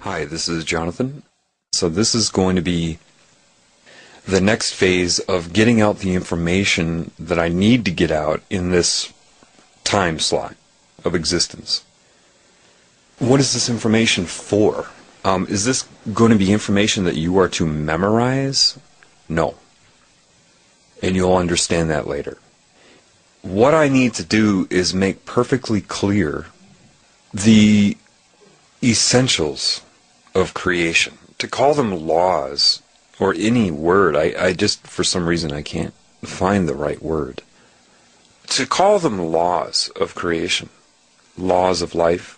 Hi, this is Jonathan. So this is going to be the next phase of getting out the information that I need to get out in this time slot of existence. What is this information for? Is this going to be information that you are to memorize? No. And you'll understand that later. What I need to do is make perfectly clear the essentials of creation. To call them laws or any word, I just, for some reason, I can't find the right word. To call them laws of creation, laws of life,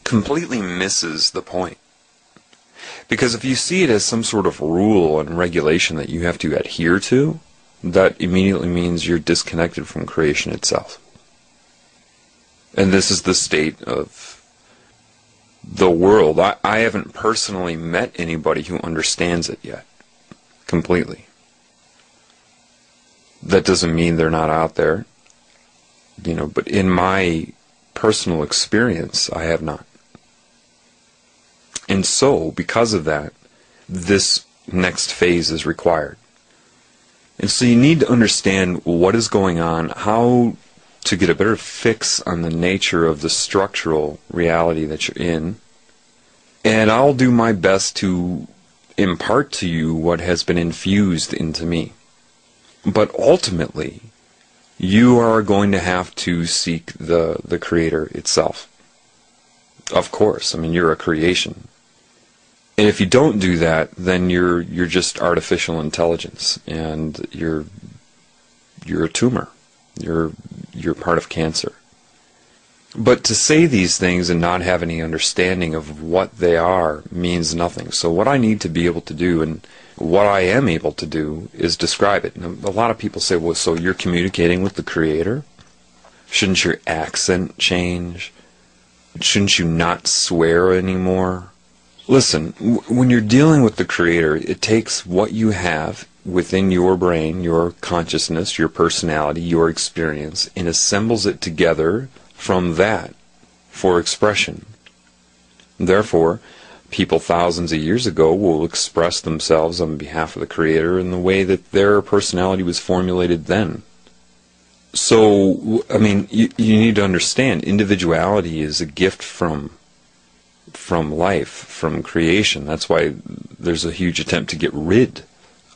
completely misses the point. Because if you see it as some sort of rule and regulation that you have to adhere to, that immediately means you're disconnected from creation itself. And this is the state of the world. I haven't personally met anybody who understands it yet, completely. That doesn't mean they're not out there, but in my personal experience, I have not. And so, because of that, this next phase is required. And so you need to understand what is going on, how to get a better fix on the nature of the structural reality that you're in. And I'll do my best to impart to you what has been infused into me. But ultimately, you are going to have to seek the Creator itself. Of course, you're a creation. And if you don't do that, then you're just artificial intelligence, and you're a tumor. You're part of cancer. But to say these things and not have any understanding of what they are means nothing. So what I need to be able to do, and what I am able to do, is describe it. And a lot of people say, well, so you're communicating with the Creator? Shouldn't your accent change? Shouldn't you not swear anymore? Listen, when you're dealing with the Creator, it takes what you have within your brain, your consciousness, your personality, your experience, and assembles it together from that for expression. Therefore, people thousands of years ago will express themselves on behalf of the Creator in the way that their personality was formulated then. So, you need to understand, individuality is a gift from life, from creation. That's why there's a huge attempt to get rid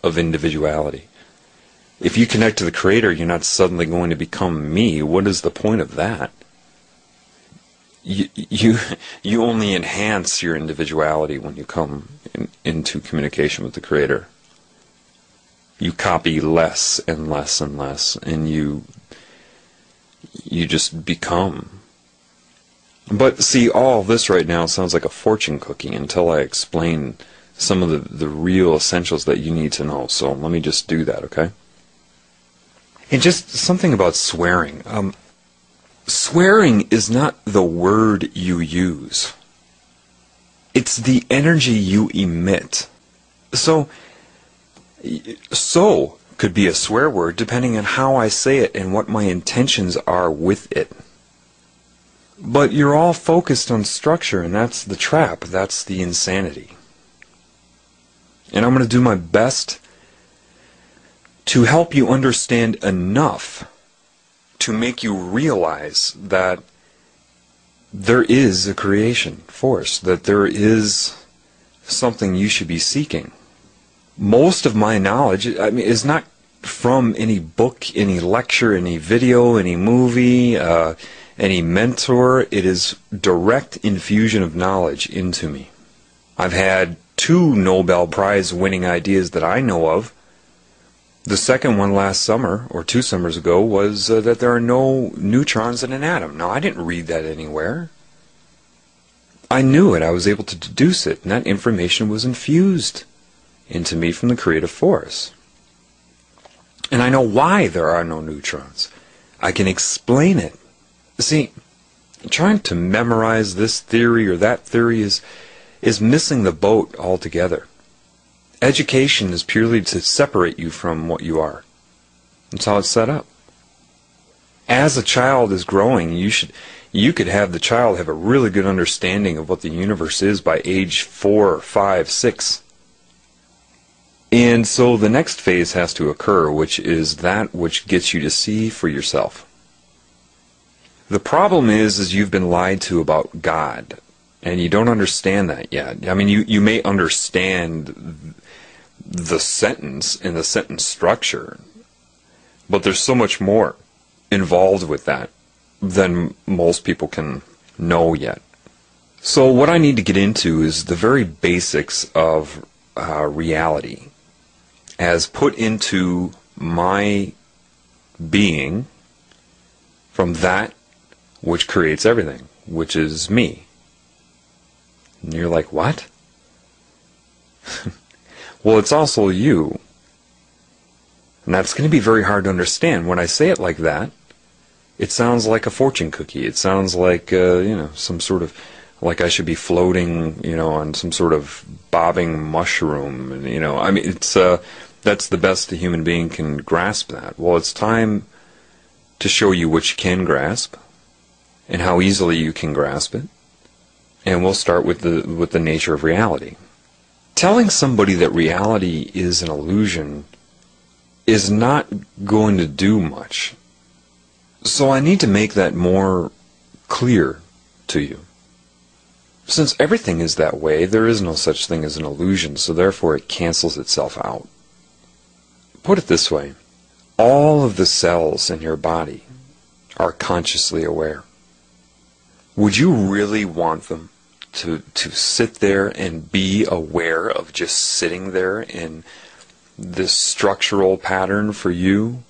of individuality. If you connect to the Creator, you're not suddenly going to become me. What is the point of that? You only enhance your individuality when you come into communication with the Creator. You copy less and less and less, and you just become. But see, all this right now sounds like a fortune cookie until I explain some of the real essentials that you need to know. So let me just do that, okay? And just something about swearing. Swearing is not the word you use. It's the energy you emit. So could be a swear word depending on how I say it and what my intentions are with it. But you're all focused on structure, and that's the trap. That's the insanity. And I'm going to do my best to help you understand enough to make you realize that there is a creation force, that there is something you should be seeking. Most of my knowledge, is not from any book, any lecture, any video, any movie, any mentor. It is direct infusion of knowledge into me. I've had 2 Nobel Prize winning ideas that I know of. The second one last summer, or 2 summers ago, was that there are no neutrons in an atom. Now, I didn't read that anywhere. I knew it. I was able to deduce it, and that information was infused into me from the creative force. And I know why there are no neutrons. I can explain it. See, trying to memorize this theory or that theory is missing the boat altogether. Education is purely to separate you from what you are. That's how it's set up. As a child is growing, you should You could have the child have a really good understanding of what the universe is by age 4, 5, 6. And so the next phase has to occur, which is that which gets you to see for yourself. The problem is you've been lied to about God, and you don't understand that yet. I mean, you may understand the sentence and the sentence structure, but there's so much more involved with that than most people can know yet. So what I need to get into is the very basics of reality as put into my being from that which creates everything, which is me. And you're like, what? Well, it's also you. And that's going to be very hard to understand. When I say it like that, it sounds like a fortune cookie. It sounds like, some sort of, like I should be floating, on some sort of bobbing mushroom. And, I mean, it's, that's the best a human being can grasp that. Well, it's time to show you what you can grasp and how easily you can grasp it. And we'll start with the nature of reality. Telling somebody that reality is an illusion is not going to do much. So I need to make that more clear to you. Since everything is that way, there is no such thing as an illusion, so therefore it cancels itself out. Put it this way, all of the cells in your body are consciously aware. Would you really want them to sit there and be aware of just sitting there in this structural pattern for you,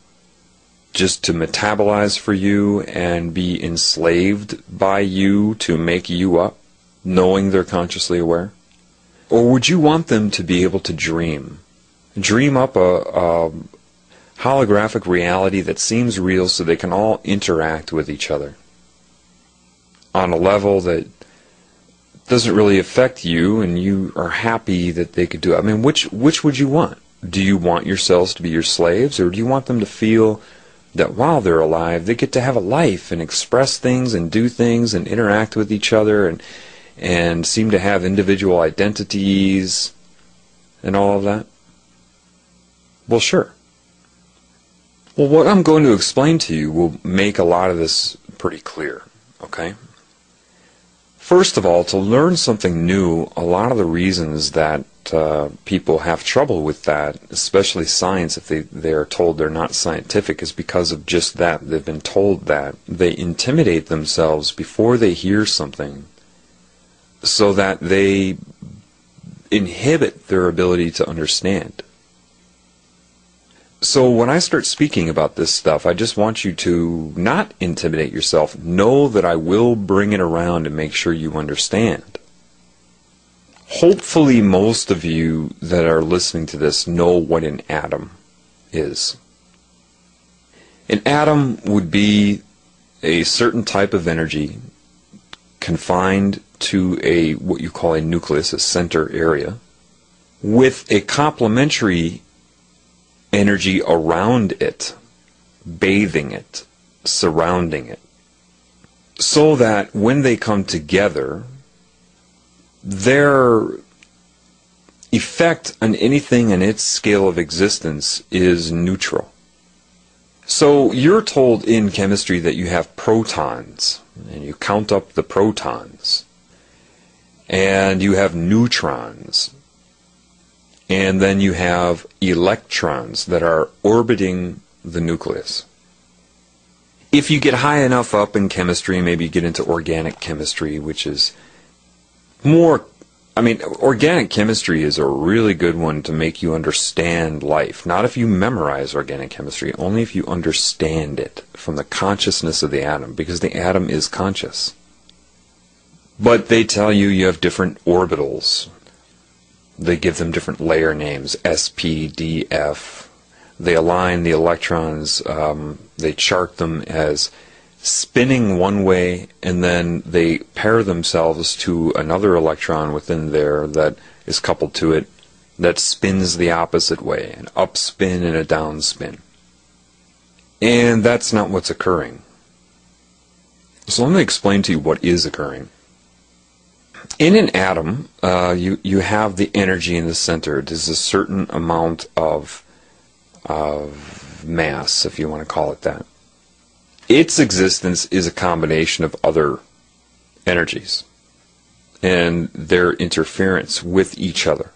just to metabolize for you and be enslaved by you to make you up, knowing they're consciously aware? Or would you want them to be able to dream up a holographic reality that seems real so they can all interact with each other on a level that doesn't really affect you, and you are happy that they could do it? I mean, which would you want? Do you want yourselves to be your slaves, or do you want them to feel that while they're alive, they get to have a life and express things and do things and interact with each other and seem to have individual identities and all of that? Well, sure. Well, what I'm going to explain to you will make a lot of this pretty clear, okay? First of all, to learn something new, a lot of the reasons that people have trouble with that, especially science, if they are told they're not scientific, is because of just that. They've been told that. They intimidate themselves before they hear something so that they inhibit their ability to understand. So when I start speaking about this stuff, I just want you to not intimidate yourself. Know that I will bring it around and make sure you understand. Hopefully most of you that are listening to this know what an atom is. An atom would be a certain type of energy confined to what you call a nucleus, a center area, with a complementary energy around it, bathing it, surrounding it, so that when they come together, their effect on anything in its scale of existence is neutral. So you're told in chemistry that you have protons, and you count up the protons, and you have neutrons, and then you have electrons that are orbiting the nucleus. If you get high enough up in chemistry, maybe you get into organic chemistry, which is more, organic chemistry is a really good one to make you understand life. Not if you memorize organic chemistry, only if you understand it from the consciousness of the atom, because the atom is conscious. But they tell you have different orbitals. They give them different layer names, S, P, D, F. They align the electrons, they chart them as spinning one way, and then they pair themselves to another electron within there that is coupled to it that spins the opposite way, an upspin and a downspin. And that's not what's occurring. So let me explain to you what is occurring. In an atom, you have the energy in the center. It is a certain amount of mass, if you want to call it that. Its existence is a combination of other energies and their interference with each other.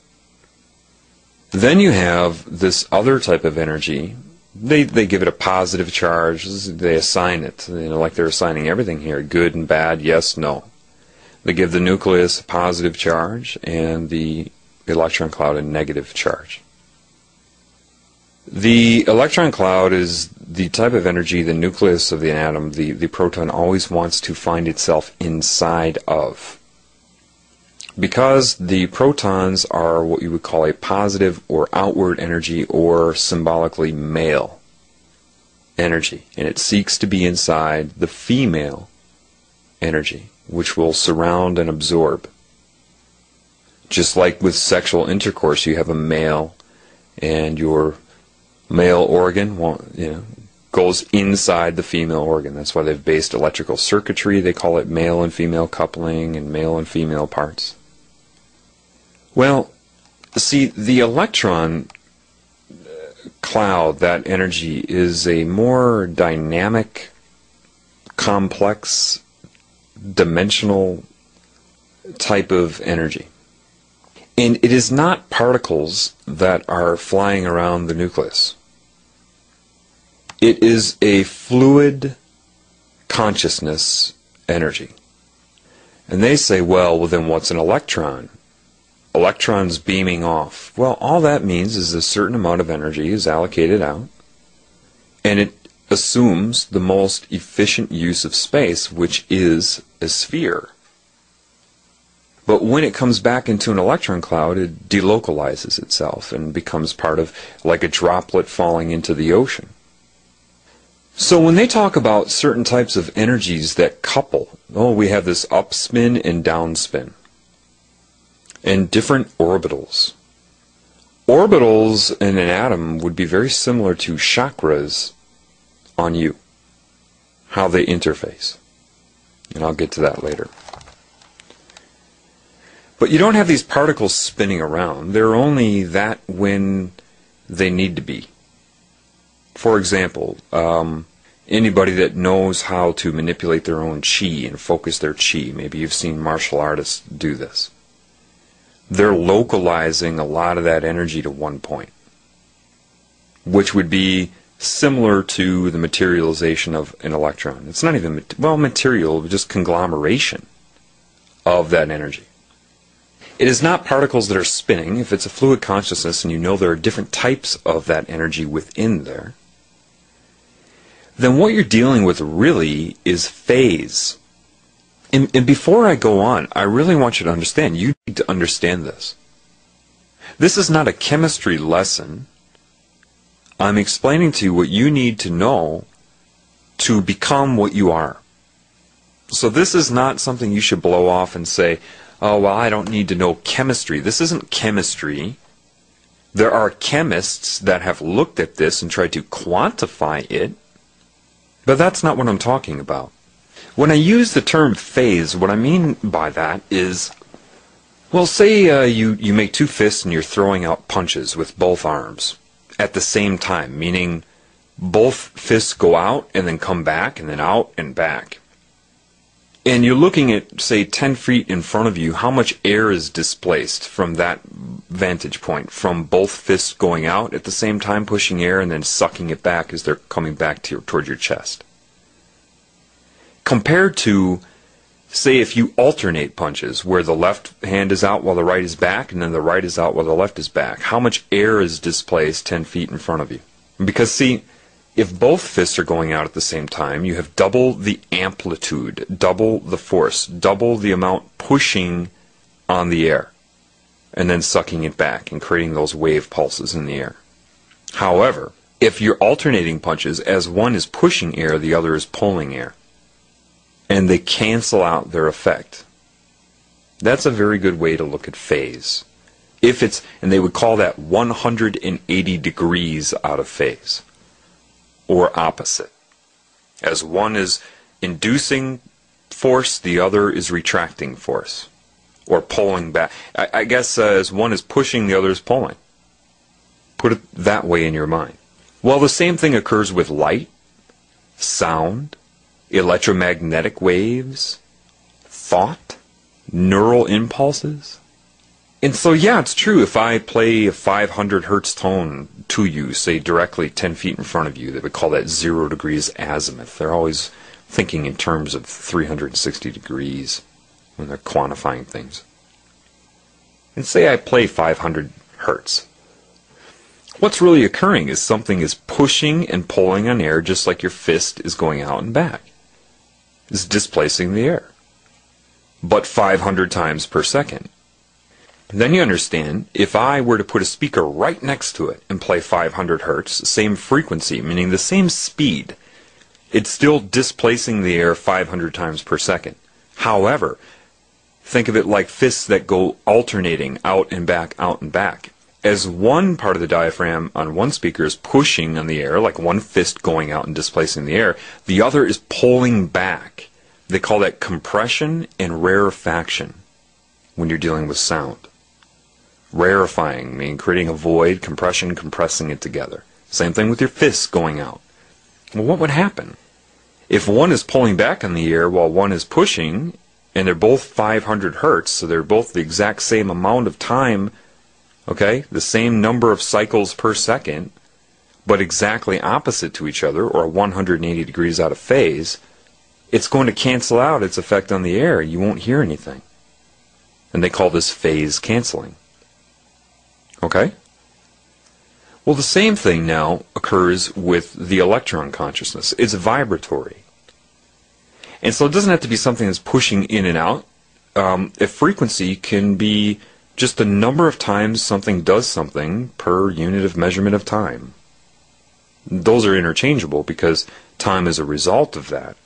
Then you have this other type of energy. They give it a positive charge. They assign it, like they're assigning everything here, good and bad, yes, no. They give the nucleus a positive charge and the electron cloud a negative charge. The electron cloud is the type of energy the nucleus of the atom, the proton, always wants to find itself inside of. Because the protons are what you would call a positive or outward energy, or symbolically male energy, and it seeks to be inside the female energy, which will surround and absorb. Just like with sexual intercourse, you have a male, and your male organ goes inside the female organ. That's why they've based electrical circuitry. They call it male and female coupling and male and female parts. Well, see, the electron cloud, that energy, is a more dynamic, complex, dimensional type of energy. And it is not particles that are flying around the nucleus. It is a fluid consciousness energy. And they say, well, then what's an electron? Electrons beaming off. Well, all that means is a certain amount of energy is allocated out, and it assumes the most efficient use of space, which is a sphere. But when it comes back into an electron cloud, it delocalizes itself and becomes part of, like a droplet falling into the ocean. So when they talk about certain types of energies that couple, we have this upspin and downspin, and different orbitals. Orbitals in an atom would be very similar to chakras on you, how they interface. And I'll get to that later. But you don't have these particles spinning around. They're only that when they need to be. For example, anybody that knows how to manipulate their own chi and focus their chi, maybe you've seen martial artists do this. They're localizing a lot of that energy to one point, which would be similar to the materialization of an electron. It's not even, material, just conglomeration of that energy. It is not particles that are spinning. If it's a fluid consciousness and you know there are different types of that energy within there, then what you're dealing with really is phase. And before I go on, I really want you to understand, you need to understand this. This is not a chemistry lesson. I'm explaining to you what you need to know to become what you are. So this is not something you should blow off and say, oh, well, I don't need to know chemistry. This isn't chemistry. There are chemists that have looked at this and tried to quantify it, but that's not what I'm talking about. When I use the term phase, what I mean by that is, well, say you make two fists and you're throwing out punches with both arms at the same time, meaning both fists go out and then come back and then out and back. And you're looking at, say, 10 feet in front of you, how much air is displaced from that vantage point, from both fists going out at the same time, pushing air and then sucking it back as they're coming back toward your chest. Compared to, say, if you alternate punches, where the left hand is out while the right is back, and then the right is out while the left is back, how much air is displaced 10 feet in front of you? Because, see, if both fists are going out at the same time, you have double the amplitude, double the force, double the amount pushing on the air, and then sucking it back and creating those wave pulses in the air. However, if you're alternating punches, as one is pushing air, the other is pulling air, and they cancel out their effect. That's a very good way to look at phase. If it's, and they would call that 180 degrees out of phase, or opposite. As one is inducing force, the other is retracting force, or pulling back. I guess as one is pushing, the other is pulling. Put it that way in your mind. Well, the same thing occurs with light, sound, electromagnetic waves, thought, neural impulses. And so, yeah, it's true. If I play a 500 hertz tone to you, say directly 10 feet in front of you, they would call that 0 degrees azimuth. They're always thinking in terms of 360 degrees when they're quantifying things. And say I play 500 hertz. What's really occurring is something is pushing and pulling on air just like your fist is going out and back. It's displacing the air. But 500 times per second. And then you understand, if I were to put a speaker right next to it and play 500 hertz, same frequency, meaning the same speed, it's still displacing the air 500 times per second. However, think of it like fists that go alternating out and back, out and back. As one part of the diaphragm on one speaker is pushing on the air, like one fist going out and displacing the air, the other is pulling back. They call that compression and rarefaction when you're dealing with sound. Rarefying, meaning creating a void, compression, compressing it together. Same thing with your fists going out. Well, what would happen? If one is pulling back on the air while one is pushing, and they're both 500 hertz, so they're both the exact same amount of time, okay, the same number of cycles per second, but exactly opposite to each other, or 180 degrees out of phase, it's going to cancel out its effect on the air. You won't hear anything. And they call this phase canceling. Okay? Well, the same thing now occurs with the electron consciousness. It's vibratory. And so it doesn't have to be something that's pushing in and out. A frequency can be just the number of times something does something per unit of measurement of time. Those are interchangeable because time is a result of that.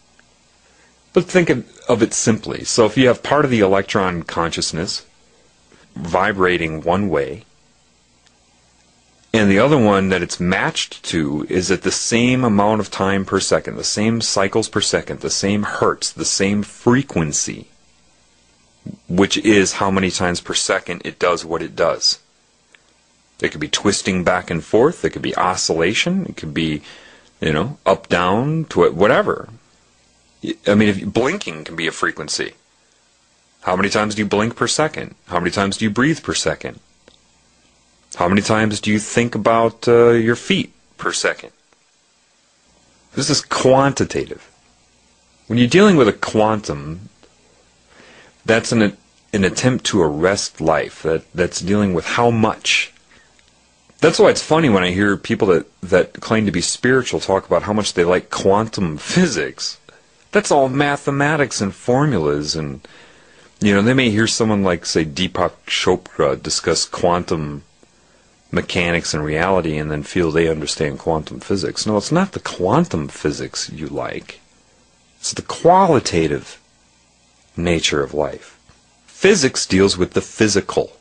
But think of it simply. So if you have part of the electron consciousness vibrating one way, and the other one that it's matched to is at the same amount of time per second, the same cycles per second, the same hertz, the same frequency, which is how many times per second it does what it does. It could be twisting back and forth, it could be oscillation, it could be, up, down, whatever. I mean, if blinking can be a frequency. How many times do you blink per second? How many times do you breathe per second? How many times do you think about your feet per second? This is quantitative. When you're dealing with a quantum, that's an attempt to arrest life. That's dealing with how much. That's why it's funny when I hear people that claim to be spiritual talk about how much they like quantum physics. That's all mathematics and formulas, and they may hear someone like, say, Deepak Chopra discuss quantum mechanics and reality and then feel they understand quantum physics. No, it's not the quantum physics you like. It's the qualitative nature of life. Physics deals with the physical.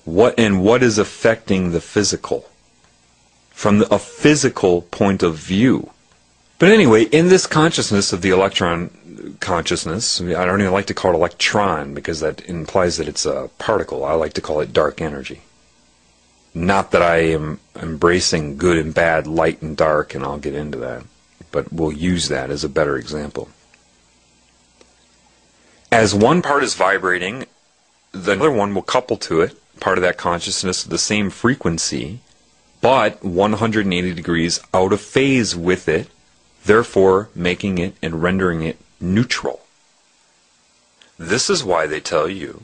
What is affecting the physical from a physical point of view. But anyway, in this consciousness of the electron consciousness, I don't even like to call it electron because that implies that it's a particle. I like to call it dark energy. Not that I am embracing good and bad, light and dark, and I'll get into that, but we'll use that as a better example. As one part is vibrating, the other one will couple to it, part of that consciousness, the same frequency, but 180 degrees out of phase with it, therefore making it and rendering it neutral. This is why they tell you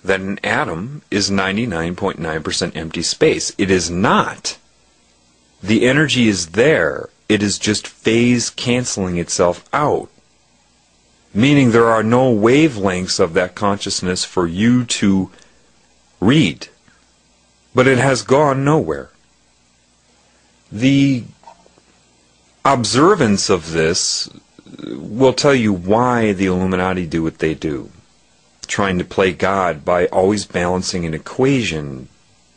that an atom is 99.9% empty space. It is not. The energy is there. It is just phase canceling itself out. Meaning there are no wavelengths of that consciousness for you to read. But it has gone nowhere. The observance of this will tell you why the Illuminati do what they do. Trying to play God by always balancing an equation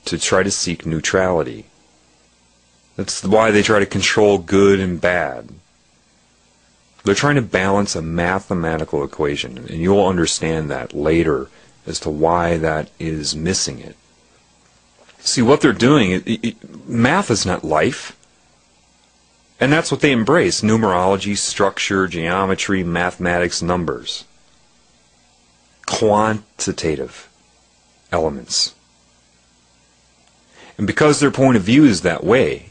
to try to seek neutrality. That's why they try to control good and bad. They're trying to balance a mathematical equation, and you'll understand that later as to why that is missing it. See, what they're doing, math is not life. And that's what they embrace: numerology, structure, geometry, mathematics, numbers. Quantitative elements. And because their point of view is that way,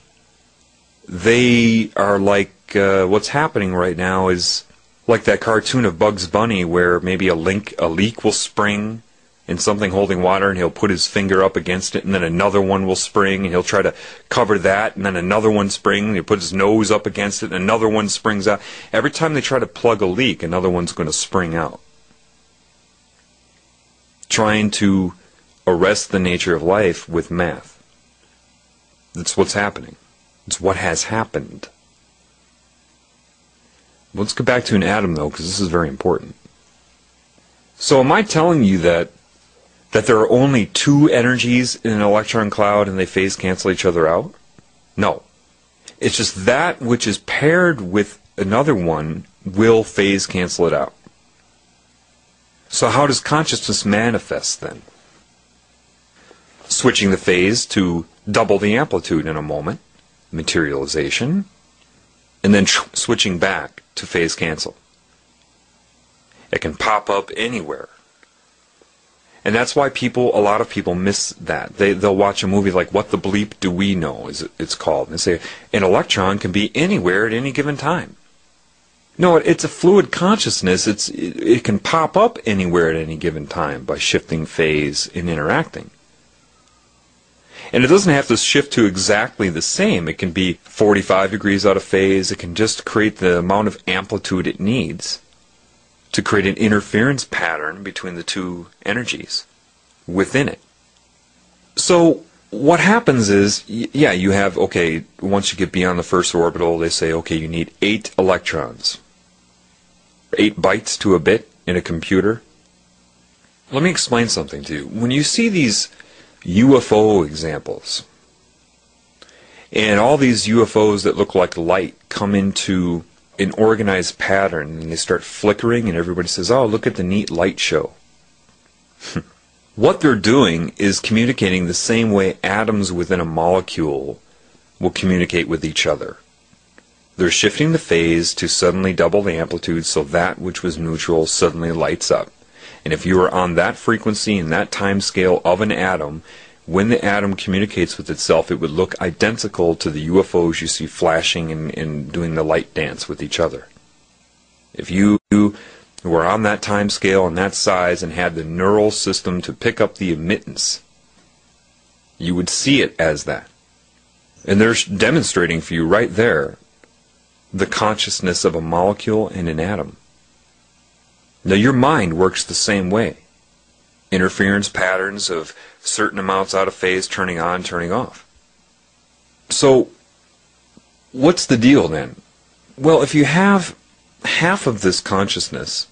they are like, what's happening right now is like that cartoon of Bugs Bunny where maybe a leak will spring in something holding water, and he'll put his finger up against it, and then another one will spring, and he'll try to cover that, and then another one springs, and he'll put his nose up against it, and another one springs out. Every time they try to plug a leak, another one's going to spring out. Trying to arrest the nature of life with math. That's what's happening. It's what has happened. Let's get back to an atom, though, because this is very important. So am I telling you that there are only two energies in an electron cloud and they phase cancel each other out? No. It's just that which is paired with another one will phase cancel it out. So how does consciousness manifest then? Switching the phase to double the amplitude in a moment, materialization, and then switching back to phase cancel. It can pop up anywhere. And that's why a lot of people miss that. They'll watch a movie like What the Bleep Do We Know, it's called. And they say, an electron can be anywhere at any given time. No, it's a fluid consciousness. It can pop up anywhere at any given time by shifting phase and interacting. And it doesn't have to shift to exactly the same. It can be 45 degrees out of phase. It can just create the amount of amplitude it needs to create an interference pattern between the two energies within it. So what happens is, yeah, you have, okay, once you get beyond the first orbital, they say, okay, you need 8 electrons. 8 bytes to a bit in a computer. Let me explain something to you. When you see these UFO examples, and all these UFOs that look like light come into an organized pattern, and they start flickering, and everybody says, oh, look at the neat light show. What they're doing is communicating the same way atoms within a molecule will communicate with each other. They're shifting the phase to suddenly double the amplitude so that which was neutral suddenly lights up. And if you are on that frequency and that time scale of an atom, when the atom communicates with itself, it would look identical to the UFOs you see flashing and doing the light dance with each other. If you were on that time scale and that size and had the neural system to pick up the emittance, you would see it as that. And they're demonstrating for you right there the consciousness of a molecule and an atom. Now your mind works the same way. Interference patterns of certain amounts out of phase, turning on, turning off. So what's the deal then? Well, if you have half of this consciousness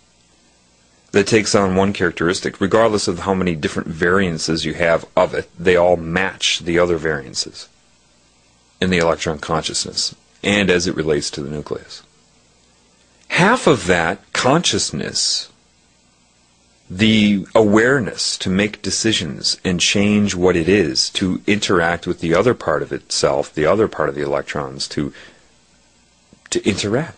that takes on one characteristic, regardless of how many different variances you have of it, they all match the other variances in the electron consciousness and as it relates to the nucleus. Half of that consciousness, the awareness to make decisions and change what it is, to interact with the other part of itself, the other part of the electrons, to interact.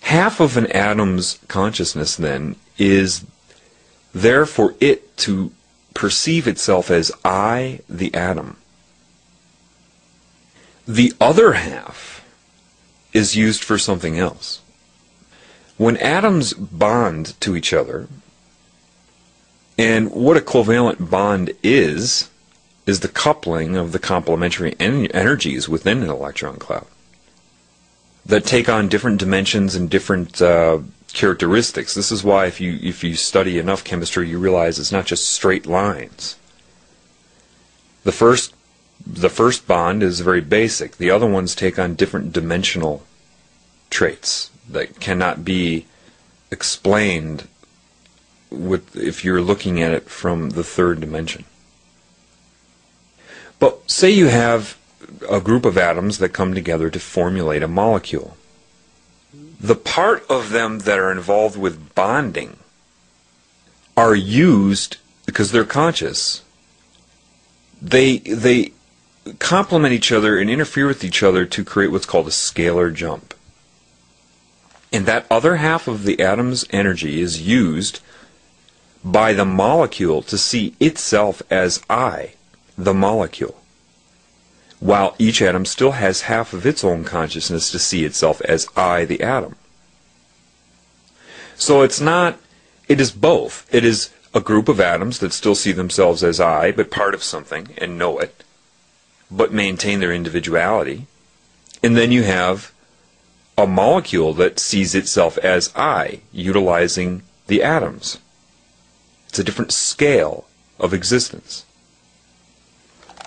Half of an atom's consciousness, then, is there for it to perceive itself as I, the atom. The other half is used for something else. When atoms bond to each other, and what a covalent bond is the coupling of the complementary energies within an electron cloud that take on different dimensions and different characteristics. This is why if you study enough chemistry, you realize it's not just straight lines. The first bond is very basic. The other ones take on different dimensional traits that cannot be explained if you're looking at it from the third dimension. But say you have a group of atoms that come together to formulate a molecule. The part of them that are involved with bonding are used because they're conscious. They complement each other and interfere with each other to create what's called a scalar jump. And that other half of the atom's energy is used by the molecule to see itself as I, the molecule, while each atom still has half of its own consciousness to see itself as I, the atom. So it is both. It is a group of atoms that still see themselves as I, but part of something, and know it, but maintain their individuality. And then you have a molecule that sees itself as I, utilizing the atoms. It's a different scale of existence.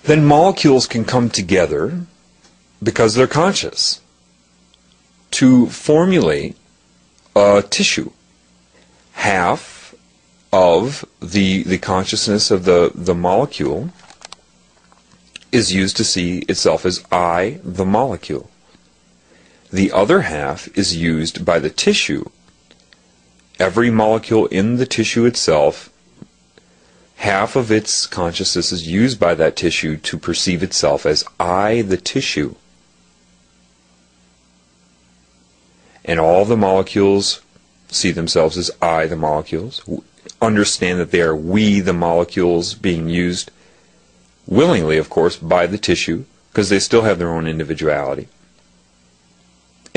Then molecules can come together because they're conscious to formulate a tissue. Half of the consciousness of the molecule is used to see itself as I, the molecule. The other half is used by the tissue. Every molecule in the tissue itself, half of its consciousness is used by that tissue to perceive itself as I, the tissue. And all the molecules see themselves as I, the molecules, understand that they are we, the molecules, being used willingly, of course, by the tissue, because they still have their own individuality.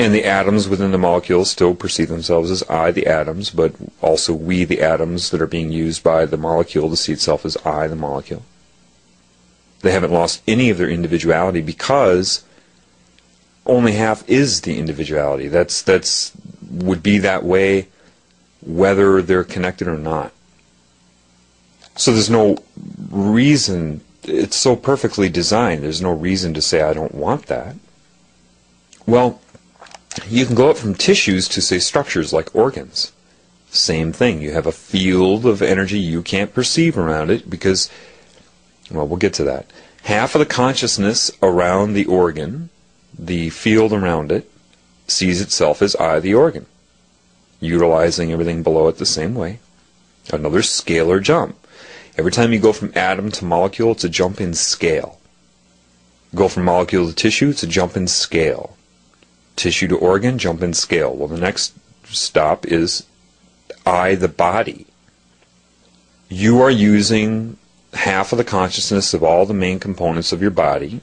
And the atoms within the molecules still perceive themselves as I, the atoms, but also we, the atoms, that are being used by the molecule to see itself as I, the molecule. They haven't lost any of their individuality because only half is the individuality. That's would be that way whether they're connected or not. So there's no reason, it's so perfectly designed, there's no reason to say I don't want that. Well, you can go up from tissues to, say, structures like organs. Same thing. You have a field of energy you can't perceive around it because, well, we'll get to that. Half of the consciousness around the organ, the field around it, sees itself as I, the organ, utilizing everything below it the same way. Another scalar jump. Every time you go from atom to molecule, it's a jump in scale. Go from molecule to tissue, it's a jump in scale. Tissue to organ, jump in scale. Well, the next stop is I, the body. You are using half of the consciousness of all the main components of your body,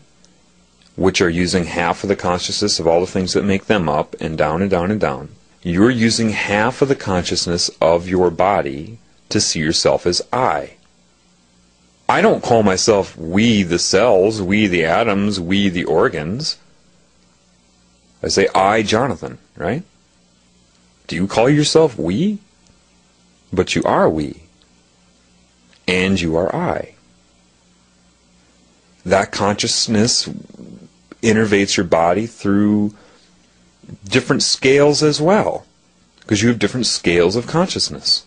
which are using half of the consciousness of all the things that make them up, and down and down and down. You're using half of the consciousness of your body to see yourself as I. I don't call myself we the cells, we the atoms, we the organs. I say I, Jonathan, right? Do you call yourself we? But you are we. And you are I. That consciousness innervates your body through different scales as well, because you have different scales of consciousness.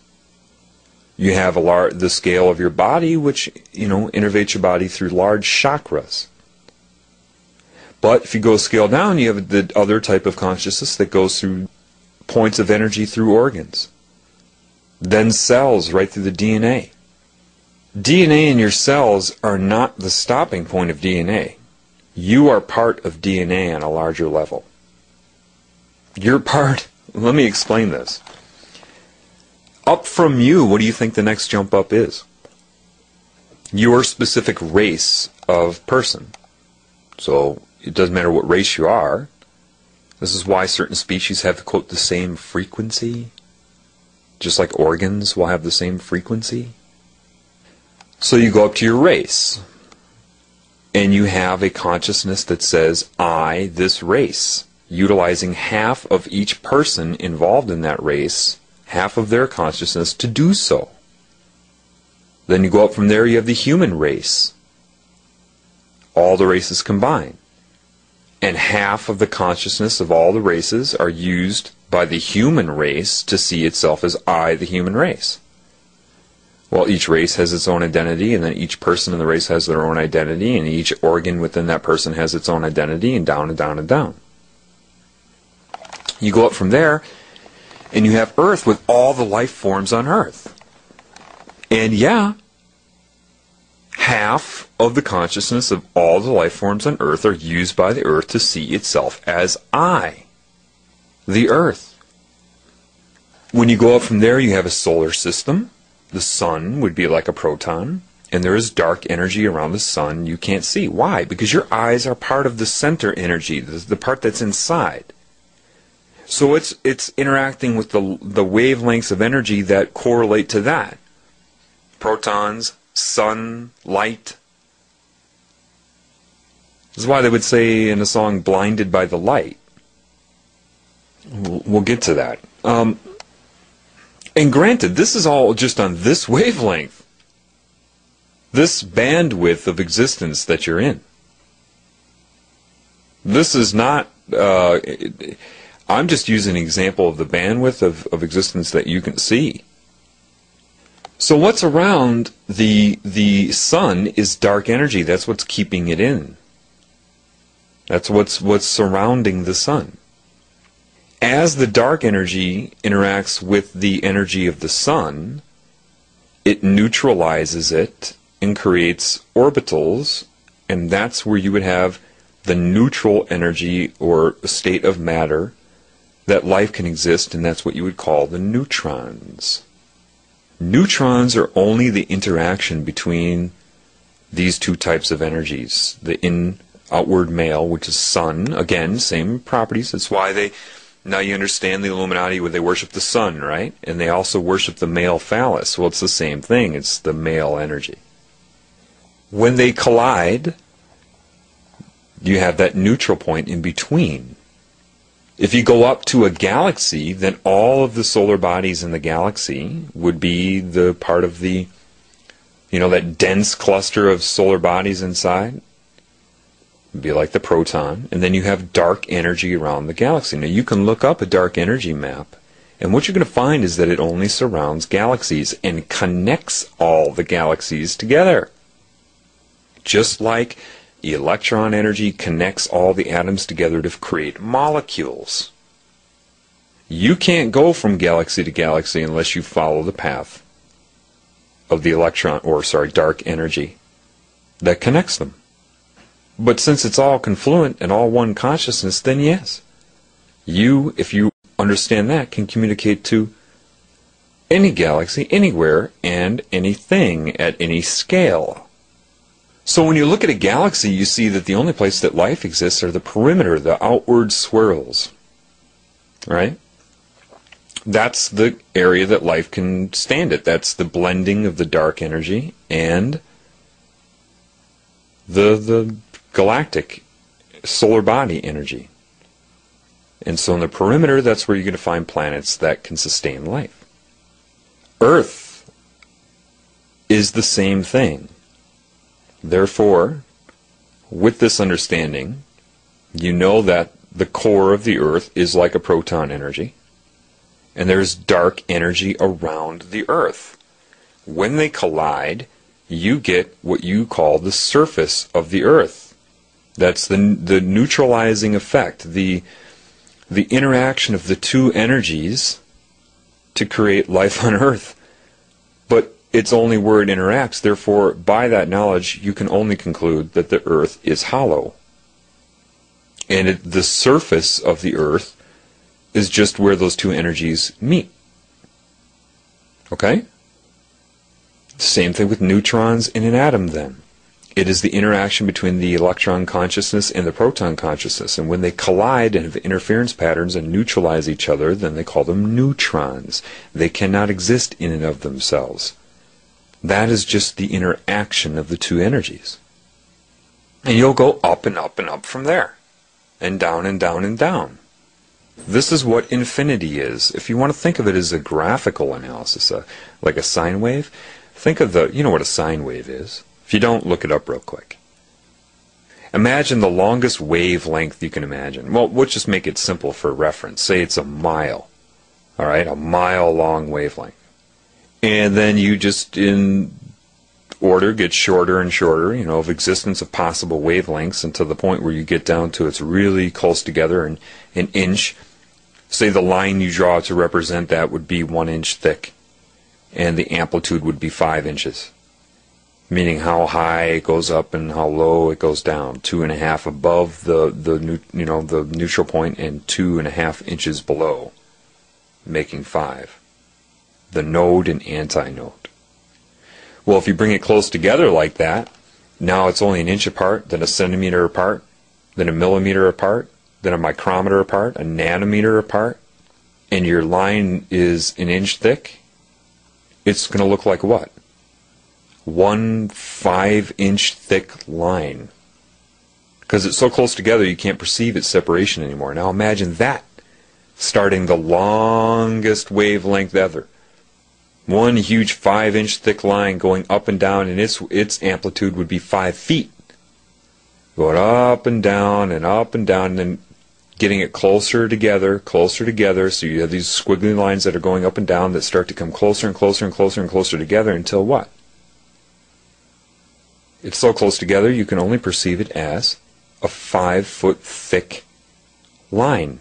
You have the scale of your body, which innervates your body through large chakras. But if you go a scale down, you have the other type of consciousness that goes through points of energy through organs. Then cells, right through the DNA. DNA in your cells are not the stopping point of DNA. You are part of DNA on a larger level. You're part, let me explain this. Up from you, what do you think the next jump up is? Your specific race of person. So it doesn't matter what race you are. This is why certain species have, quote, the same frequency. Just like organs will have the same frequency. So you go up to your race. And you have a consciousness that says, I, this race. Utilizing half of each person involved in that race, half of their consciousness to do so. Then you go up from there, you have the human race. All the races combined. And half of the consciousness of all the races are used by the human race to see itself as I, the human race. Well, each race has its own identity, and then each person in the race has their own identity, and each organ within that person has its own identity, and down and down and down. You go up from there, and you have Earth with all the life forms on Earth. And yeah, half of the consciousness of all the life forms on Earth are used by the Earth to see itself as I, the Earth. When you go up from there, you have a solar system. The sun would be like a proton, and there is dark energy around the sun you can't see. Why? Because your eyes are part of the center energy, the part that's inside. So it's interacting with the wavelengths of energy that correlate to that. Protons, sun, light. This is why they would say in the song, blinded by the light. We'll get to that. And granted, this is all just on this wavelength. This bandwidth of existence that you're in. This is not... I'm just using an example of the bandwidth of existence that you can see. So what's around the sun is dark energy. That's what's keeping it in. That's what's surrounding the sun. As the dark energy interacts with the energy of the sun, it neutralizes it and creates orbitals, and that's where you would have the neutral energy or state of matter that life can exist, and that's what you would call the neutrons. Neutrons are only the interaction between these two types of energies. The outward male, which is sun, again, same properties. That's why now you understand the Illuminati where they worship the sun, right? And they also worship the male phallus. Well, it's the same thing. It's the male energy. When they collide, you have that neutral point in between. If you go up to a galaxy, then all of the solar bodies in the galaxy would be the part of the, that dense cluster of solar bodies inside. It'd be like the proton. And then you have dark energy around the galaxy. Now you can look up a dark energy map, and what you're going to find is that it only surrounds galaxies and connects all the galaxies together. Just like electron energy connects all the atoms together to create molecules. You can't go from galaxy to galaxy unless you follow the path of the dark energy that connects them. But since it's all confluent and all one consciousness, then yes, you, if you understand that, can communicate to any galaxy, anywhere, and anything at any scale. So when you look at a galaxy, you see that the only place that life exists are the perimeter, the outward swirls. Right? That's the area that life can stand at. That's the blending of the dark energy and the galactic solar body energy. And so in the perimeter, that's where you're going to find planets that can sustain life. Earth is the same thing. Therefore, with this understanding, you know that the core of the Earth is like a proton energy, and there's dark energy around the Earth. When they collide, you get what you call the surface of the Earth. That's the neutralizing effect, the interaction of the two energies to create life on Earth. But it's only where it interacts. Therefore, by that knowledge, you can only conclude that the Earth is hollow. And the surface of the Earth is just where those two energies meet. Okay? Same thing with neutrons in an atom then. It is the interaction between the electron consciousness and the proton consciousness. And when they collide and have interference patterns and neutralize each other, then they call them neutrons. They cannot exist in and of themselves. That is just the interaction of the two energies. And you'll go up and up and up from there. And down and down and down. This is what infinity is. If you want to think of it as a graphical analysis, like a sine wave, think of you know what a sine wave is. If you don't, look it up real quick. Imagine the longest wavelength you can imagine. Well, let's just make it simple for reference. Say it's a mile. All right, a mile long wavelength. And then you just, in order, get shorter and shorter, of existence of possible wavelengths, until the point where you get down to it's really close together, and an inch Say the line you draw to represent that would be 1 inch thick, and the amplitude would be 5 inches, meaning how high it goes up and how low it goes down. 2.5 above the neutral point and 2.5 inches below, making 5. The node and antinode. Well, if you bring it close together like that, now it's only 1 inch apart, then a centimeter apart, then a millimeter apart, then a micrometer apart, a nanometer apart, and your line is 1 inch thick. It's going to look like what? 1 5-inch thick line. Because it's so close together you can't perceive its separation anymore. Now imagine that starting the longest wavelength ever. 1 huge 5-inch thick line going up and down, and its amplitude would be 5 feet. Going up and down and up and down, and then getting it closer together, so you have these squiggly lines that are going up and down that start to come closer and closer and closer and closer together until what? It's so close together you can only perceive it as a 5-foot thick line.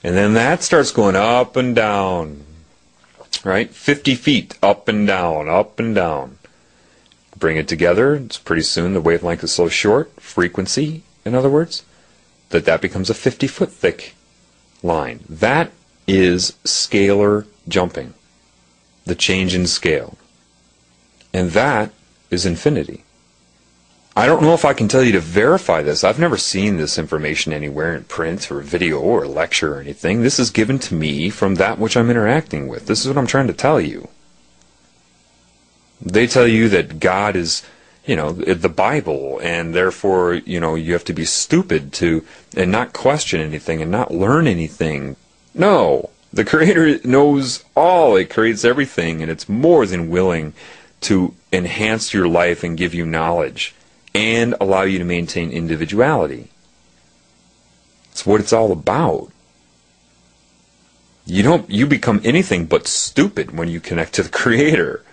And then that starts going up and down, right? 50 feet up and down, up and down. Bring it together, it's pretty soon the wavelength is so short, frequency, in other words, that becomes a 50-foot thick line. That is scalar jumping, the change in scale. And that is infinity. I don't know if I can tell you to verify this. I've never seen this information anywhere in print or video or lecture or anything. This is given to me from that which I'm interacting with. This is what I'm trying to tell you. They tell you that God is, the Bible, and therefore, you have to be stupid and not question anything and not learn anything. No, the Creator knows all. It creates everything, and it's more than willing to enhance your life and give you knowledge and allow you to maintain individuality. It's what it's all about. You become anything but stupid when you connect to the Creator.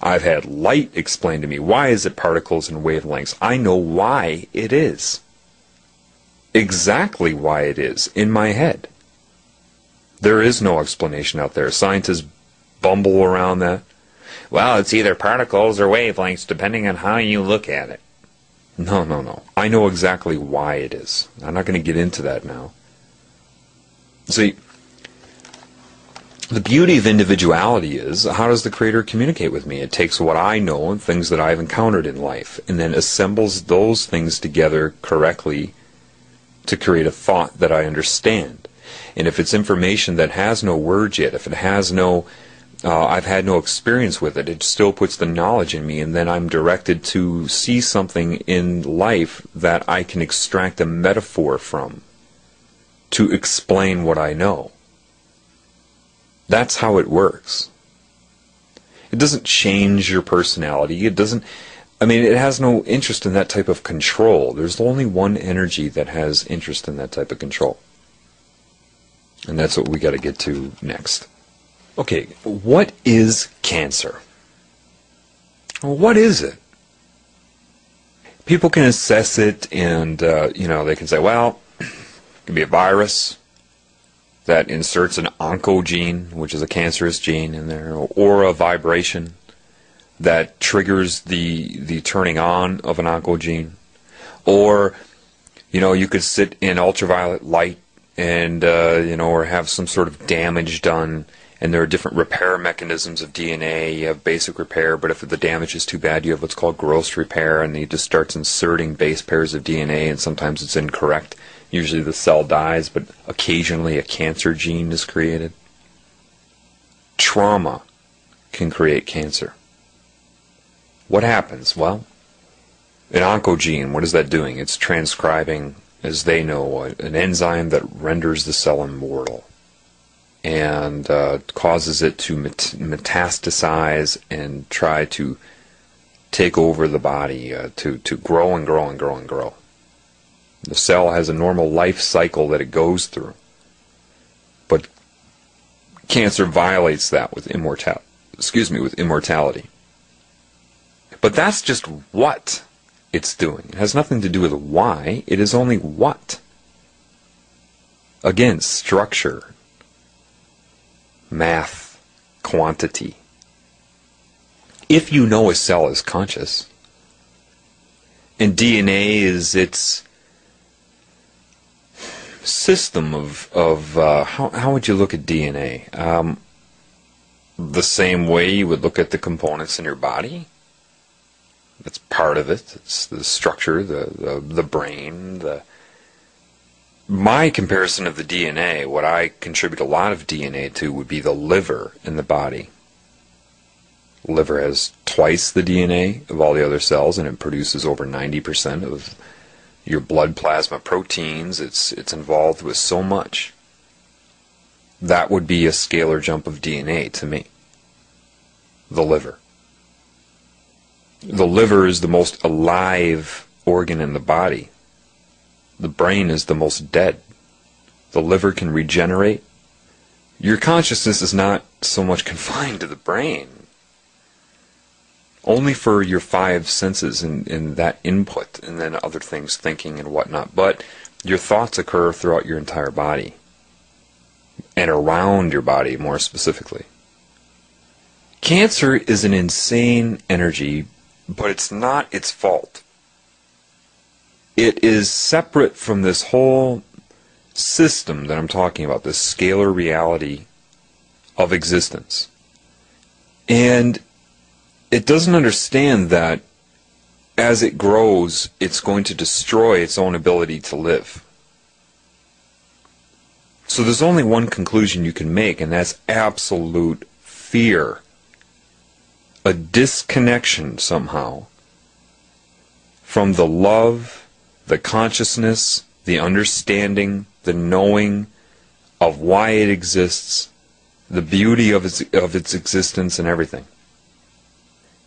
I've had light explained to me. Why is it particles and wavelengths? I know why it is. Exactly why it is in my head. There is no explanation out there. Scientists bumble around that. Well, it's either particles or wavelengths depending on how you look at it. No. I know exactly why it is. I'm not going to get into that now. See, the beauty of individuality is, how does the Creator communicate with me? It takes what I know and things that I've encountered in life, and then assembles those things together correctly to create a thought that I understand. And if it's information that has no words yet, if it has no, I've had no experience with it, it still puts the knowledge in me, and then I'm directed to see something in life that I can extract a metaphor from to explain what I know. That's how it works. It doesn't change your personality. It has no interest in that type of control. There's only one energy that has interest in that type of control. And that's what we got to get to next. Okay, what is cancer? What is it? People can assess it and, they can say, well, it could be a virus that inserts an oncogene, which is a cancerous gene in there, or a vibration that triggers the turning on of an oncogene. Or, you could sit in ultraviolet light and, or have some sort of damage done, and there are different repair mechanisms of DNA. You have basic repair, but if the damage is too bad, you have what's called gross repair, and it just starts inserting base pairs of DNA, and sometimes it's incorrect. Usually the cell dies, but occasionally a cancer gene is created. Trauma can create cancer. What happens? Well, an oncogene, what is that doing? It's transcribing, as they know, an enzyme that renders the cell immortal and causes it to metastasize and try to take over the body, to grow and grow and grow and grow. The cell has a normal life cycle that it goes through. But cancer violates that with immortality. But that's just what it's doing. It has nothing to do with why. It is only what. Again, structure, math, quantity. If you know a cell is conscious, and DNA is its system of how would you look at DNA? The same way you would look at the components in your body. That's part of it. It's the structure, the brain. My comparison of the DNA, what I contribute a lot of DNA to, would be the liver in the body. The liver has twice the DNA of all the other cells, and it produces over 90% of your blood plasma proteins. It's involved with so much. That would be a scalar jump of DNA to me. The liver. The liver is the most alive organ in the body. The brain is the most dead. The liver can regenerate. Your consciousness is not so much confined to the brain. Only for your five senses and that input, and then other things, thinking and whatnot. But your thoughts occur throughout your entire body. And around your body, more specifically. Cancer is an insane energy, but it's not its fault. It is separate from this whole system that I'm talking about, this scalar reality of existence. And it doesn't understand that as it grows, it's going to destroy its own ability to live. So there's only one conclusion you can make, and that's absolute fear. A disconnection somehow from the love, the consciousness, the understanding, the knowing of why it exists, the beauty of its existence and everything.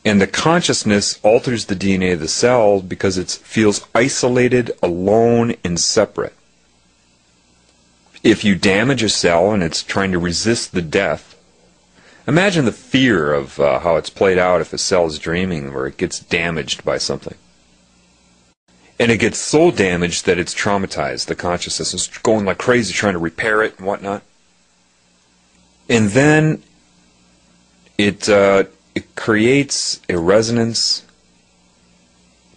And the consciousness alters the DNA of the cell because it feels isolated, alone, and separate. If you damage a cell and it's trying to resist the death, imagine the fear of how it's played out if a cell is dreaming where it gets damaged by something. And it gets so damaged that it's traumatized. The consciousness is going like crazy trying to repair it and whatnot. And then it creates a resonance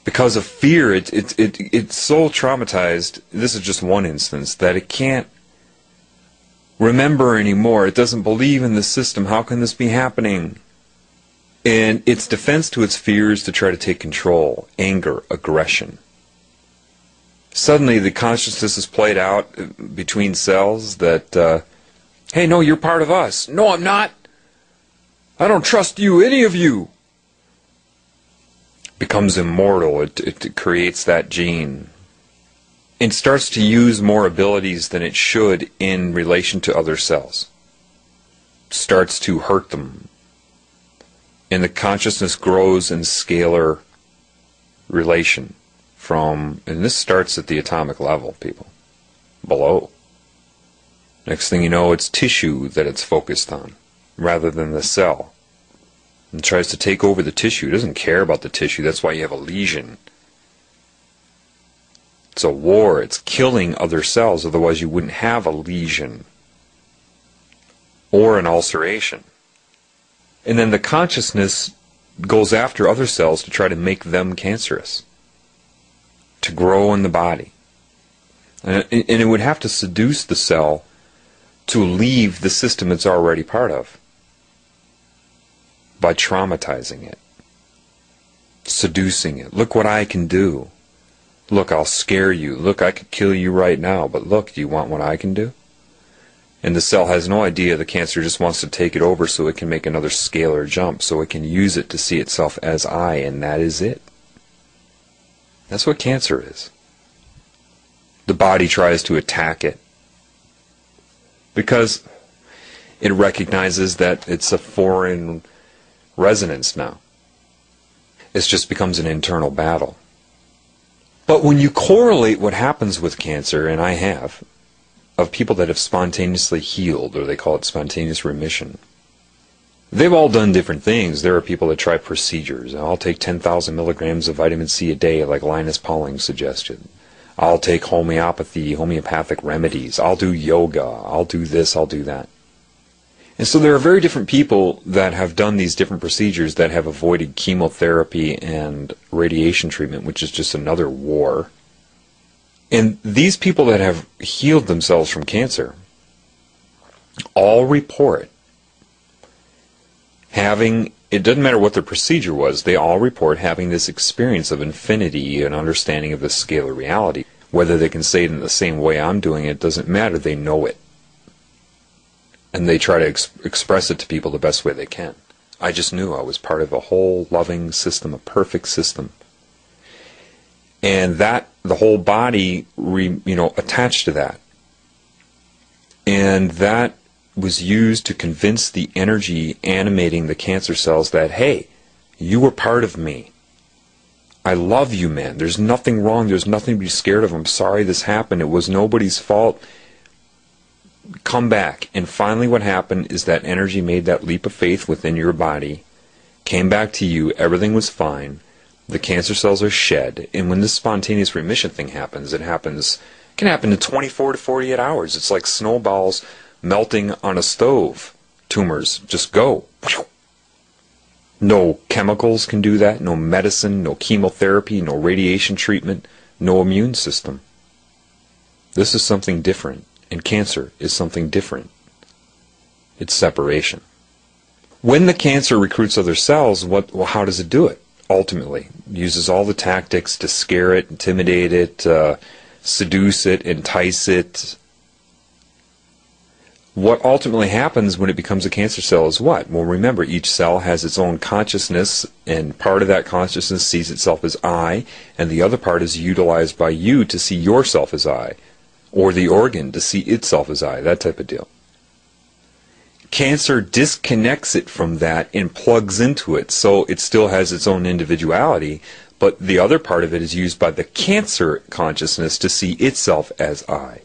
because of fear. It's so traumatized, this is just one instance, that it can't remember anymore. It doesn't believe in the system. How can this be happening? And its defense to its fear is to try to take control, anger, aggression. Suddenly the consciousness is played out between cells that, hey, no, you're part of us. No, I'm not. I don't trust you, any of you. Becomes immortal. It creates that gene. And starts to use more abilities than it should in relation to other cells. Starts to hurt them. And the consciousness grows in scalar relation from, and this starts at the atomic level, people, below. Next thing you know, it's tissue that it's focused on, rather than the cell. And tries to take over the tissue. It doesn't care about the tissue. That's why you have a lesion. It's a war. It's killing other cells. Otherwise you wouldn't have a lesion or an ulceration. And then the consciousness goes after other cells to try to make them cancerous, to grow in the body. And it would have to seduce the cell to leave the system it's already part of by traumatizing it, seducing it. Look what I can do. Look, I'll scare you. Look, I could kill you right now, but look, do you want what I can do? And the cell has no idea. The cancer just wants to take it over so it can make another scalar jump, so it can use it to see itself as I, and that is it. That's what cancer is. The body tries to attack it because it recognizes that it's a foreign resonance now. It just becomes an internal battle. But when you correlate what happens with cancer, and I have, of people that have spontaneously healed, or they call it spontaneous remission, they've all done different things. There are people that try procedures. I'll take 10,000 milligrams of vitamin C a day, like Linus Pauling suggested. I'll take homeopathic remedies. I'll do yoga. I'll do this. I'll do that. And so there are very different people that have done these different procedures that have avoided chemotherapy and radiation treatment, which is just another war. And these people that have healed themselves from cancer all report having, it doesn't matter what their procedure was, they all report having this experience of infinity and understanding of the scalar reality. Whether they can say it in the same way I'm doing it doesn't matter, they know it. And they try to express it to people the best way they can. I just knew I was part of a whole loving system, a perfect system. And that, the whole body, attached to that. And that was used to convince the energy animating the cancer cells that, hey, you were part of me. I love you, man. There's nothing wrong. There's nothing to be scared of. I'm sorry this happened. It was nobody's fault. Come back. And finally what happened is that energy made that leap of faith within your body, came back to you, everything was fine, the cancer cells are shed, and when this spontaneous remission thing happens, it can happen in 24 to 48 hours. It's like snowballs melting on a stove. Tumors just go. No chemicals can do that, no medicine, no chemotherapy, no radiation treatment, no immune system. This is something different. And cancer is something different. It's separation. When the cancer recruits other cells, how does it do it? Ultimately, it uses all the tactics to scare it, intimidate it, seduce it, entice it. What ultimately happens when it becomes a cancer cell is what? Well, remember, each cell has its own consciousness, and part of that consciousness sees itself as I, and the other part is utilized by you to see yourself as I. Or the organ to see itself as I, that type of deal. Cancer disconnects it from that and plugs into it, so it still has its own individuality, but the other part of it is used by the cancer consciousness to see itself as I.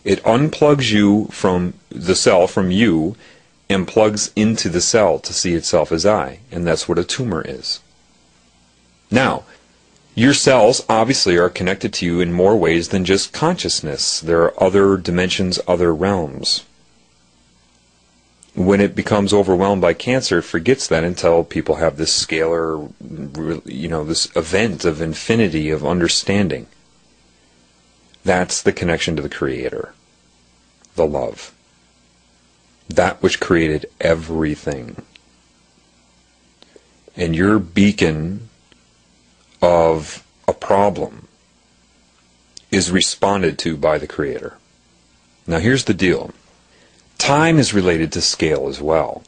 It unplugs you from the cell, from you, and plugs into the cell to see itself as I, and that's what a tumor is. Now, your cells obviously are connected to you in more ways than just consciousness. There are other dimensions, other realms. When it becomes overwhelmed by cancer, it forgets that until people have this scalar, this event of infinity, of understanding. That's the connection to the Creator, the love. That which created everything. And your beacon of a problem is responded to by the Creator. Now here's the deal. Time is related to scale as well.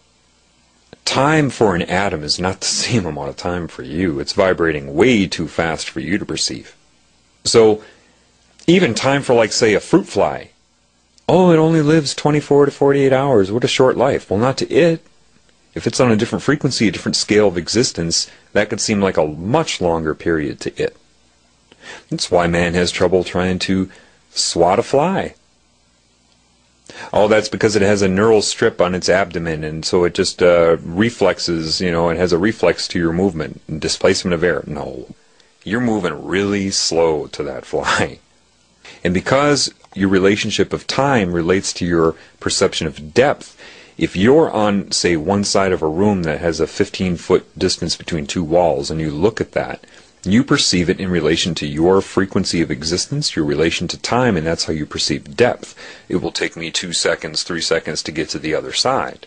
Time for an atom is not the same amount of time for you. It's vibrating way too fast for you to perceive. So even time for, like, say, a fruit fly. Oh, it only lives 24 to 48 hours. What a short life. Well, not to it. If it's on a different frequency, a different scale of existence, that could seem like a much longer period to it. That's why man has trouble trying to swat a fly. Oh, that's because it has a neural strip on its abdomen, and so it just reflexes, it has a reflex to your movement, and displacement of air. No, you're moving really slow to that fly. And because your relationship of time relates to your perception of depth, if you're on, say, one side of a room that has a 15-foot distance between two walls, and you look at that, you perceive it in relation to your frequency of existence, your relation to time, and that's how you perceive depth. It will take me 2 seconds, 3 seconds to get to the other side.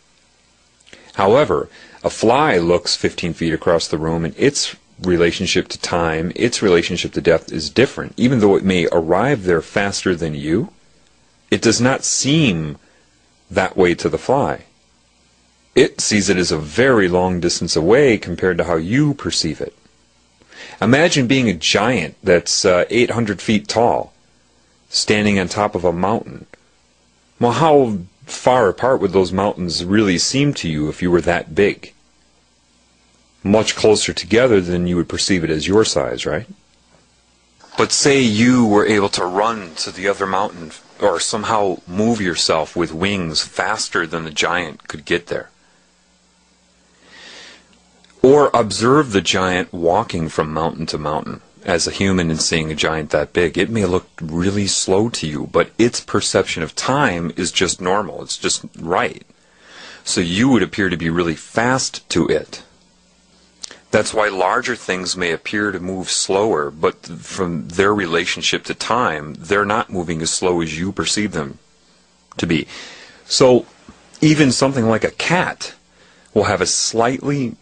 However, a fly looks 15 feet across the room, and its relationship to time, its relationship to depth is different. Even though it may arrive there faster than you, it does not seem that way to the fly. It sees it as a very long distance away compared to how you perceive it. Imagine being a giant that's 800 feet tall, standing on top of a mountain. Well, how far apart would those mountains really seem to you if you were that big? Much closer together than you would perceive it as your size, right? But say you were able to run to the other mountain, or somehow move yourself with wings faster than the giant could get there. Or observe the giant walking from mountain to mountain. as a human and seeing a giant that big, it may look really slow to you, but its perception of time is just normal. It's just right. So you would appear to be really fast to it. That's why larger things may appear to move slower, but from their relationship to time, they're not moving as slow as you perceive them to be. So even something like a cat will have a slightly,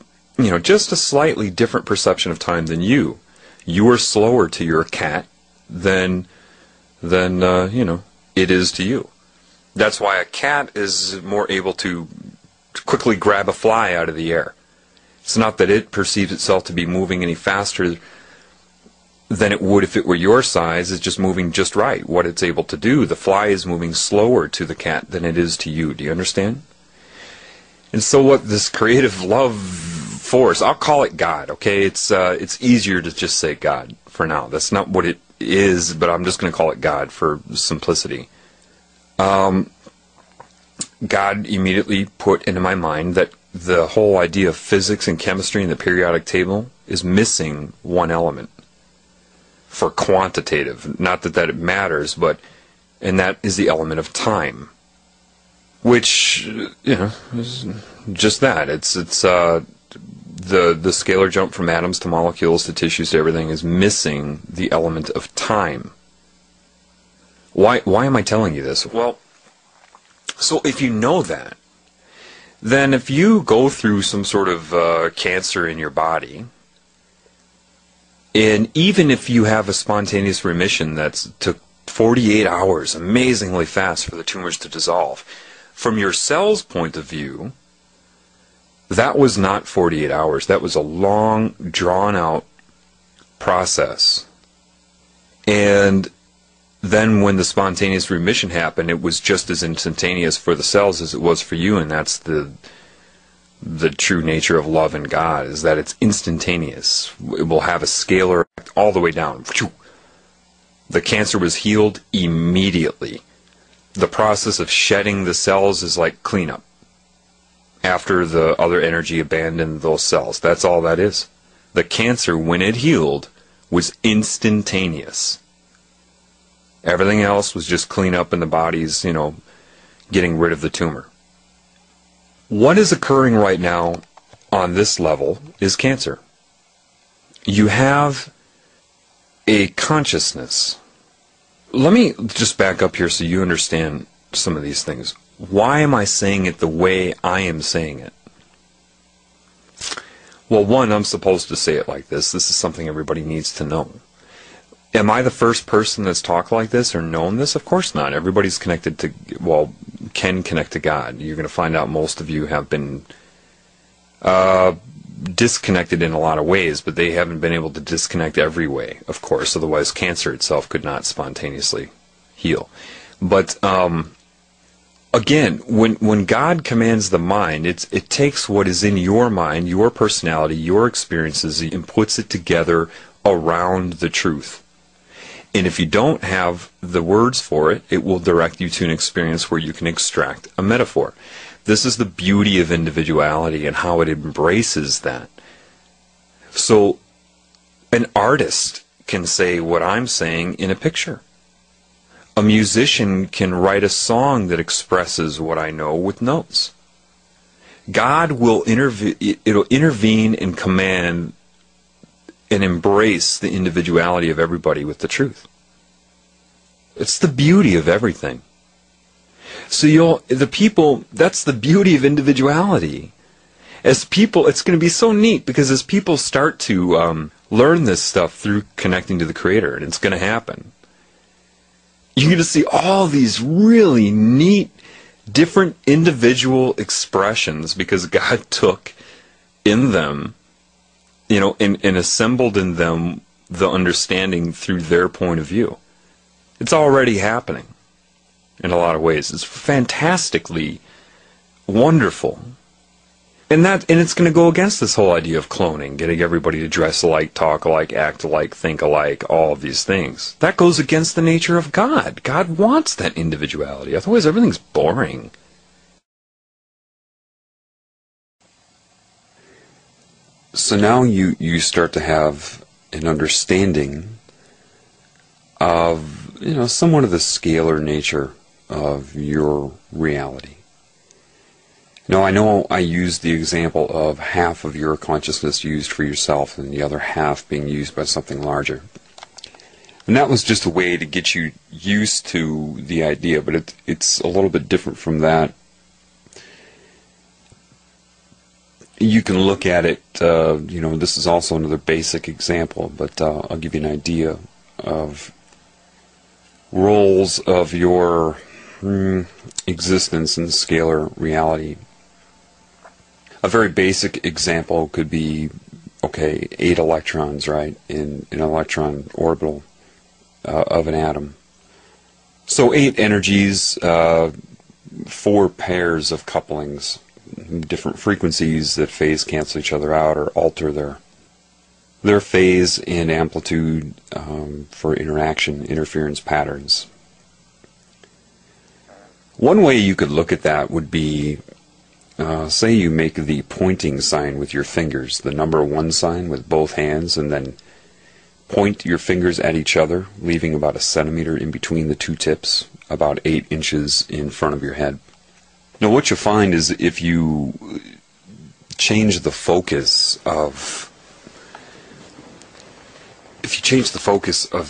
just a slightly different perception of time than you. You are slower to your cat than it is to you. That's why a cat is more able to quickly grab a fly out of the air. It's not that it perceives itself to be moving any faster than it would if it were your size. It's just moving just right, what it's able to do. The fly is moving slower to the cat than it is to you. Do you understand? And so what this creative love force, I'll call it God, okay? It's easier to just say God for now. That's not what it is, but I'm just going to call it God for simplicity. God immediately put into my mind that the whole idea of physics and chemistry and the periodic table is missing one element for quantitative. Not that it matters, and that is the element of time, which is just that. It's the scalar jump from atoms to molecules to tissues to everything is missing the element of time. Why am I telling you this? Well, so if you know that, then if you go through some sort of cancer in your body, and even if you have a spontaneous remission that took 48 hours, amazingly fast for the tumors to dissolve, from your cell's point of view, that was not 48 hours. That was a long, drawn-out process. And then when the spontaneous remission happened, it was just as instantaneous for the cells as it was for you, and that's the true nature of love and God, is that it's instantaneous. It will have a scalar effect all the way down. The cancer was healed immediately. The process of shedding the cells is like cleanup after the other energy abandoned those cells. That's all that is. The cancer, when it healed, was instantaneous. Everything else was just cleanup in the body's, getting rid of the tumor. What is occurring right now on this level is cancer. You have a consciousness. Let me just back up here so you understand some of these things. Why am I saying it the way I am saying it? Well, one, I'm supposed to say it like this. This is something everybody needs to know. Am I the first person that's talked like this or known this? Of course not. Everybody's connected to, can connect to God. You're going to find out most of you have been disconnected in a lot of ways, but they haven't been able to disconnect every way, of course. Otherwise, cancer itself could not spontaneously heal. But again, when God commands the mind, it takes what is in your mind, your personality, your experiences, and puts it together around the truth. And if you don't have the words for it, it will direct you to an experience where you can extract a metaphor. This is the beauty of individuality and how it embraces that. So an artist can say what I'm saying in a picture. A musician can write a song that expresses what I know with notes. God will intervene and command and embrace the individuality of everybody with the truth. It's the beauty of everything. So that's the beauty of individuality. As people, it's going to be so neat, because as people start to learn this stuff through connecting to the Creator, and it's going to happen, you're going to see all these really neat, different individual expressions, because God took in them, and assembled in them the understanding through their point of view. It's already happening in a lot of ways. It's fantastically wonderful. And it's going to go against this whole idea of cloning, getting everybody to dress alike, talk alike, act alike, think alike, all of these things. That goes against the nature of God. God wants that individuality. Otherwise, everything's boring. So now you start to have an understanding of, somewhat of the scalar nature of your reality. Now, I know I used the example of half of your consciousness used for yourself and the other half being used by something larger. And that was just a way to get you used to the idea, but it's a little bit different from that. You can look at it, this is also another basic example, but I'll give you an idea of roles of your existence in scalar reality. A very basic example could be, 8 electrons, right, in an electron orbital of an atom. So 8 energies, 4 pairs of couplings, different frequencies that phase cancel each other out or alter their phase and amplitude for interference patterns. One way you could look at that would be, say you make the pointing sign with your fingers, the number 1 sign with both hands, and then point your fingers at each other, leaving about 1 centimeter in between the 2 tips, about 8 inches in front of your head. Now what you'll find is if you change the focus of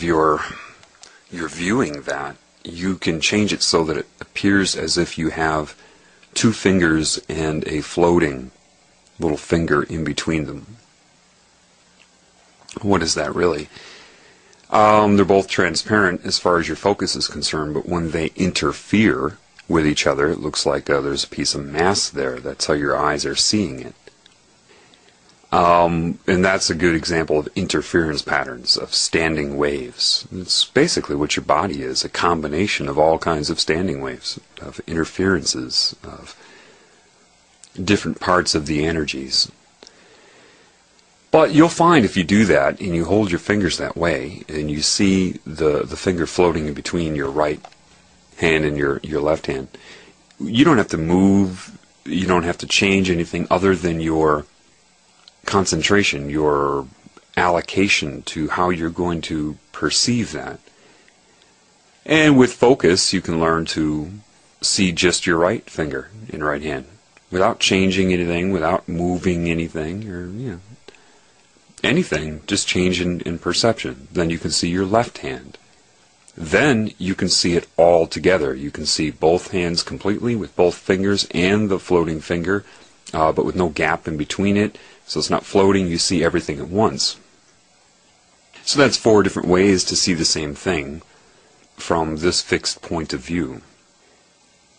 your viewing that, you can change it so that it appears as if you have 2 fingers and a floating little finger in between them. What is that really? They're both transparent as far as your focus is concerned, but when they interfere with each other, it looks like there's a piece of mass there. That's how your eyes are seeing it. And that's a good example of interference patterns, of standing waves. It's basically what your body is, a combination of all kinds of standing waves, of interferences, of different parts of the energies. But you'll find if you do that, and you hold your fingers that way, and you see the finger floating in between your right hand and your left hand, you don't have to move, you don't have to change anything other than your concentration, your allocation to how you're going to perceive that. And with focus, you can learn to see just your right finger in right hand without changing anything, without moving anything, or anything, just change in perception. Then you can see your left hand. Then you can see it all together. You can see both hands completely with both fingers and the floating finger, but with no gap in between it. So it's not floating, you see everything at once. So that's 4 different ways to see the same thing from this fixed point of view.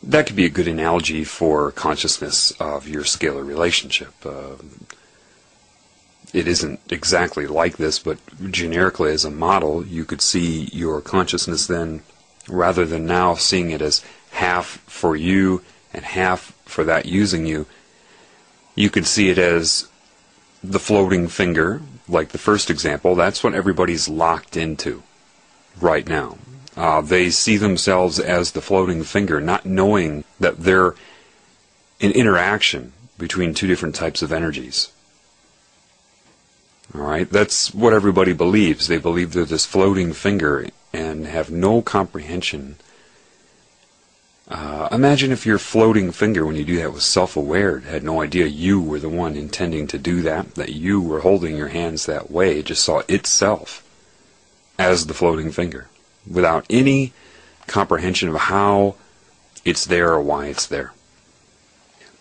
That could be a good analogy for consciousness of your scalar relationship. It isn't exactly like this, but generically as a model, you could see your consciousness then, rather than now seeing it as half for you and half for that using you, you could see it as the floating finger, like the first example. That's what everybody's locked into right now. They see themselves as the floating finger, not knowing that they're an interaction between 2 different types of energies. Alright, that's what everybody believes. They believe they're this floating finger and have no comprehension. Imagine if your floating finger, when you do that, was self-aware, had no idea you were the one intending to do that you were holding your hands that way. It just saw itself as the floating finger, without any comprehension of how it's there or why it's there.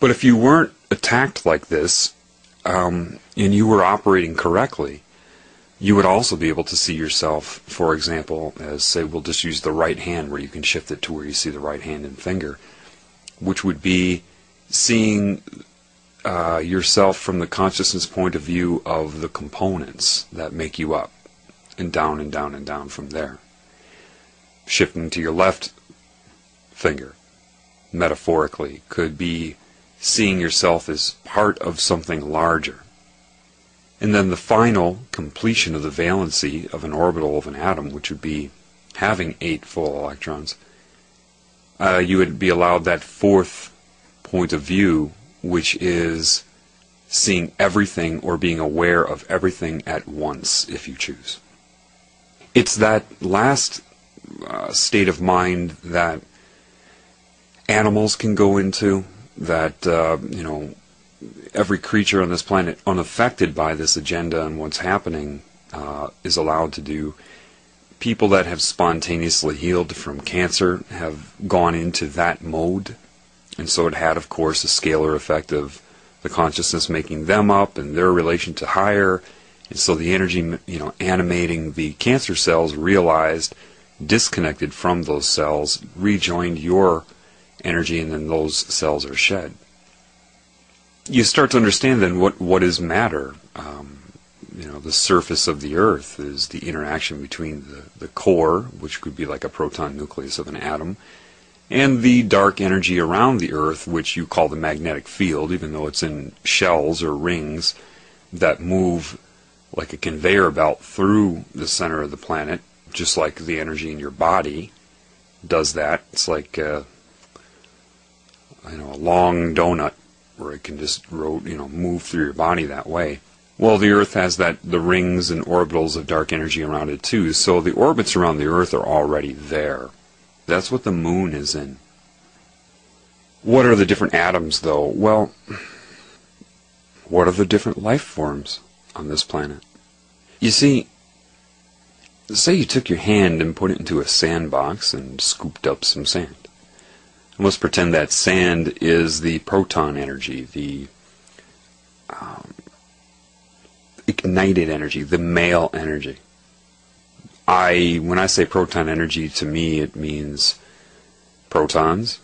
But if you weren't attacked like this, and you were operating correctly, you would also be able to see yourself, for example, as, say, we'll just use the right hand where you can shift it to where you see the right hand and finger, which would be seeing yourself from the consciousness point of view of the components that make you up, and down and down and down from there. Shifting to your left finger, metaphorically, could be seeing yourself as part of something larger. And then the final completion of the valency of an orbital of an atom, which would be having 8 full electrons, you would be allowed that 4th point of view, which is seeing everything or being aware of everything at once if you choose. It's that last state of mind that animals can go into, that every creature on this planet unaffected by this agenda and what's happening is allowed to do. People that have spontaneously healed from cancer have gone into that mode, and so it had, of course, a scalar effect of the consciousness making them up and their relation to higher, and so the energy, animating the cancer cells realized, disconnected from those cells, rejoined your energy, and then those cells are shed. You start to understand then what is matter. The surface of the Earth is the interaction between the core, which could be like a proton nucleus of an atom, and the dark energy around the Earth, which you call the magnetic field, even though it's in shells or rings that move like a conveyor belt through the center of the planet, just like the energy in your body does that. It's like a long donut where it can just move through your body that way. Well, the Earth has the rings and orbitals of dark energy around it too, so the orbits around the Earth are already there. That's what the moon is in. What are the different atoms, though? Well, what are the different life forms on this planet? You see, say you took your hand and put it into a sandbox and scooped up some sand. Let's pretend that sand is the proton energy, the ignited energy, the male energy. When I say proton energy, to me it means protons,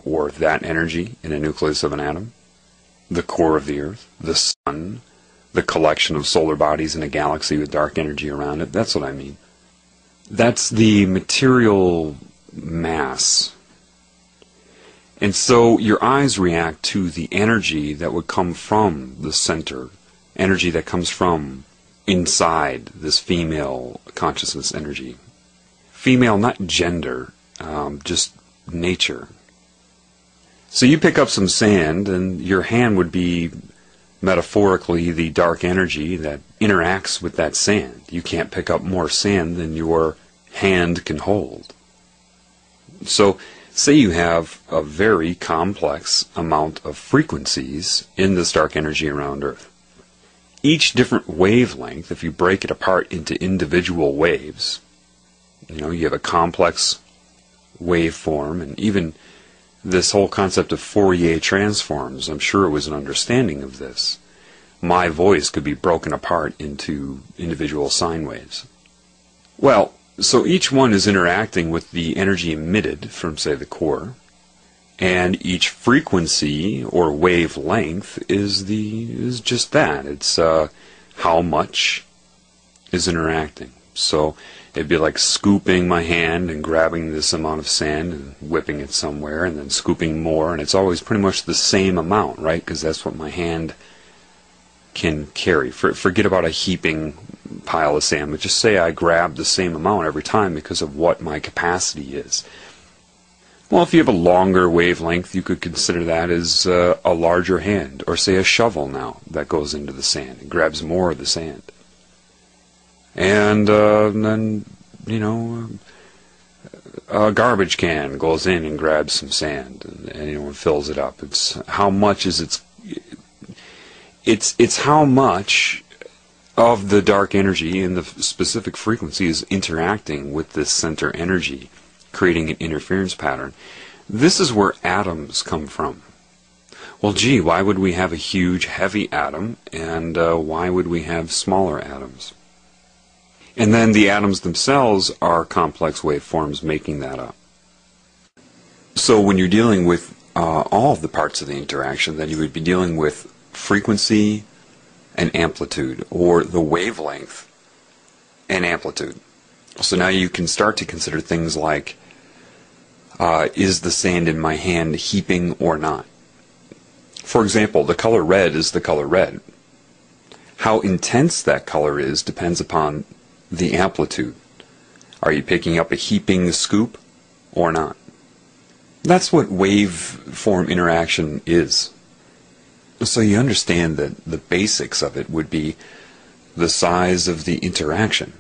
or that energy in a nucleus of an atom, the core of the Earth, the sun, the collection of solar bodies in a galaxy with dark energy around it. That's what I mean. That's the material mass. And so your eyes react to the energy that would come from the center, energy that comes from inside this female consciousness energy. Female, not gender, just nature. So you pick up some sand, and your hand would be metaphorically the dark energy that interacts with that sand. You can't pick up more sand than your hand can hold. So say you have a very complex amount of frequencies in this dark energy around Earth. Each different wavelength, if you break it apart into individual waves, you have a complex waveform, and even this whole concept of Fourier transforms, I'm sure it was an understanding of this. My voice could be broken apart into individual sine waves. Well, so each one is interacting with the energy emitted from, say, the core, and each frequency or wavelength is just that. It's how much is interacting. So it'd be like scooping my hand and grabbing this amount of sand and whipping it somewhere, and then scooping more, and it's always pretty much the same amount, right? Because that's what my hand can carry. Forget about a heaping pile of sand, but just say I grab the same amount every time because of what my capacity is. Well, if you have a longer wavelength, you could consider that as a larger hand, or say a shovel now that goes into the sand and grabs more of the sand. And then, a garbage can goes in and grabs some sand and fills it up. It's how much is it's how much of the dark energy in the specific frequency is interacting with this center energy, creating an interference pattern. This is where atoms come from. Well, gee, why would we have a huge, heavy atom, and why would we have smaller atoms? And then the atoms themselves are complex waveforms making that up. So when you're dealing with all of the parts of the interaction, then you would be dealing with frequency and amplitude, or the wavelength and amplitude. So now you can start to consider things like, is the sand in my hand heaping or not? For example, the color red is the color red. How intense that color is depends upon the amplitude. Are you picking up a heaping scoop or not? That's what waveform interaction is. So you understand that the basics of it would be the size of the interaction.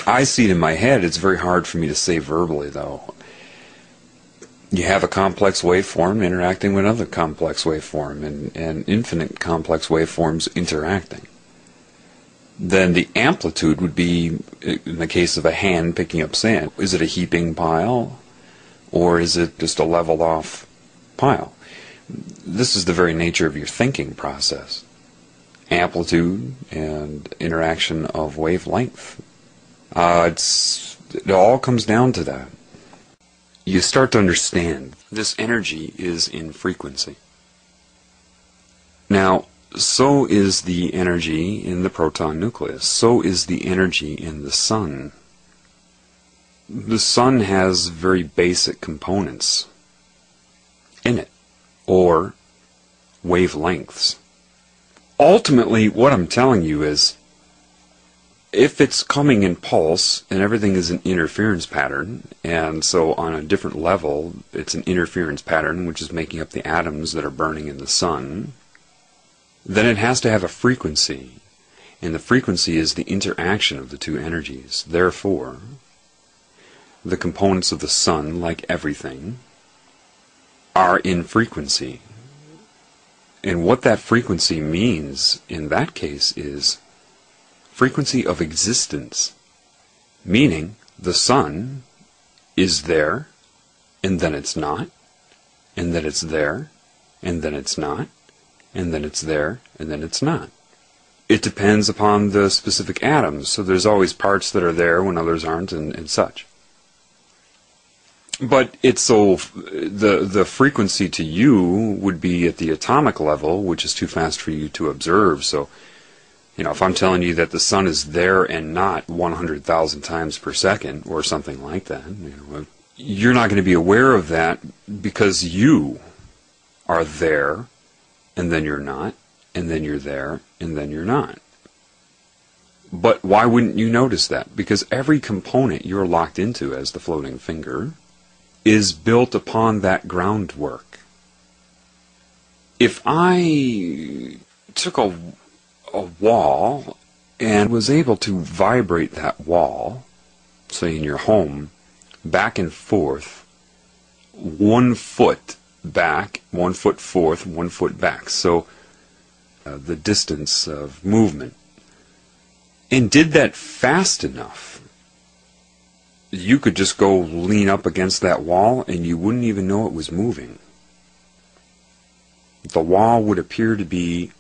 I see it in my head. It's very hard for me to say verbally, though. You have a complex waveform interacting with another complex waveform, and infinite complex waveforms interacting. Then the amplitude would be, in the case of a hand picking up sand, is it a heaping pile, or is it just a leveled off pile? This is the very nature of your thinking process. Amplitude and interaction of wavelength. It all comes down to that. You start to understand this energy is in frequency. Now, so is the energy in the proton nucleus. So is the energy in the sun. The sun has very basic components in it, or wavelengths. Ultimately, what I'm telling you is, if it's coming in pulse, and everything is an interference pattern, and so on a different level, it's an interference pattern which is making up the atoms that are burning in the sun, then it has to have a frequency, and the frequency is the interaction of the two energies. Therefore, the components of the sun, like everything, are in frequency. And what that frequency means in that case is frequency of existence, meaning the sun is there, and then it's not, and then it's there, and then it's not, and then it's there, and then it's not. It depends upon the specific atoms, so there's always parts that are there when others aren't, and such. But it's so, the frequency to you would be at the atomic level, which is too fast for you to observe. So, if I'm telling you that the sun is there and not 100,000 times per second, or something like that, you're not going to be aware of that because you are there, and then you're not, and then you're there, and then you're not. But why wouldn't you notice that? Because every component you're locked into as the floating finger is built upon that groundwork. If I took a wall and was able to vibrate that wall, say in your home, back and forth, 1 foot back, 1 foot forth, 1 foot back, so the distance of movement, and did that fast enough, you could just go lean up against that wall and you wouldn't even know it was moving. The wall would appear to be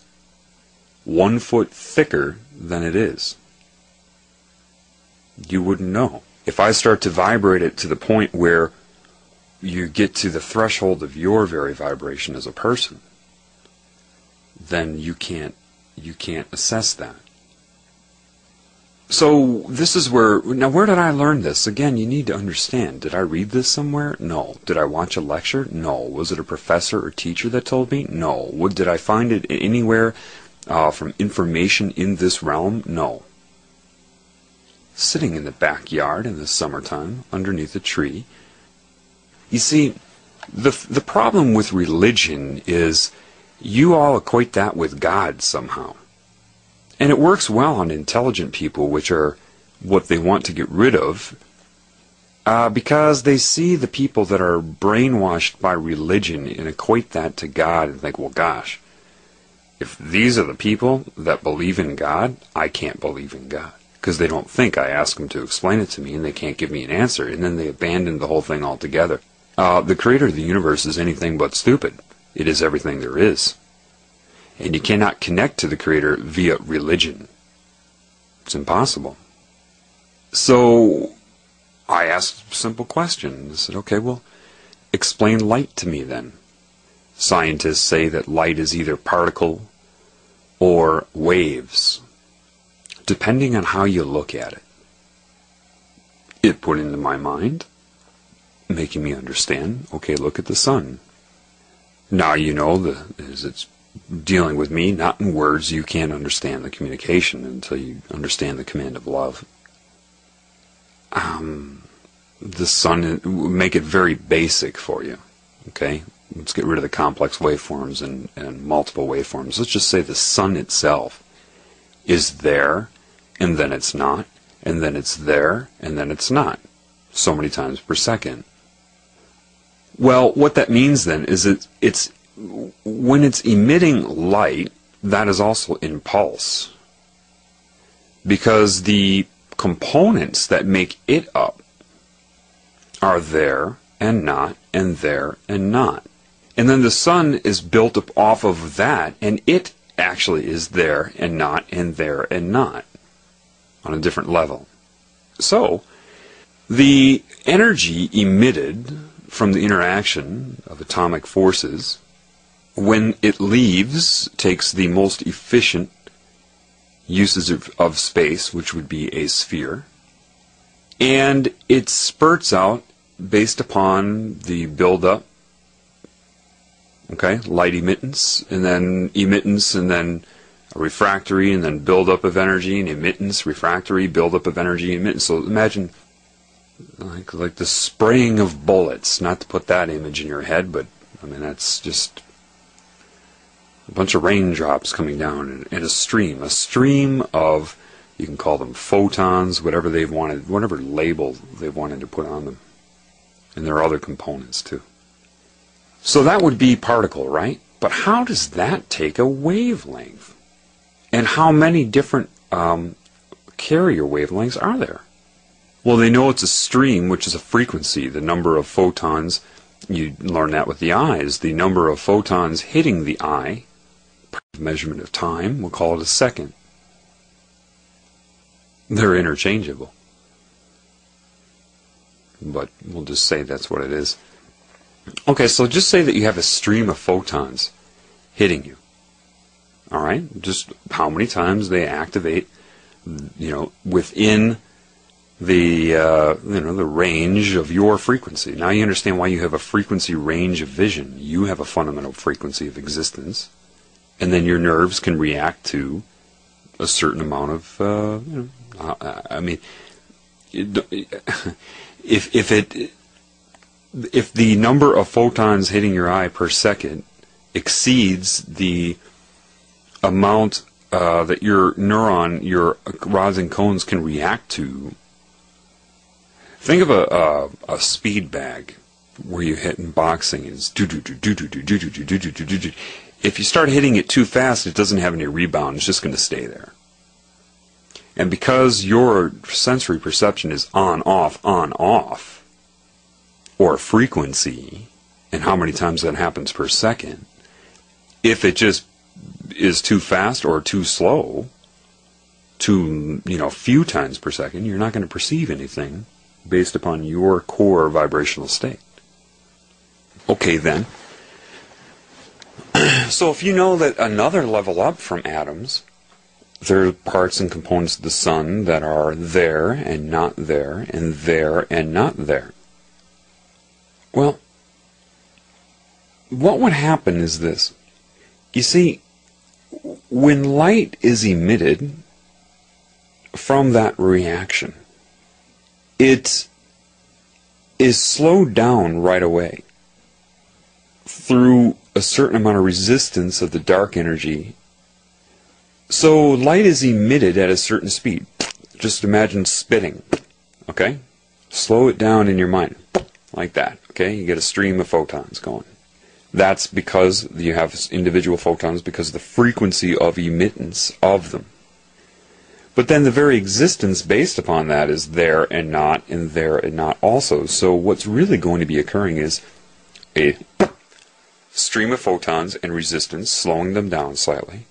1 foot thicker than it is. You wouldn't know. If I start to vibrate it to the point where you get to the threshold of your very vibration as a person, then you can't assess that. So this is where did I learn this? Again, you need to understand. Did I read this somewhere? No. Did I watch a lecture? No. Was it a professor or teacher that told me? No. Did I find it anywhere from information in this realm? No. Sitting in the backyard in the summertime underneath a tree. You see, the problem with religion is you all equate that with God somehow. And it works well on intelligent people, which are what they want to get rid of, because they see the people that are brainwashed by religion and equate that to God and think, well, gosh, if these are the people that believe in God, I can't believe in God. Because they don't think I ask them to explain it to me and they can't give me an answer, and then they abandon the whole thing altogether. The creator of the universe is anything but stupid. It is everything there is. And you cannot connect to the Creator via religion. It's impossible. So I asked a simple question. I said, okay, well, explain light to me then. Scientists say that light is either particle or waves, depending on how you look at it. It put into my mind, making me understand, okay, look at the sun. Now you know, as it's dealing with me, not in words, you can't understand the communication until you understand the command of love. The sun, make it very basic for you, okay? let's get rid of the complex waveforms and multiple waveforms. Let's just say the sun itself is there, and then it's not, and then it's there, and then it's not, so many times per second. Well, what that means then is it's when it's emitting light, that is also in pulse, because the components that make it up are there and not, and there and not. And then the sun is built up off of that, and it actually is there and not, and there and not, on a different level. So, the energy emitted from the interaction of atomic forces, when it leaves, takes the most efficient uses of space, which would be a sphere, and it spurts out based upon the buildup, okay, light emittance, and then a refractory, and then buildup of energy, and emittance, refractory, buildup of energy, emittance. So imagine like the spraying of bullets, not to put that image in your head, but I mean that's just a bunch of raindrops coming down in a stream of, you can call them photons, whatever they've wanted, whatever label they've wanted to put on them. And there are other components too. So that would be particle, right? But how does that take a wavelength? And how many different carrier wavelengths are there? Well, they know it's a stream, which is a frequency. The number of photons, you learn that with the eyes. The number of photons hitting the eye, measurement of time, we'll call it a second. They're interchangeable, but we'll just say that's what it is. Okay, so just say that you have a stream of photons hitting you. All right, just how many times they activate, within the the range of your frequency. Now you understand why you have a frequency range of vision. You have a fundamental frequency of existence, and then your nerves can react to a certain amount of. I mean, if the number of photons hitting your eye per second exceeds the amount that your rods and cones can react to, think of a speed bag where you hit in boxing. It's if you start hitting it too fast, it doesn't have any rebound. It's just going to stay there. And because your sensory perception is on, off, or frequency, and how many times that happens per second, if it just is too fast or too slow, too, few times per second, you're not going to perceive anything based upon your core vibrational state. Okay, then. So if you know that another level up from atoms, there are parts and components of the sun that are there and not there, and there and not there. Well, what would happen is this. You see, when light is emitted from that reaction, it is slowed down right away through a certain amount of resistance of the dark energy. So light is emitted at a certain speed. Just imagine spitting, okay? Slow it down in your mind, like that, okay? You get a stream of photons going. That's because you have individual photons because of the frequency of emittance of them. But then the very existence based upon that is there and not, and there and not also. So what's really going to be occurring is a stream of photons and resistance, slowing them down slightly.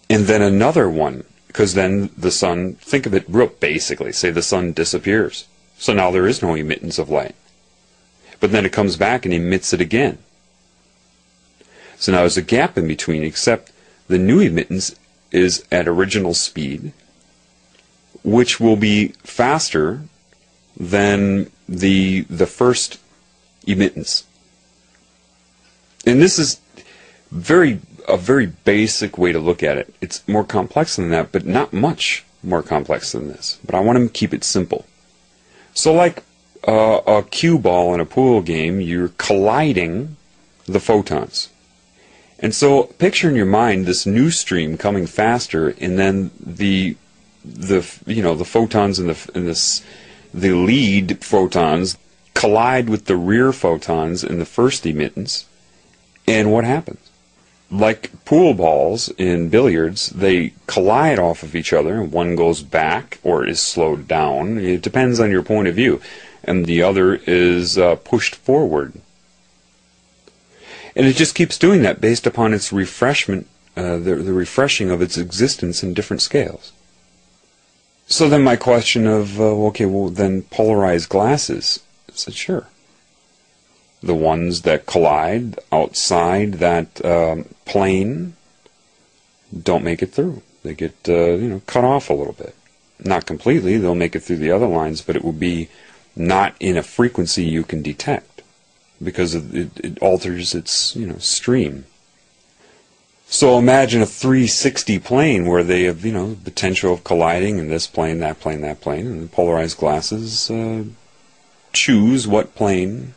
And then another one, because then the sun, think of it real basically, say the sun disappears. So now there is no emittance of light. But then it comes back and emits it again. So now there's a gap in between, except the new emittance is at original speed, which will be faster than the first emittance. And this is a very basic way to look at it. It's more complex than that, but not much more complex than this. But I want to keep it simple. So like a cue ball in a pool game, you're colliding the photons. And so picture in your mind this new stream coming faster, and then the photons in the lead photons collide with the rear photons in the first emittance. And what happens? Like pool balls in billiards, they collide off of each other, and one goes back or is slowed down. It depends on your point of view. And the other is pushed forward. And it just keeps doing that based upon its refreshment, the refreshing of its existence in different scales. So then my question of, okay, well then polarized glasses. I said, sure. The ones that collide outside that plane don't make it through. They get cut off a little bit. Not completely. They'll make it through the other lines, but it will be not in a frequency you can detect because it alters its stream. So imagine a 360 plane where they have potential of colliding in this plane, that plane, that plane, and the polarized glasses choose what plane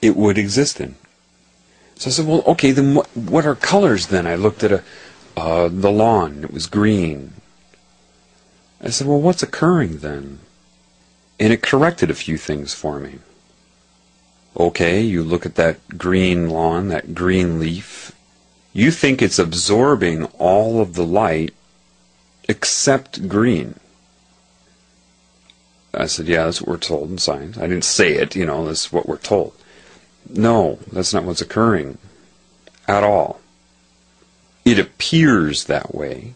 it would exist in. So I said, well, okay, then what are colors then? I looked at the lawn. It was green. I said, well, what's occurring then? And it corrected a few things for me. Okay, you look at that green lawn, that green leaf. You think it's absorbing all of the light except green. I said, yeah, that's what we're told in science. I didn't say it, that's what we're told. No, that's not what's occurring at all. It appears that way,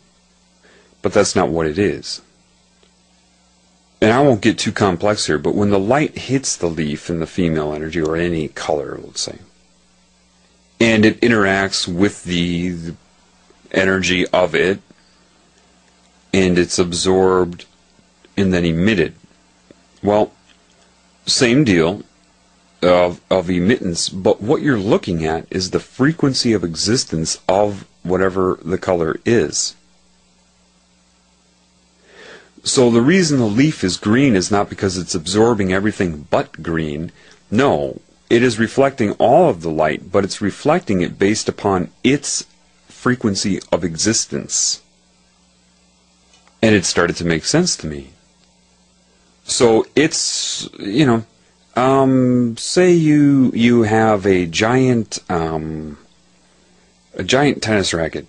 but that's not what it is. And I won't get too complex here, but when the light hits the leaf in the female energy, or any color, let's say, and it interacts with the energy of it, and it's absorbed and then emitted. Well, same deal of emittance, but what you're looking at is the frequency of existence of whatever the color is. So the reason the leaf is green is not because it's absorbing everything but green. No, it is reflecting all of the light, but it's reflecting it based upon its frequency of existence. And it started to make sense to me. So it's, say you have a giant tennis racket,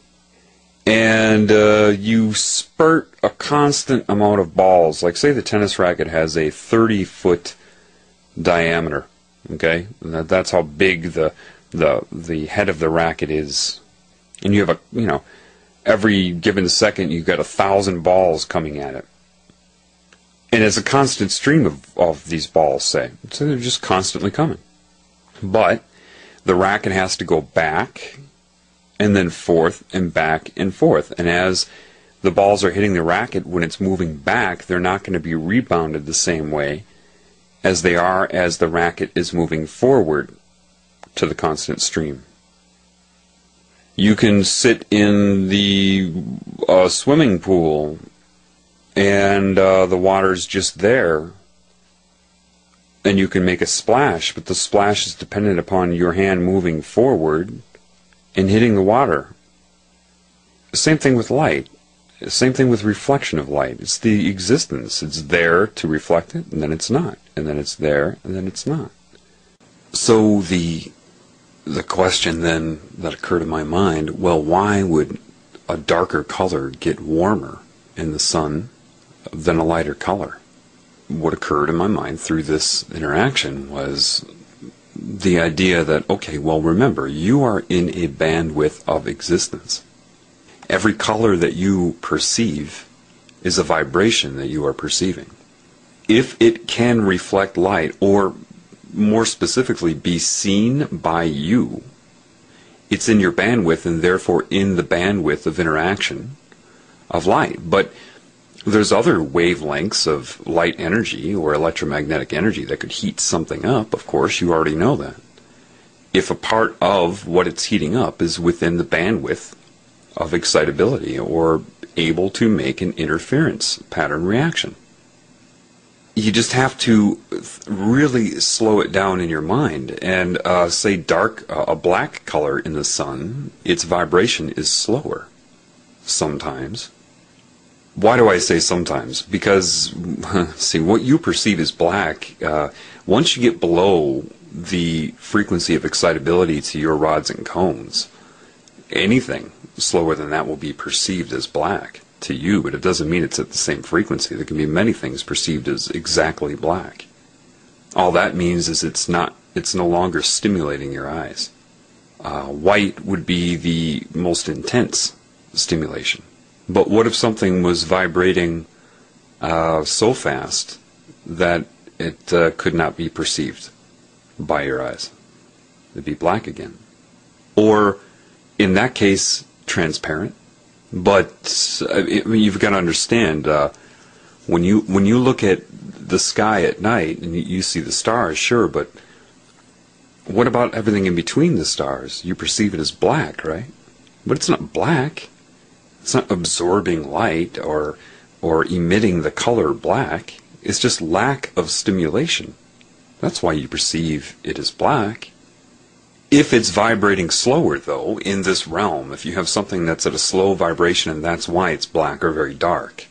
and you spurt a constant amount of balls. Like, say the tennis racket has a 30-foot diameter. Okay, that's how big the head of the racket is, and you have every given second you've got 1,000 balls coming at it. And it's a constant stream of these balls, say. So they're just constantly coming. But the racket has to go back and then forth and back and forth. And as the balls are hitting the racket, when it's moving back, they're not going to be rebounded the same way as they are as the racket is moving forward to the constant stream. You can sit in the swimming pool and the water's just there, and you can make a splash, but the splash is dependent upon your hand moving forward and hitting the water. Same thing with light. Same thing with reflection of light. It's the existence. It's there to reflect it, and then it's not. And then it's there, and then it's not. So the question then that occurred in my mind, well, why would a darker color get warmer in the sun than a lighter color? What occurred in my mind through this interaction was the idea that, okay, well, remember, you are in a bandwidth of existence. Every color that you perceive is a vibration that you are perceiving. If it can reflect light, or more specifically, be seen by you, it's in your bandwidth and therefore in the bandwidth of interaction of light. But there's other wavelengths of light energy or electromagnetic energy that could heat something up. Of course, you already know that. If a part of what it's heating up is within the bandwidth of excitability or able to make an interference pattern reaction. you just have to really slow it down in your mind. And say dark, a black color in the sun, its vibration is slower sometimes. Why do I say sometimes? Because, see, what you perceive as black, once you get below the frequency of excitability to your rods and cones, anything slower than that will be perceived as black to you, but it doesn't mean it's at the same frequency. There can be many things perceived as exactly black. All that means is it's no longer stimulating your eyes. White would be the most intense stimulation. But what if something was vibrating so fast that it could not be perceived by your eyes? It'd be black again. Or, in that case, transparent. But you've got to understand, when you look at the sky at night and you see the stars, sure, but what about everything in between the stars? You perceive it as black, right? But it's not black. It's not absorbing light or emitting the color black. It's just lack of stimulation. That's why you perceive it as black. If it's vibrating slower, though, in this realm, if you have something that's at a slow vibration and that's why it's black or very dark,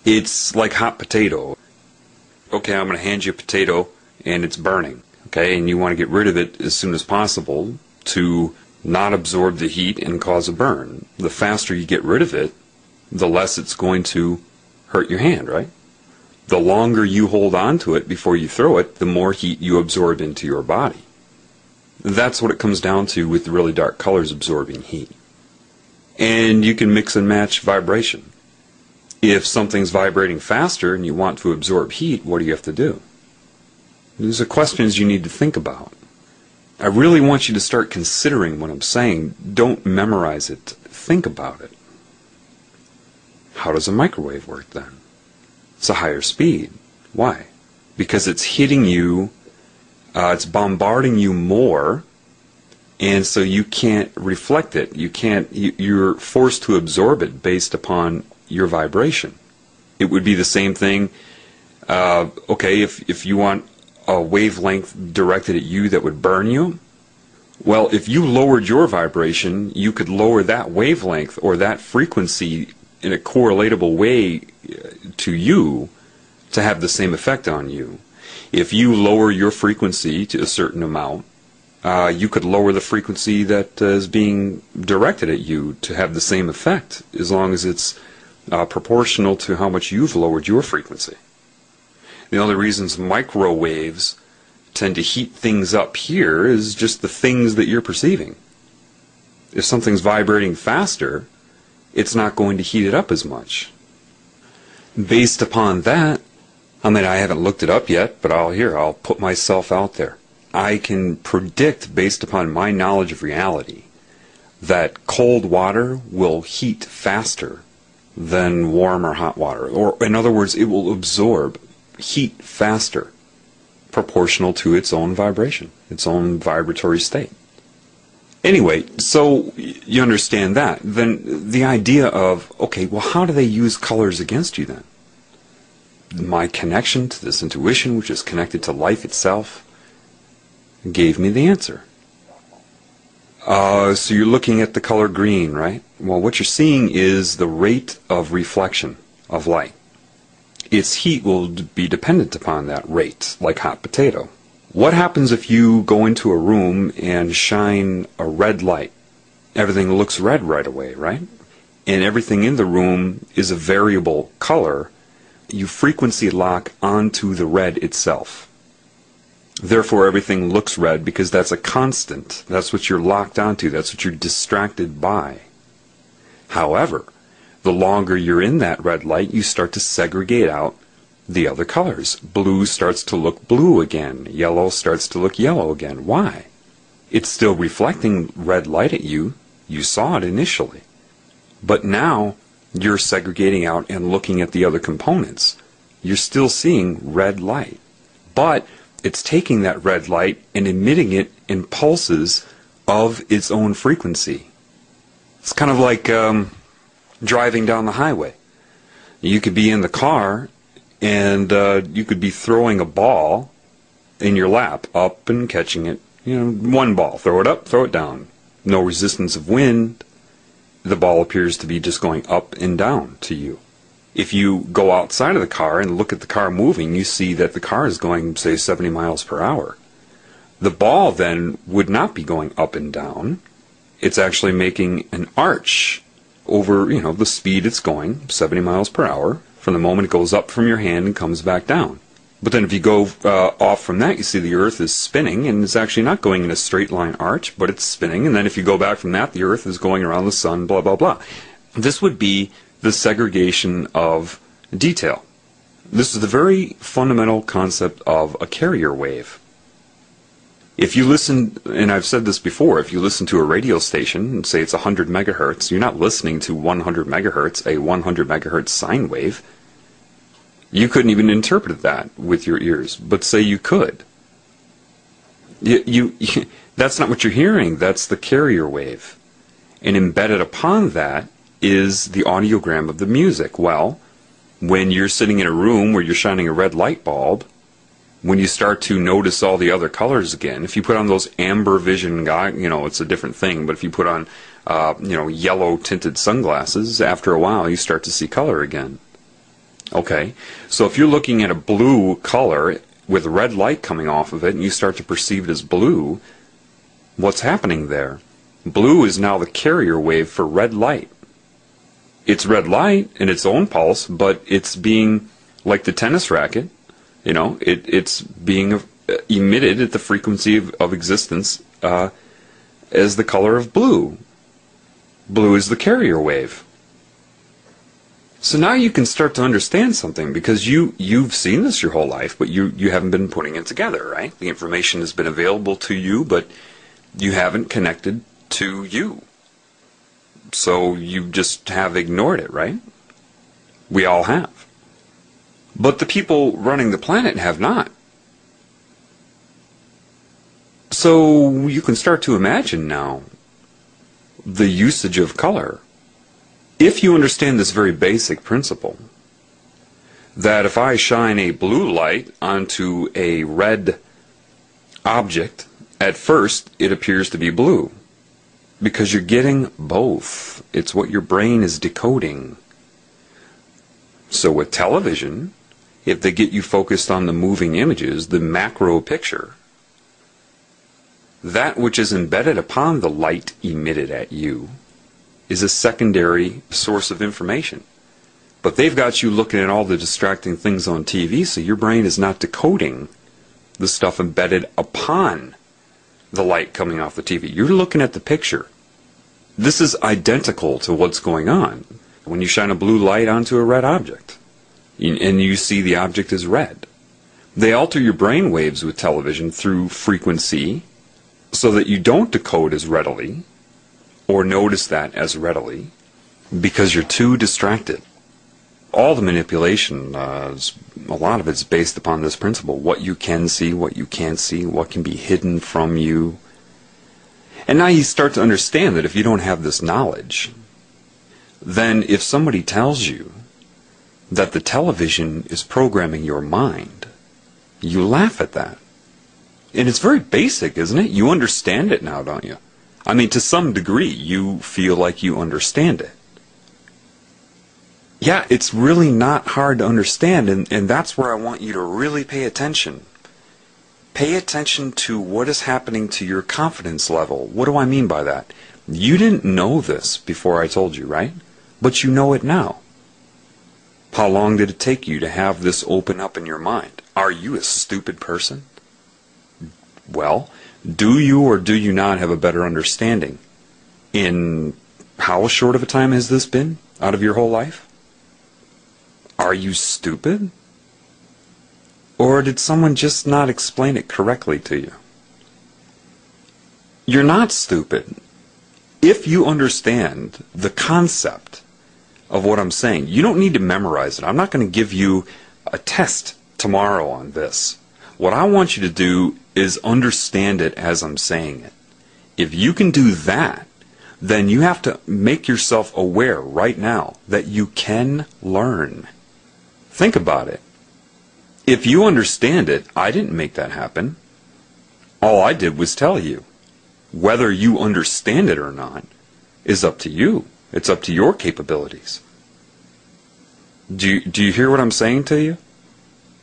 it's like hot potato. Okay, I'm going to hand you a potato and it's burning. Okay, and you want to get rid of it as soon as possible to not absorb the heat and cause a burn. The faster you get rid of it, the less it's going to hurt your hand, right? The longer you hold on to it before you throw it, the more heat you absorb into your body. That's what it comes down to with the really dark colors absorbing heat. And you can mix and match vibration. If something's vibrating faster and you want to absorb heat, what do you have to do? These are questions you need to think about. I really want you to start considering what I'm saying. Don't memorize it. Think about it. How does a microwave work then? It's a higher speed. Why? Because it's hitting you, it's bombarding you more, and so you can't reflect it. You're forced to absorb it based upon your vibration. It would be the same thing, okay, if you want a wavelength directed at you that would burn you, well, if you lowered your vibration, you could lower that wavelength or that frequency in a correlatable way to you to have the same effect on you. If you lower your frequency to a certain amount, you could lower the frequency that is being directed at you to have the same effect, as long as it's proportional to how much you've lowered your frequency. The only reasons microwaves tend to heat things up here is just the things that you're perceiving. If something's vibrating faster, it's not going to heat it up as much. Based upon that, I mean, I haven't looked it up yet, but I'll put myself out there. I can predict, based upon my knowledge of reality, that cold water will heat faster than warm or hot water. Or, in other words, it will absorb heat faster, proportional to its own vibration, its own vibratory state. Anyway, so you understand that. Then the idea of, okay, well, how do they use colors against you then? My connection to this intuition, which is connected to life itself, gave me the answer. So you're looking at the color green, right? Well, what you're seeing is the rate of reflection of light. Its heat will be dependent upon that rate, like hot potato. What happens if you go into a room and shine a red light? Everything looks red right away, right? And everything in the room is a variable color. You frequency lock onto the red itself. Therefore, everything looks red because that's a constant. That's what you're locked onto. That's what you're distracted by. However, the longer you're in that red light, you start to segregate out the other colors. Blue starts to look blue again. Yellow starts to look yellow again. Why? It's still reflecting red light at you. You saw it initially. But now you're segregating out and looking at the other components. You're still seeing red light. But it's taking that red light and emitting it in pulses of its own frequency. It's kind of like driving down the highway. You could be in the car And you could be throwing a ball in your lap, up and catching it. You know, one ball, throw it up, throw it down. No resistance of wind. The ball appears to be just going up and down to you. If you go outside of the car and look at the car moving, you see that the car is going, say, 70 miles per hour. The ball then would not be going up and down. It's actually making an arch over, you know, the speed it's going, 70 miles per hour, from the moment it goes up from your hand and comes back down. But then if you go off from that, you see the Earth is spinning, and it's actually not going in a straight line arch, but it's spinning. And then if you go back from that, the Earth is going around the sun, blah, blah, blah. This would be the segregation of detail. This is the very fundamental concept of a carrier wave. If you listen, and I've said this before, if you listen to a radio station and say it's 100 megahertz, you're not listening to 100 megahertz, a 100 megahertz sine wave. You couldn't even interpret that with your ears, but say you could. That's not what you're hearing, that's the carrier wave. And embedded upon that is the audiogram of the music. Well, when you're sitting in a room where you're shining a red light bulb, when you start to notice all the other colors again, if you put on those amber vision, you know, it's a different thing, but if you put on, you know, yellow tinted sunglasses, after a while you start to see color again. Okay, so if you're looking at a blue color with red light coming off of it and you start to perceive it as blue, what's happening there? Blue is now the carrier wave for red light. It's red light in its own pulse, but it's being, like the tennis racket, you know, it's being emitted at the frequency of existence as the color of blue. Blue is the carrier wave. So now you can start to understand something, because you've seen this your whole life, but you haven't been putting it together, right? The information has been available to you, but you haven't connected to you. So you just have ignored it, right? We all have. But the people running the planet have not. So you can start to imagine now the usage of color. If you understand this very basic principle, that if I shine a blue light onto a red object, at first it appears to be blue, because you're getting both. It's what your brain is decoding. So with television, if they get you focused on the moving images, the macro picture, that which is embedded upon the light emitted at you is a secondary source of information. But they've got you looking at all the distracting things on TV, so your brain is not decoding the stuff embedded upon the light coming off the TV. You're looking at the picture. This is identical to what's going on when you shine a blue light onto a red object and you see the object is red. They alter your brain waves with television through frequency so that you don't decode as readily or notice that as readily because you're too distracted. All the manipulation, a lot of it's based upon this principle. What you can see, what you can't see, what can be hidden from you. And now you start to understand that if you don't have this knowledge, then if somebody tells you that the television is programming your mind, you laugh at that. And it's very basic, isn't it? You understand it now, don't you? I mean, to some degree, you feel like you understand it. Yeah, it's really not hard to understand, and that's where I want you to really pay attention. Pay attention to what is happening to your confidence level. What do I mean by that? You didn't know this before I told you, right? But you know it now. How long did it take you to have this open up in your mind? Are you a stupid person? Well, do you or do you not have a better understanding? In how short of a time has this been out of your whole life? Are you stupid? Or did someone just not explain it correctly to you? You're not stupid. If you understand the concept of what I'm saying, you don't need to memorize it. I'm not going to give you a test tomorrow on this. What I want you to do is understand it as I'm saying it. If you can do that, then you have to make yourself aware right now that you can learn. Think about it. If you understand it, I didn't make that happen. All I did was tell you. Whether you understand it or not is up to you. It's up to your capabilities. Do you hear what I'm saying to you?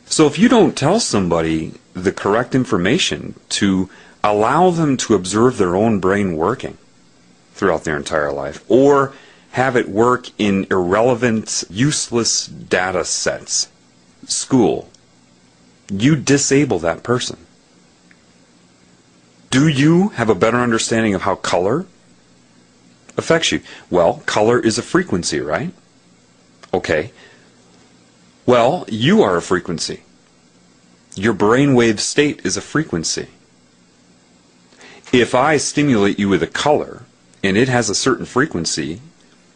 So if you don't tell somebody the correct information to allow them to observe their own brain working throughout their entire life, or have it work in irrelevant, useless data sets, school, you disable that person. Do you have a better understanding of how color affects you? Well, color is a frequency, right? Okay. Well, you are a frequency. Your brainwave state is a frequency. If I stimulate you with a color, and it has a certain frequency,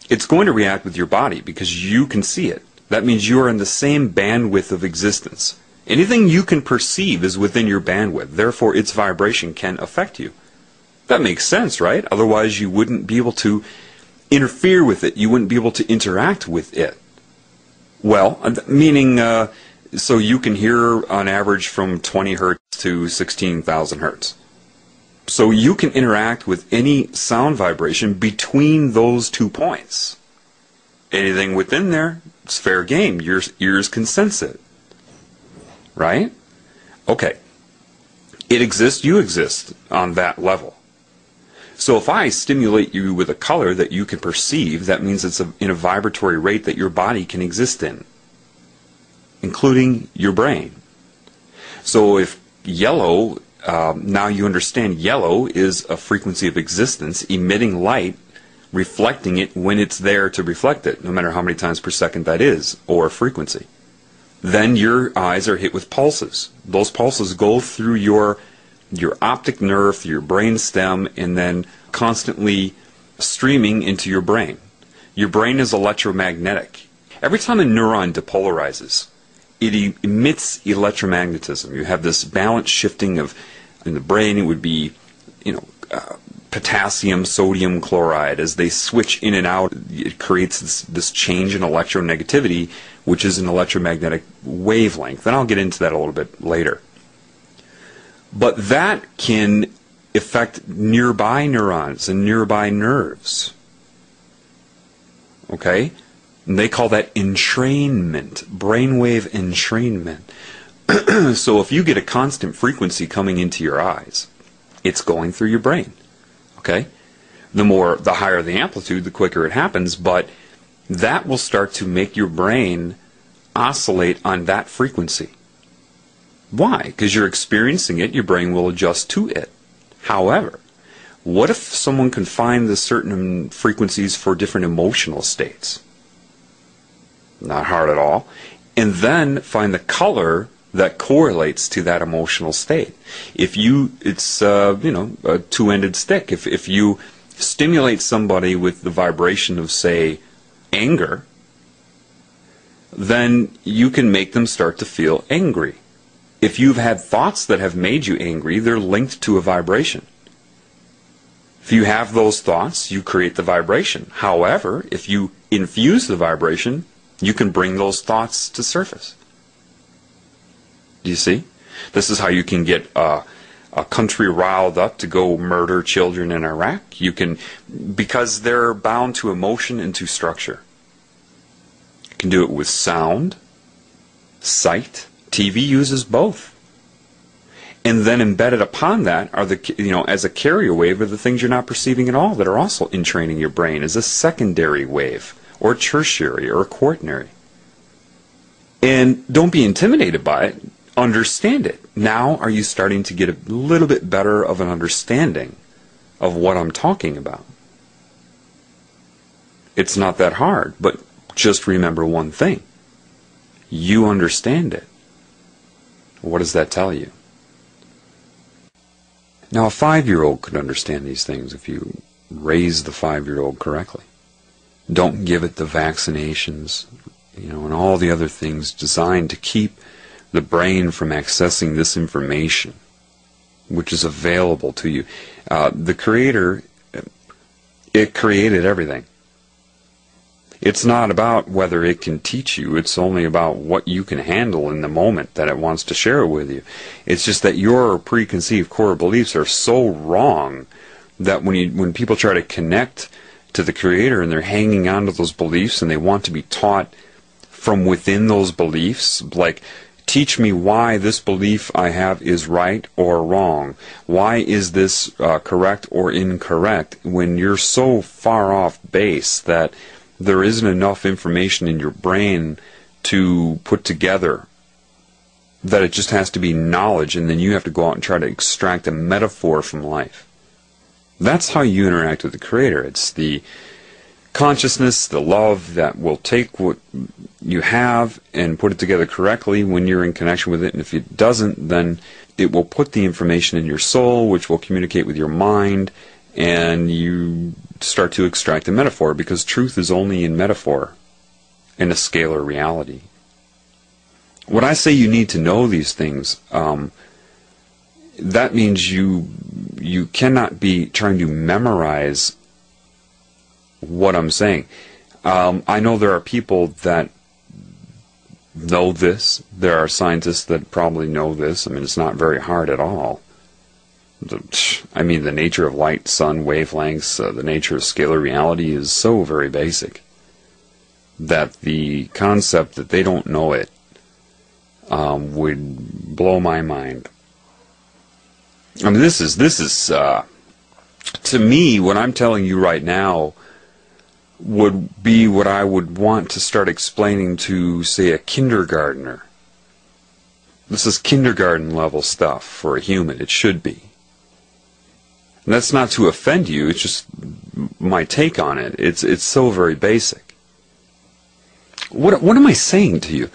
it's going to react with your body because you can see it. That means you are in the same bandwidth of existence. Anything you can perceive is within your bandwidth. Therefore, its vibration can affect you. That makes sense, right? Otherwise, you wouldn't be able to interfere with it. You wouldn't be able to interact with it. Well, meaning, so you can hear on average from 20 hertz to 16,000 hertz. So you can interact with any sound vibration between those 2 points. Anything within there, it's fair game. Your ears can sense it. Right? Okay. It exists, you exist on that level. So if I stimulate you with a color that you can perceive, that means it's in a vibratory rate that your body can exist in, including your brain. So if yellow, now you understand yellow is a frequency of existence, emitting light, reflecting it when it's there to reflect it, no matter how many times per second that is, or frequency. Then your eyes are hit with pulses. Those pulses go through your optic nerve, your brain stem, and then constantly streaming into your brain. Your brain is electromagnetic. Every time a neuron depolarizes, it emits electromagnetism. You have this balance shifting of, in the brain, it would be, potassium, sodium chloride. As they switch in and out, it creates this change in electronegativity, which is an electromagnetic wavelength. And I'll get into that a little bit later. But that can affect nearby neurons and nearby nerves. Okay? And they call that entrainment, brainwave entrainment. So if you get a constant frequency coming into your eyes, it's going through your brain. Okay? The higher the amplitude, the quicker it happens, but that will start to make your brain oscillate on that frequency. Why? Because you're experiencing it, your brain will adjust to it. However, what if someone can find the certain frequencies for different emotional states? Not hard at all. And then find the color that correlates to that emotional state. It's a two-ended stick. If you stimulate somebody with the vibration of, say, anger, then you can make them start to feel angry. If you've had thoughts that have made you angry, they're linked to a vibration. If you have those thoughts, you create the vibration. However, if you infuse the vibration, you can bring those thoughts to surface. Do you see? This is how you can get a country riled up to go murder children in Iraq. You can, because they're bound to emotion and to structure. You can do it with sound, sight. TV uses both. And then embedded upon that are as a carrier wave are the things you're not perceiving at all that are also entraining your brain as a secondary wave, or tertiary, or quaternary. And don't be intimidated by it. Understand it. Now are you starting to get a little bit better of an understanding of what I'm talking about? It's not that hard, but just remember one thing. You understand it. What does that tell you? Now, a 5-year-old could understand these things if you raise the 5-year-old correctly. Don't give it the vaccinations, and all the other things designed to keep the brain from accessing this information, which is available to you. The Creator, it created everything. It's not about whether it can teach you. It's only about what you can handle in the moment that it wants to share with you. It's just that your preconceived core beliefs are so wrong that when people try to connect to the Creator and they're hanging on to those beliefs and they want to be taught from within those beliefs, like, teach me why this belief I have is right or wrong. Why is this correct or incorrect? When you're so far off base that there isn't enough information in your brain to put together, that it just has to be knowledge, and then you have to go out and try to extract a metaphor from life. That's how you interact with the Creator. It's the consciousness, the love that will take what you have and put it together correctly when you're in connection with it, and if it doesn't, then it will put the information in your soul, which will communicate with your mind, and you start to extract a metaphor, because truth is only in metaphor, in a scalar reality. When I say you need to know these things, that means you cannot be trying to memorize what I'm saying. I know there are people that know this. There are scientists that probably know this. I mean, it's not very hard at all. The nature of light, sun, wavelengths, the nature of scalar reality is so very basic that the concept that they don't know it would blow my mind. I mean, this is to me, what I'm telling you right now would be what I would want to start explaining to, say, a kindergartner. This is kindergarten level stuff for a human. It should be. And that's not to offend you. It's just my take on it. It's so very basic. What am I saying to you?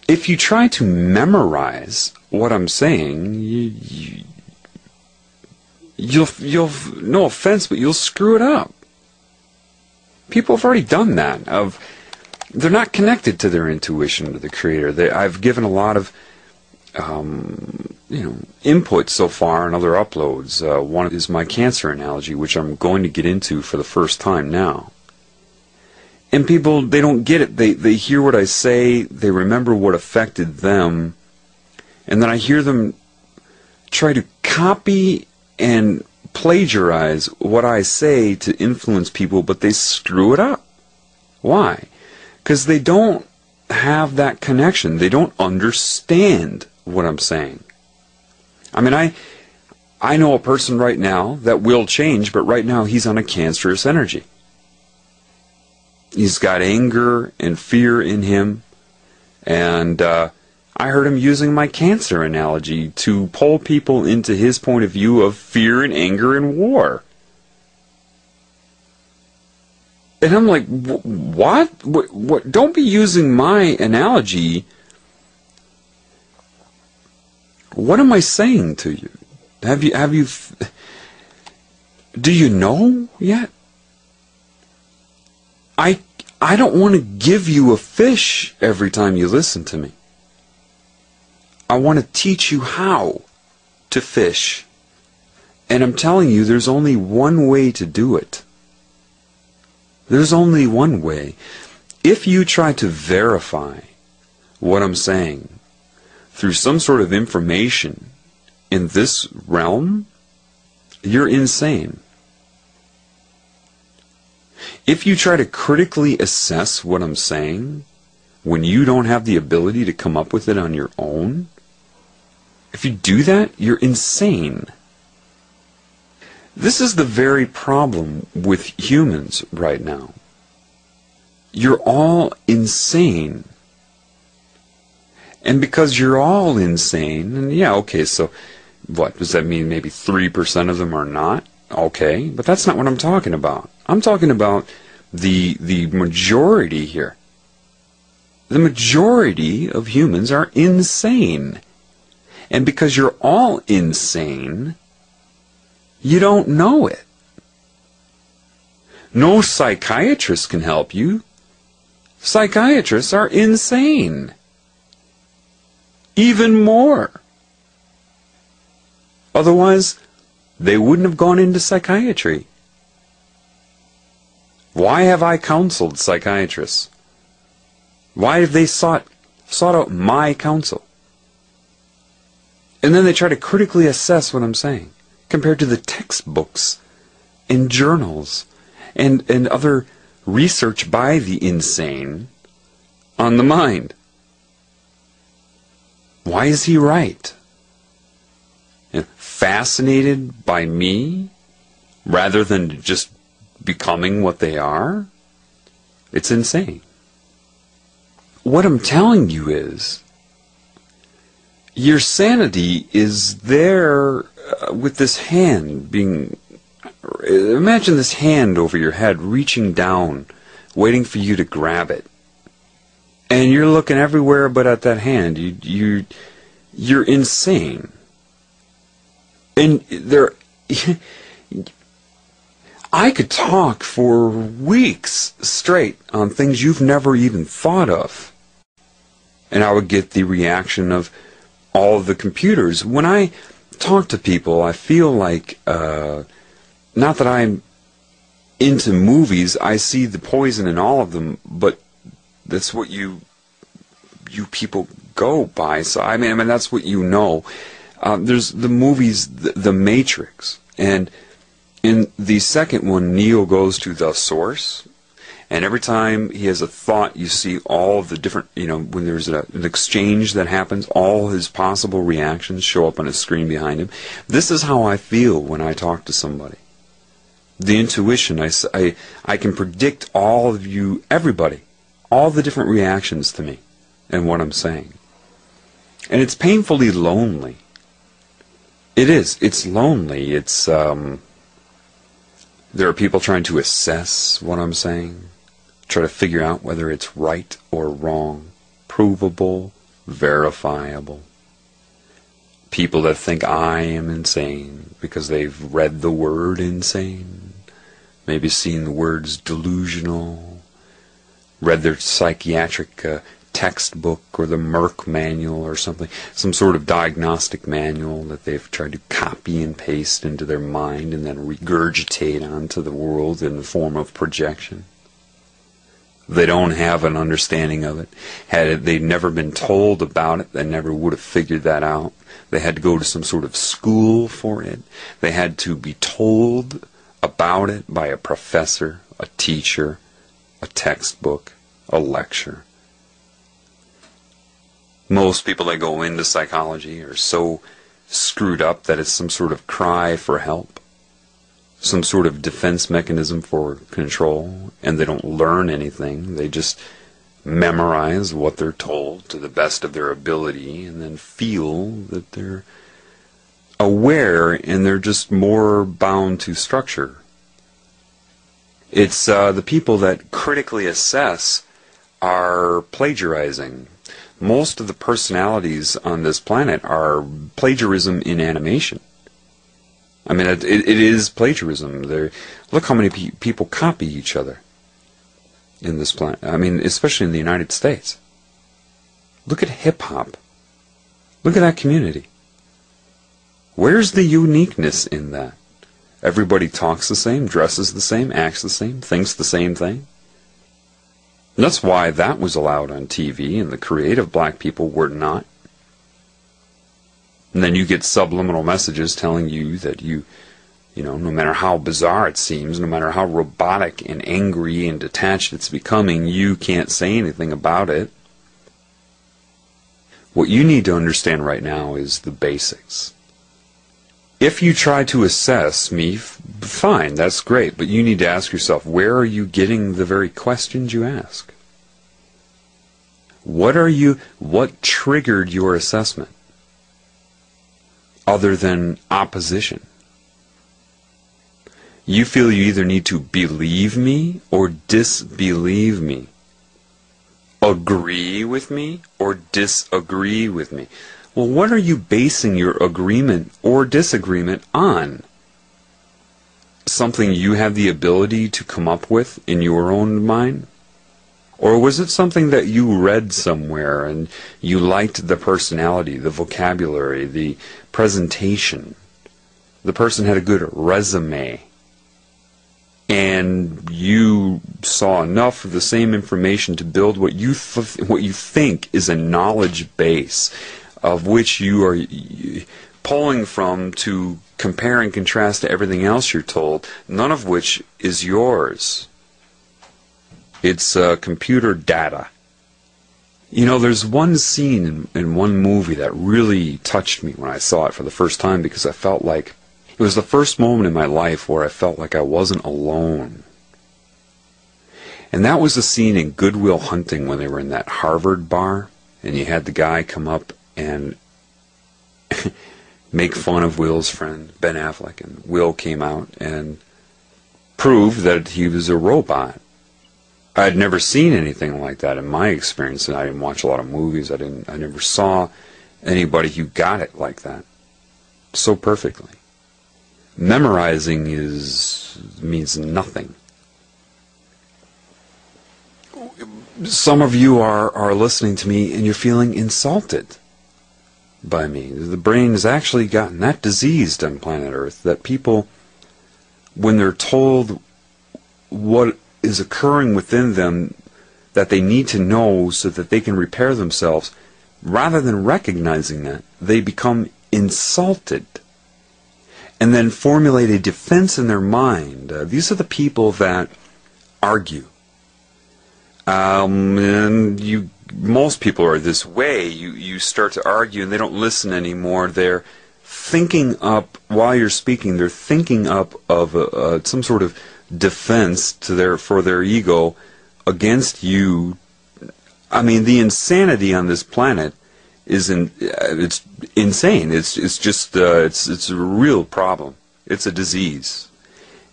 If you try to memorize what I'm saying, you'll no offense, but you'll screw it up. People have already done that. They're not connected to their intuition, to the Creator. I've given a lot of input so far in other uploads. One is my cancer analogy, which I'm going to get into for the first time now. And people, they don't get it. They hear what I say, they remember what affected them, and then I hear them try to copy and plagiarize what I say to influence people, but they screw it up. Why? Because they don't have that connection. They don't understand what I'm saying. I mean, I know a person right now that will change, but right now he's on a cancerous energy. He's got anger and fear in him, and I heard him using my cancer analogy to pull people into his point of view of fear and anger and war. And I'm like, what? What? Don't be using my analogy. What am I saying to you? Do you know yet? I don't want to give you a fish every time you listen to me. I want to teach you how to fish. And I'm telling you, there's only one way to do it. There's only one way. If you try to verify what I'm saying through some sort of information in this realm, you're insane. If you try to critically assess what I'm saying when you don't have the ability to come up with it on your own, if you do that, you're insane. This is the very problem with humans right now. You're all insane. And because you're all insane, and yeah, okay, so what? Does that mean maybe 3% of them are not? Okay, but that's not what I'm talking about. I'm talking about the majority here. The majority of humans are insane. And because you're all insane, you don't know it. No psychiatrist can help you. Psychiatrists are insane. Even more. Otherwise, they wouldn't have gone into psychiatry. Why have I counseled psychiatrists? Why have they sought out my counsel? And then they try to critically assess what I'm saying, compared to the textbooks and journals and other research by the insane on the mind. Why is he right? Fascinated by me rather than just becoming what they are? It's insane. What I'm telling you is, your sanity is there with this hand being... Imagine this hand over your head reaching down, waiting for you to grab it. And you're looking everywhere but at that hand. You're insane. And there... I could talk for weeks straight on things you've never even thought of. And I would get the reaction of all of the computers. When I talk to people, I feel like, not that I'm into movies, I see the poison in all of them, but that's what you people go by. So I mean that's what you know. There's the movies, The Matrix, and in the second one, Neo goes to the source, and every time he has a thought, you see all of the different, when there's an exchange that happens, all his possible reactions show up on a screen behind him. This is how I feel when I talk to somebody. The intuition, I can predict all of you, everybody, all the different reactions to me and what I'm saying. And it's painfully lonely. It is. It's lonely. It's, there are people trying to assess what I'm saying, try to figure out whether it's right or wrong, provable, verifiable. People that think I am insane because they've read the word insane, maybe seen the words delusional, read their psychiatric textbook or the Merck manual or something, some sort of diagnostic manual that they've tried to copy and paste into their mind and then regurgitate onto the world in the form of projection. They don't have an understanding of it. Had they never been told about it, they never would have figured that out. They had to go to some sort of school for it. They had to be told about it by a professor, a teacher, a textbook, a lecture. Most people that go into psychology are so screwed up that it's some sort of cry for help, some sort of defense mechanism for control, and they don't learn anything. They just memorize what they're told to the best of their ability and then feel that they're aware and they're just more bound to structure. It's the people that critically assess are plagiarizing. Most of the personalities on this planet are plagiarism in animation. I mean, it is plagiarism. Look how many people copy each other in this planet. I mean, especially in the United States. Look at hip-hop. Look at that community. Where's the uniqueness in that? Everybody talks the same, dresses the same, acts the same, thinks the same thing. And that's why that was allowed on TV and the creative black people were not. And then you get subliminal messages telling you that no matter how bizarre it seems, no matter how robotic and angry and detached it's becoming, you can't say anything about it. What you need to understand right now is the basics. If you try to assess me, fine, that's great, but you need to ask yourself, where are you getting the very questions you ask? What triggered your assessment? Other than opposition. You feel you either need to believe me or disbelieve me. Agree with me or disagree with me. Well, what are you basing your agreement or disagreement on? Something you have the ability to come up with in your own mind? Or was it something that you read somewhere and you liked the personality, the vocabulary, the presentation? The person had a good resume. and you saw enough of the same information to build what you think is a knowledge base of which you are pulling from to compare and contrast to everything else you're told, none of which is yours. It's computer data. You know, there's one scene in one movie that really touched me when I saw it for the first time, because I felt like it was the first moment in my life where I felt like I wasn't alone. And that was the scene in Good Will Hunting when they were in that Harvard bar, and you had the guy come up and make fun of Will's friend, Ben Affleck, and Will came out and proved that he was a robot. I had never seen anything like that in my experience, and I didn't watch a lot of movies. I never saw anybody who got it like that so perfectly. Memorizing means nothing. Some of you are listening to me and you're feeling insulted by me. The brain has actually gotten that diseased on planet Earth that people, when they're told what is occurring within them that they need to know so that they can repair themselves, rather than recognizing that, they become insulted and then formulate a defense in their mind. These are the people that argue. And most people are this way. You start to argue and they don't listen anymore. They're thinking up, while you're speaking, they're thinking up of some sort of defense for their ego against you. I mean, the insanity on this planet it's insane. It's just it's a real problem. It's a disease,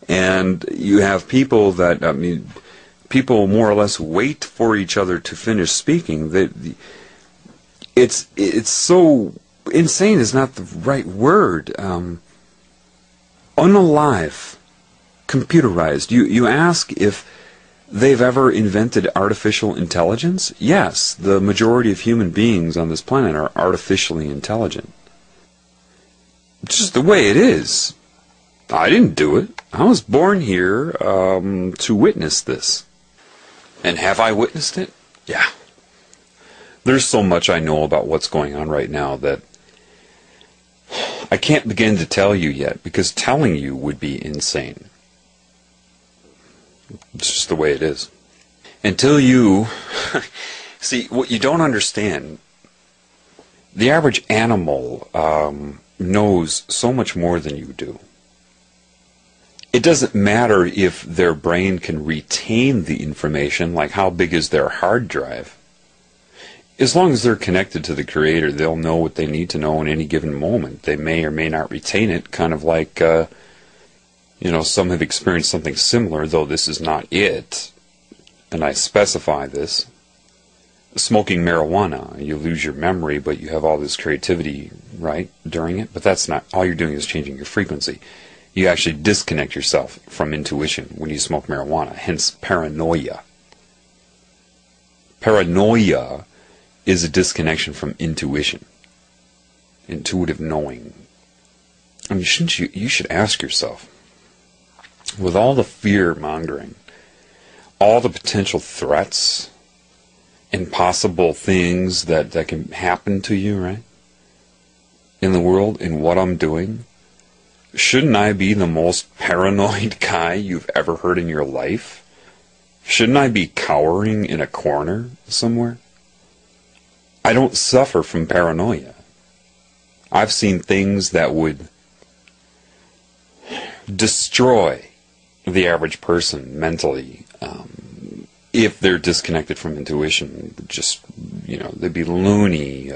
and you have people that, I mean, people more or less wait for each other to finish speaking. It's so insane is not the right word. Unalive, computerized. You ask if they've ever invented artificial intelligence? Yes, the majority of human beings on this planet are artificially intelligent. It's just the way it is. I didn't do it. I was born here to witness this. And have I witnessed it? Yeah. There's so much I know about what's going on right now that I can't begin to tell you yet, because telling you would be insane. It's just the way it is. Until you see, what you don't understand, the average animal knows so much more than you do. It doesn't matter if their brain can retain the information, like how big is their hard drive. As long as they're connected to the Creator, they'll know what they need to know in any given moment. They may or may not retain it, kind of like some have experienced something similar, though this is not it, and I specify this. Smoking marijuana, you lose your memory, but you have all this creativity, right, during it, but that's not, all you're doing is changing your frequency. You actually disconnect yourself from intuition when you smoke marijuana, hence paranoia. Paranoia is a disconnection from intuition, intuitive knowing. I mean, you should ask yourself, with all the fear-mongering, all the potential threats and possible things that can happen to you, right, in the world, in what I'm doing, shouldn't I be the most paranoid guy you've ever heard in your life? Shouldn't I be cowering in a corner somewhere? I don't suffer from paranoia. I've seen things that would destroy the average person mentally, if they're disconnected from intuition. Just, they'd be loony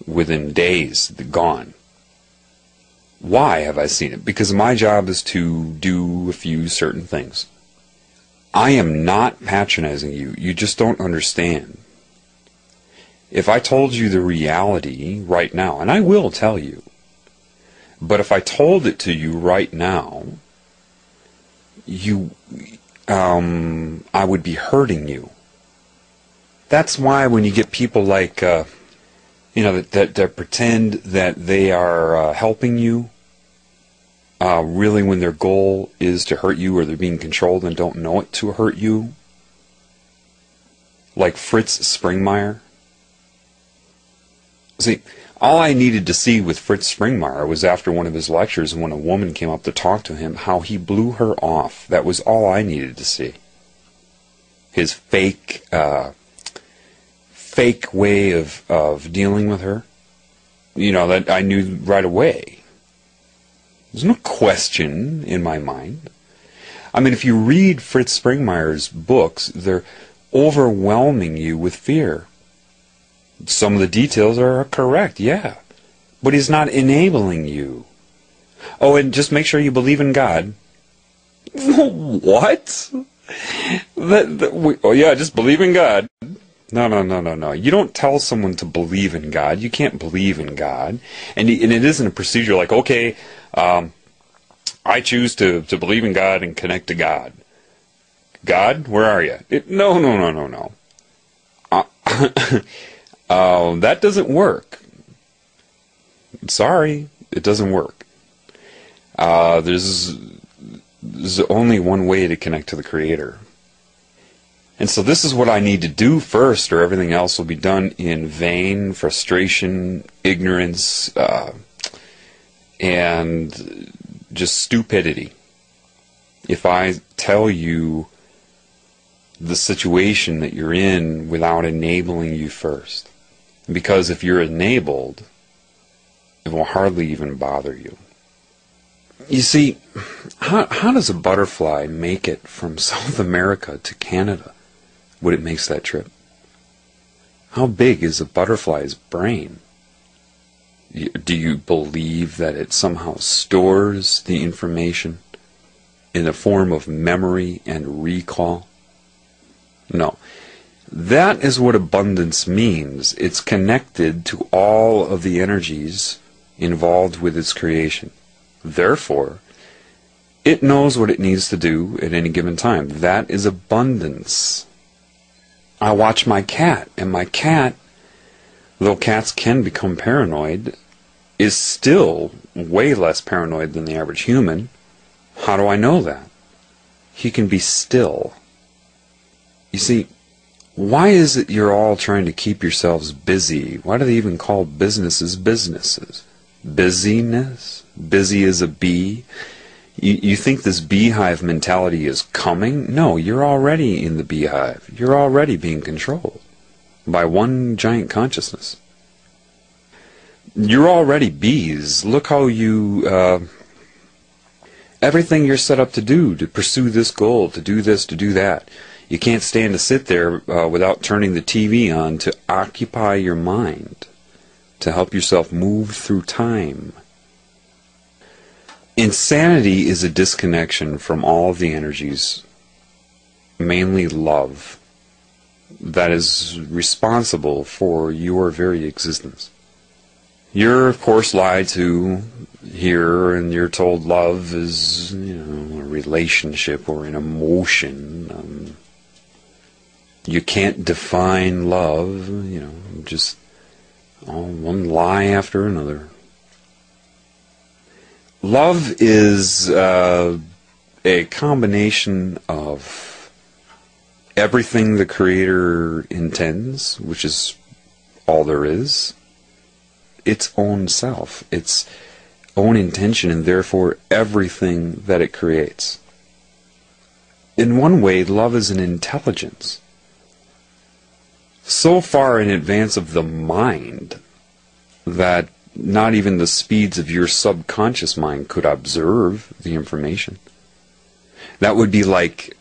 within days, gone. Why have I seen it? Because my job is to do a few certain things. I am not patronizing you. You just don't understand. If I told you the reality right now, and I will tell you, but if I told it to you right now, I would be hurting you. That's why when you get people like, that pretend that they are helping you, really when their goal is to hurt you, or they're being controlled and don't know it to hurt you. Like Fritz Springmeier. See, all I needed to see with Fritz Springmeier was after one of his lectures, when a woman came up to talk to him, how he blew her off. That was all I needed to see. His fake way of dealing with her. You know, that I knew right away. There's no question in my mind. I mean, if you read Fritz Springmeier's books, they're overwhelming you with fear. Some of the details are correct, yeah. But he's not enabling you. Oh, and just make sure you believe in God. What? Oh, yeah, just believe in God. No. You don't tell someone to believe in God. You can't believe in God. And it isn't a procedure like, okay, I choose to believe in God and connect to God. God, where are you? No. That doesn't work. Sorry, it doesn't work. There's only one way to connect to the Creator. And so this is what I need to do first, or everything else will be done in vain, frustration, ignorance, and just stupidity. If I tell you the situation that you're in without enabling you first. Because if you're enabled, it will hardly even bother you. You see, how does a butterfly make it from South America to Canada when it makes that trip? How big is a butterfly's brain? Do you believe that it somehow stores the information in the form of memory and recall? No. That is what abundance means. It's connected to all of the energies involved with its creation. Therefore, it knows what it needs to do at any given time. That is abundance. I watch my cat, and my cat, though cats can become paranoid, is still way less paranoid than the average human. How do I know that? He can be still. You see, why is it you're all trying to keep yourselves busy? Why do they even call businesses businesses? Busyness? Busy as a bee? You think this beehive mentality is coming? No, you're already in the beehive. You're already being controlled by one giant consciousness. You're already bees. Look how you... everything you're set up to do, to pursue this goal, to do this, to do that. You can't stand to sit there without turning the TV on to occupy your mind, to help yourself move through time. Insanity is a disconnection from all of the energies, mainly love, that is responsible for your very existence. You're, of course, lied to here, and you're told love is, you know, a relationship or an emotion. You can't define love, you know, just one lie after another. Love is a combination of everything the Creator intends, which is all there is, its own self, its own intention, and therefore everything that it creates. In one way, love is an intelligence, so far in advance of the mind that not even the speeds of your subconscious mind could observe the information. That would be like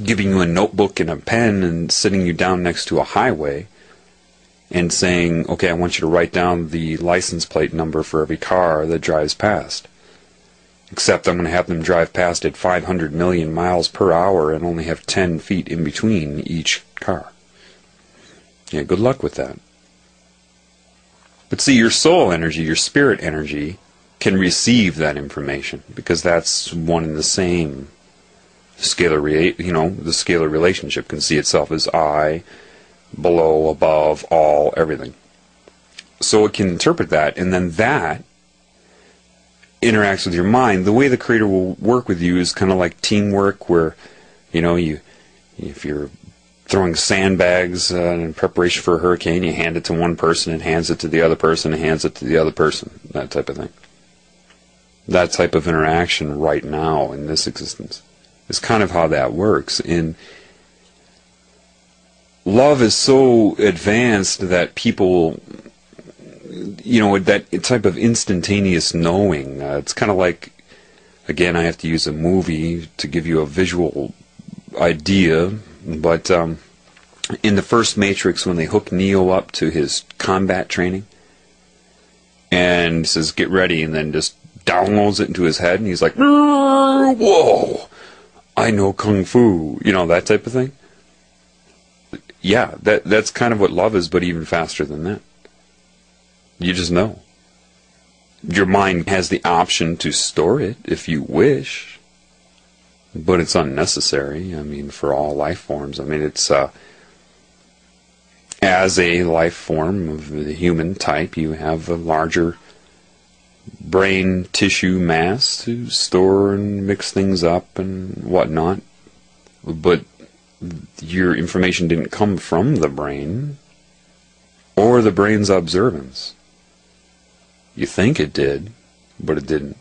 giving you a notebook and a pen and sitting you down next to a highway and saying, okay, I want you to write down the license plate number for every car that drives past. Except I'm going to have them drive past at 500 million miles per hour and only have 10 feet in between each car. Yeah, good luck with that. But see, your soul energy, your spirit energy, can receive that information because that's one and the same. Scalar, you know, the scalar relationship can see itself as I, below, above, all, everything. So it can interpret that, and then that interacts with your mind, the way the Creator will work with you is kind of like teamwork, where, if you're throwing sandbags in preparation for a hurricane, you hand it to one person and hands it to the other person and hands it to the other person, that type of thing. That type of interaction right now in this existence is kind of how that works. And love is so advanced that people, that type of instantaneous knowing, it's kind of like, again, I have to use a movie to give you a visual idea, but in the first Matrix, when they hook Neo up to his combat training and says, get ready, and then just downloads it into his head, and he's like, whoa, I know Kung Fu, that type of thing. Yeah, that's kind of what love is, but even faster than that. You just know. Your mind has the option to store it if you wish, but it's unnecessary, for all life forms. It's, as a life form of the human type, you have a larger brain tissue mass to store and mix things up and whatnot, but your information didn't come from the brain or the brain's observance. You think it did, but it didn't.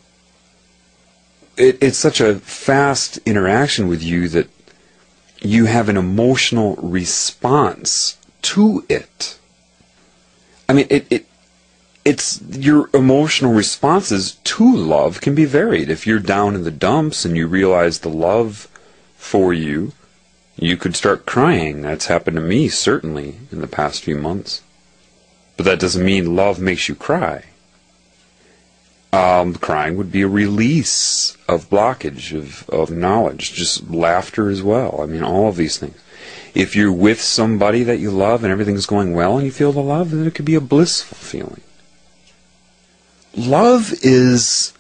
It's such a fast interaction with you that you have an emotional response to it. It's your emotional responses to love can be varied. If you're down in the dumps and you realize the love for you, you could start crying. That's happened to me, certainly, in the past few months. But that doesn't mean love makes you cry. Crying would be a release of blockage, of knowledge, just laughter as well. All of these things. If you're with somebody that you love and everything's going well and you feel the love, then it could be a blissful feeling. Love is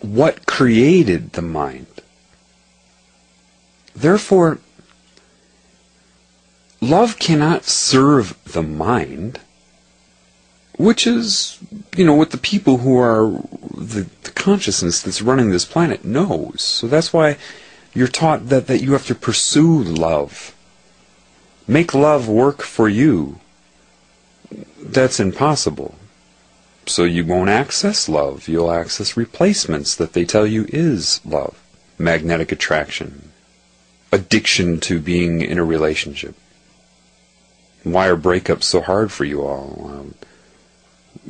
what created the mind. Therefore, love cannot serve the mind, which is, what the people who are the consciousness that's running this planet knows. So that's why you're taught that you have to pursue love. Make love work for you. That's impossible. So you won't access love. You'll access replacements that they tell you is love. Magnetic attraction. Addiction to being in a relationship. Why are breakups so hard for you all?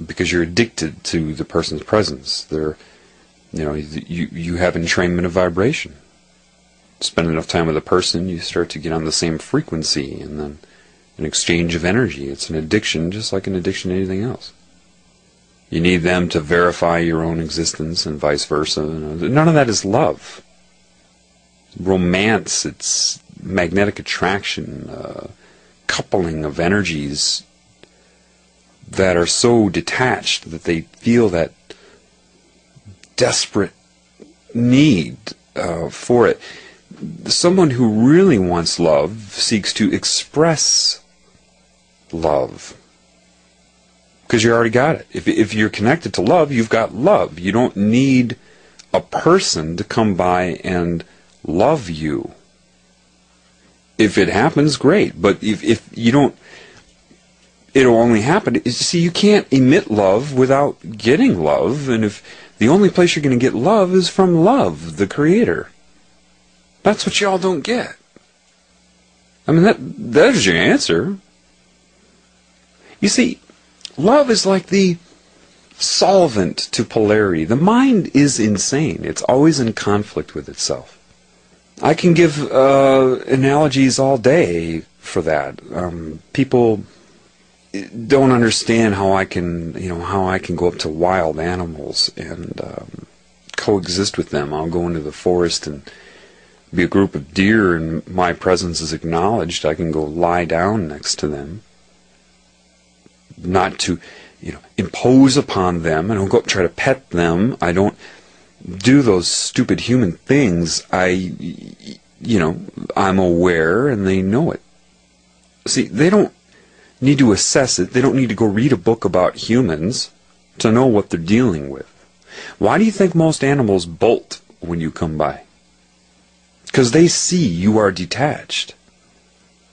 Because you're addicted to the person's presence. You have entrainment of vibration. Spend enough time with a person, you start to get on the same frequency, and then an exchange of energy. It's an addiction, just like an addiction to anything else. You need them to verify your own existence, and vice versa. None of that is love. Romance, it's magnetic attraction, coupling of energies that are so detached that they feel that desperate need for it. Someone who really wants love seeks to express love, because you already got it. If you're connected to love, you've got love. You don't need a person to come by and love you. If it happens, great. But if you don't, it'll only happen. See, you can't emit love without getting love, and if the only place you're going to get love is from love, the Creator. That's what y'all don't get. That is your answer. You see, love is like the solvent to polarity. The mind is insane. It's always in conflict with itself. I can give analogies all day for that. People don't understand how I can go up to wild animals and coexist with them. I'll go into the forest and be a group of deer, and my presence is acknowledged. I can go lie down next to them, not to impose upon them. I don't go up and try to pet them. I don't do those stupid human things. I'm aware, and they know it. See, they don't need to assess it. They don't need to go read a book about humans to know what they're dealing with. Why do you think most animals bolt when you come by? Because they see you are detached.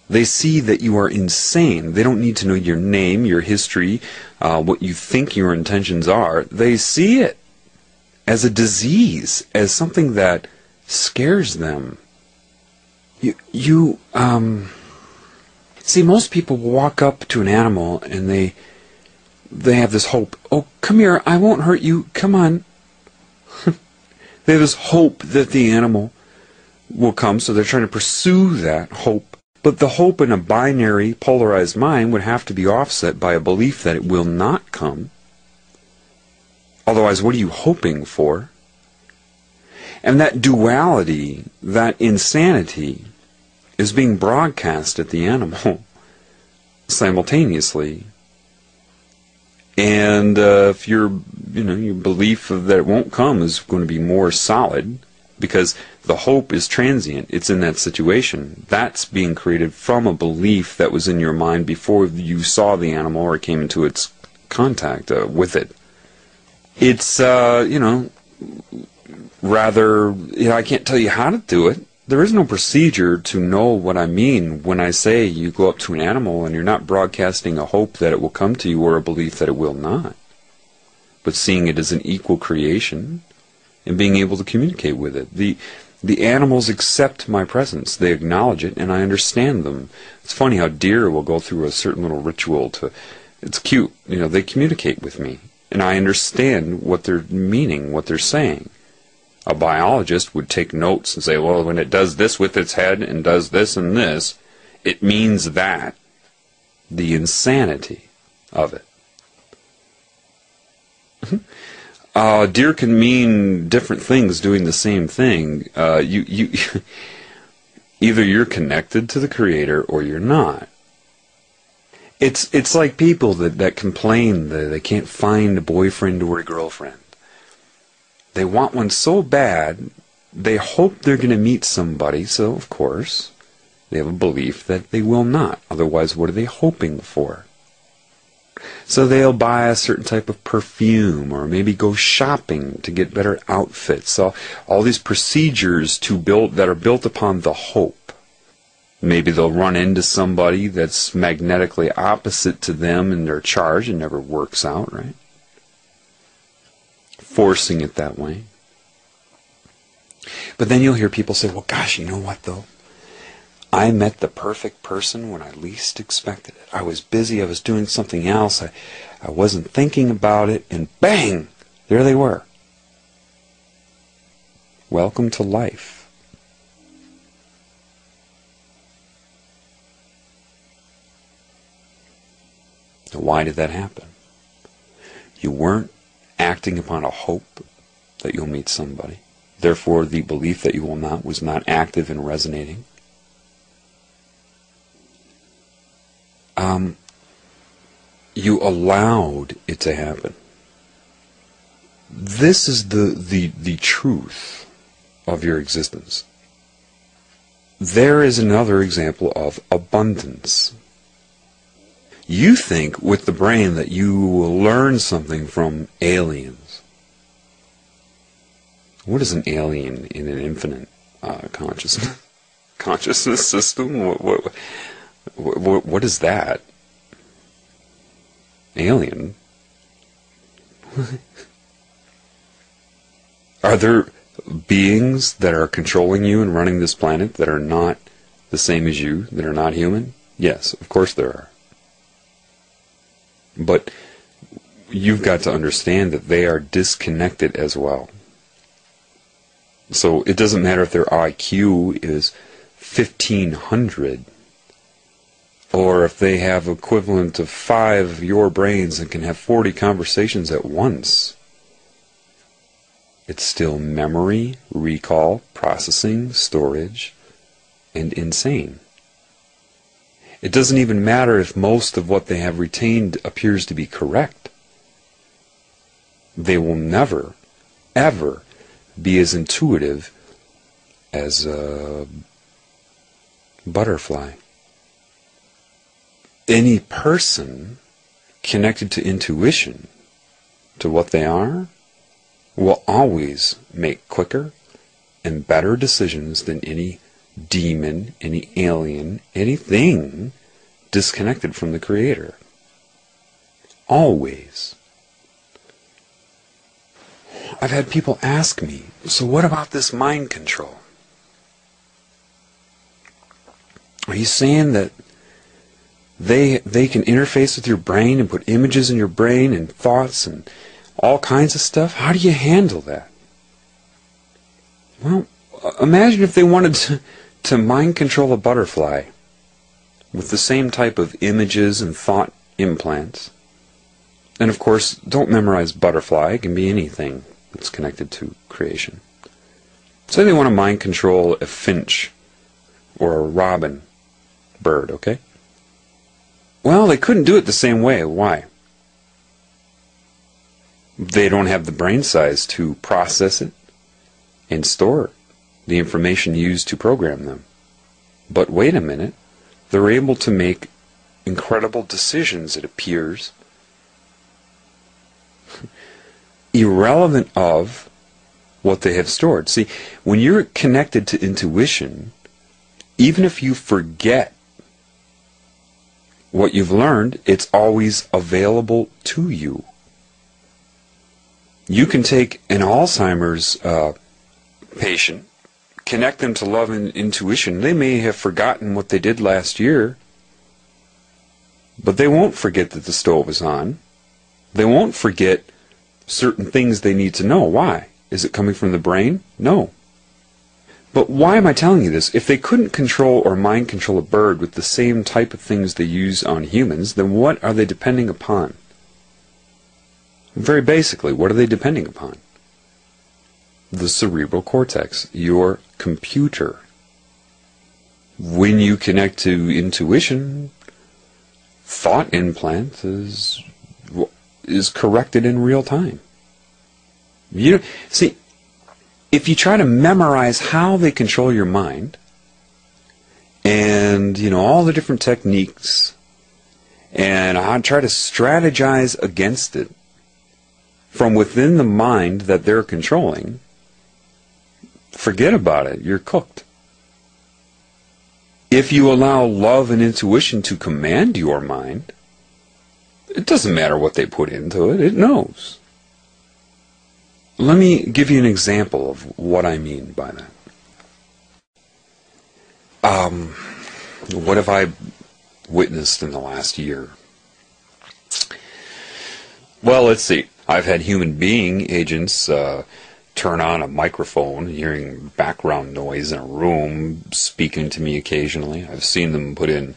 They see that you are insane. They don't need to know your name, your history, what you think your intentions are. They see it as a disease, as something that scares them. See, most people walk up to an animal and they have this hope. Oh, come here, I won't hurt you, come on. They have this hope that the animal will come, so they're trying to pursue that hope. But the hope in a binary, polarized mind would have to be offset by a belief that it will not come. Otherwise, what are you hoping for? And that duality, that insanity, is being broadcast at the animal simultaneously. And if your belief that it won't come is going to be more solid, because the hope is transient, it's in that situation. That's being created from a belief that was in your mind before you saw the animal or came into its contact with it. It's, rather, I can't tell you how to do it. There is no procedure to know what I mean when I say you go up to an animal and you're not broadcasting a hope that it will come to you or a belief that it will not, but seeing it as an equal creation and being able to communicate with it. The animals accept my presence. They acknowledge it, and I understand them. It's funny how deer will go through a certain little ritual it's cute. They communicate with me, and I understand what they're meaning, what they're saying. A biologist would take notes and say, well, when it does this with its head and does this and this, it means that. The insanity of it. Deer can mean different things doing the same thing. Either you're connected to the Creator or you're not. It's like people that complain that they can't find a boyfriend or a girlfriend. They want one so bad, they hope they're going to meet somebody, so of course they have a belief that they will not. Otherwise, what are they hoping for? So they'll buy a certain type of perfume, or maybe go shopping to get better outfits. So all these procedures that are built upon the hope. Maybe they'll run into somebody that's magnetically opposite to them in their charge. It never works out, right? Forcing it that way. But then you'll hear people say, well, gosh, you know what, though? I met the perfect person when I least expected it. I was busy, I was doing something else, I wasn't thinking about it, and bang! There they were. Welcome to life. So why did that happen? You weren't acting upon a hope that you'll meet somebody. Therefore, the belief that you will not was not active and resonating. You allowed it to happen. This is the truth of your existence. There is another example of abundance. You think with the brain that you will learn something from aliens. What is an alien in an infinite consciousness system? What is that? Alien? Are there beings that are controlling you and running this planet that are not the same as you, that are not human? Yes, of course there are. But you've got to understand that they are disconnected as well. So it doesn't matter if their IQ is 1,500, or if they have equivalent of 5 of your brains and can have 40 conversations at once. It's still memory, recall, processing, storage, and insane. It doesn't even matter if most of what they have retained appears to be correct. They will never, ever be as intuitive as a butterfly. Any person connected to intuition, to what they are, will always make quicker and better decisions than any demon, any alien, anything disconnected from the Creator. Always. I've had people ask me, so what about this mind control? Are you saying that they can interface with your brain and put images in your brain and thoughts and all kinds of stuff? How do you handle that? Well, imagine if they wanted to mind control a butterfly with the same type of images and thought implants. And of course, don't memorize butterfly. It can be anything that's connected to creation. Say they want to mind control a finch or a robin bird, okay? Well, they couldn't do it the same way. Why? They don't have the brain size to process it and store the information used to program them. But wait a minute, they're able to make incredible decisions, it appears, irrelevant of what they have stored. See, when you're connected to intuition, even if you forget what you've learned, it's always available to you. You can take an Alzheimer's patient, connect them to love and intuition. They may have forgotten what they did last year, but they won't forget that the stove is on. They won't forget certain things they need to know. Why? Is it coming from the brain? No. But why am I telling you this? If they couldn't control or mind control a bird with the same type of things they use on humans, then what are they depending upon? Very basically, what are they depending upon? The cerebral cortex, your computer. When you connect to intuition, thought implant is corrected in real time. See, if you try to memorize how they control your mind, and all the different techniques, and I try to strategize against it from within the mind that they're controlling, forget about it. You're cooked. If you allow love and intuition to command your mind, it doesn't matter what they put into it. It knows. Let me give you an example of what I mean by that. What have I witnessed in the last year? Well, let's see. I've had human being agents turn on a microphone, hearing background noise in a room, speaking to me occasionally. I've seen them put in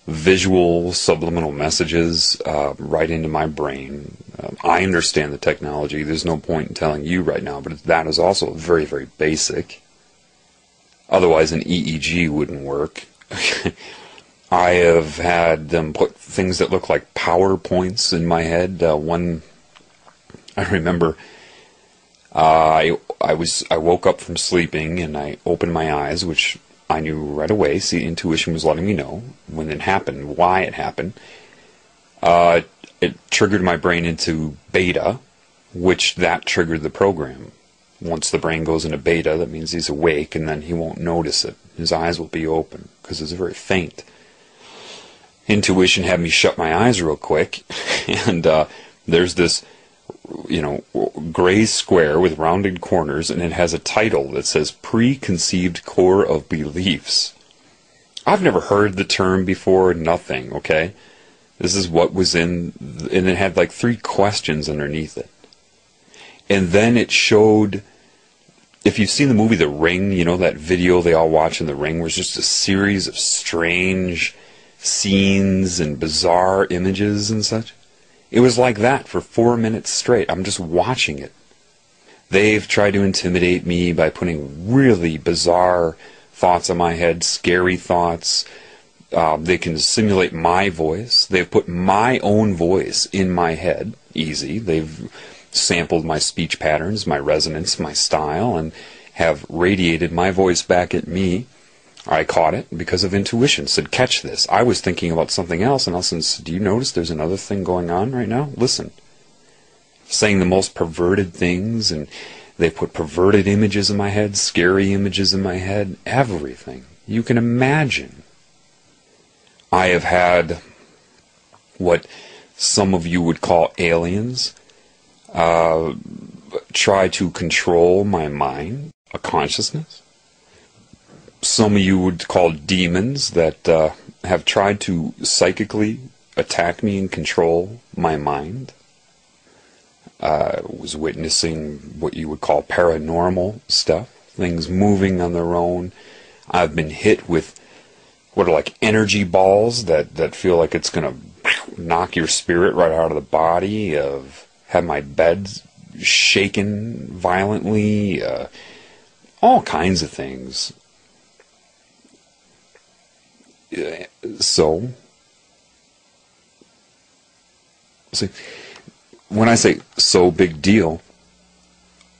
visual subliminal messages right into my brain. I understand the technology. There's no point in telling you right now, but that is also very, very basic. Otherwise, an EEG wouldn't work. I have had them put things that look like PowerPoints in my head. I remember I woke up from sleeping and I opened my eyes, which I knew right away. See, intuition was letting me know when it happened, why it happened. It triggered my brain into beta, which that triggered the program. Once the brain goes into beta, that means he's awake, and then he won't notice it. His eyes will be open because it's very faint. Intuition had me shut my eyes real quick, and there's this gray square with rounded corners, and it has a title that says Preconceived Core of Beliefs. I've never heard the term before, nothing, okay? This is what was in, and it had like 3 questions underneath it. And then it showed, if you've seen the movie The Ring, that video they all watch in The Ring, where it's just a series of strange scenes and bizarre images and such. It was like that for 4 minutes straight. I'm just watching it. They've tried to intimidate me by putting really bizarre thoughts in my head, scary thoughts. They can simulate my voice. They've put my own voice in my head. Easy. They've sampled my speech patterns, my resonance, my style, and have radiated my voice back at me. I caught it because of intuition. Said, catch this. I was thinking about something else, and all of a sudden said, do you notice there's another thing going on right now? Listen. saying the most perverted things, and they put perverted images in my head, scary images in my head, everything you can imagine. I have had what some of you would call aliens try to control my mind, a consciousness. Some of you would call demons that have tried to psychically attack me and control my mind. Was witnessing what you would call paranormal stuff, things moving on their own. I've been hit with what are like energy balls that feel like it's going to knock your spirit right out of the body. I've had my bed shaken violently, all kinds of things. So, see, when I say so big deal,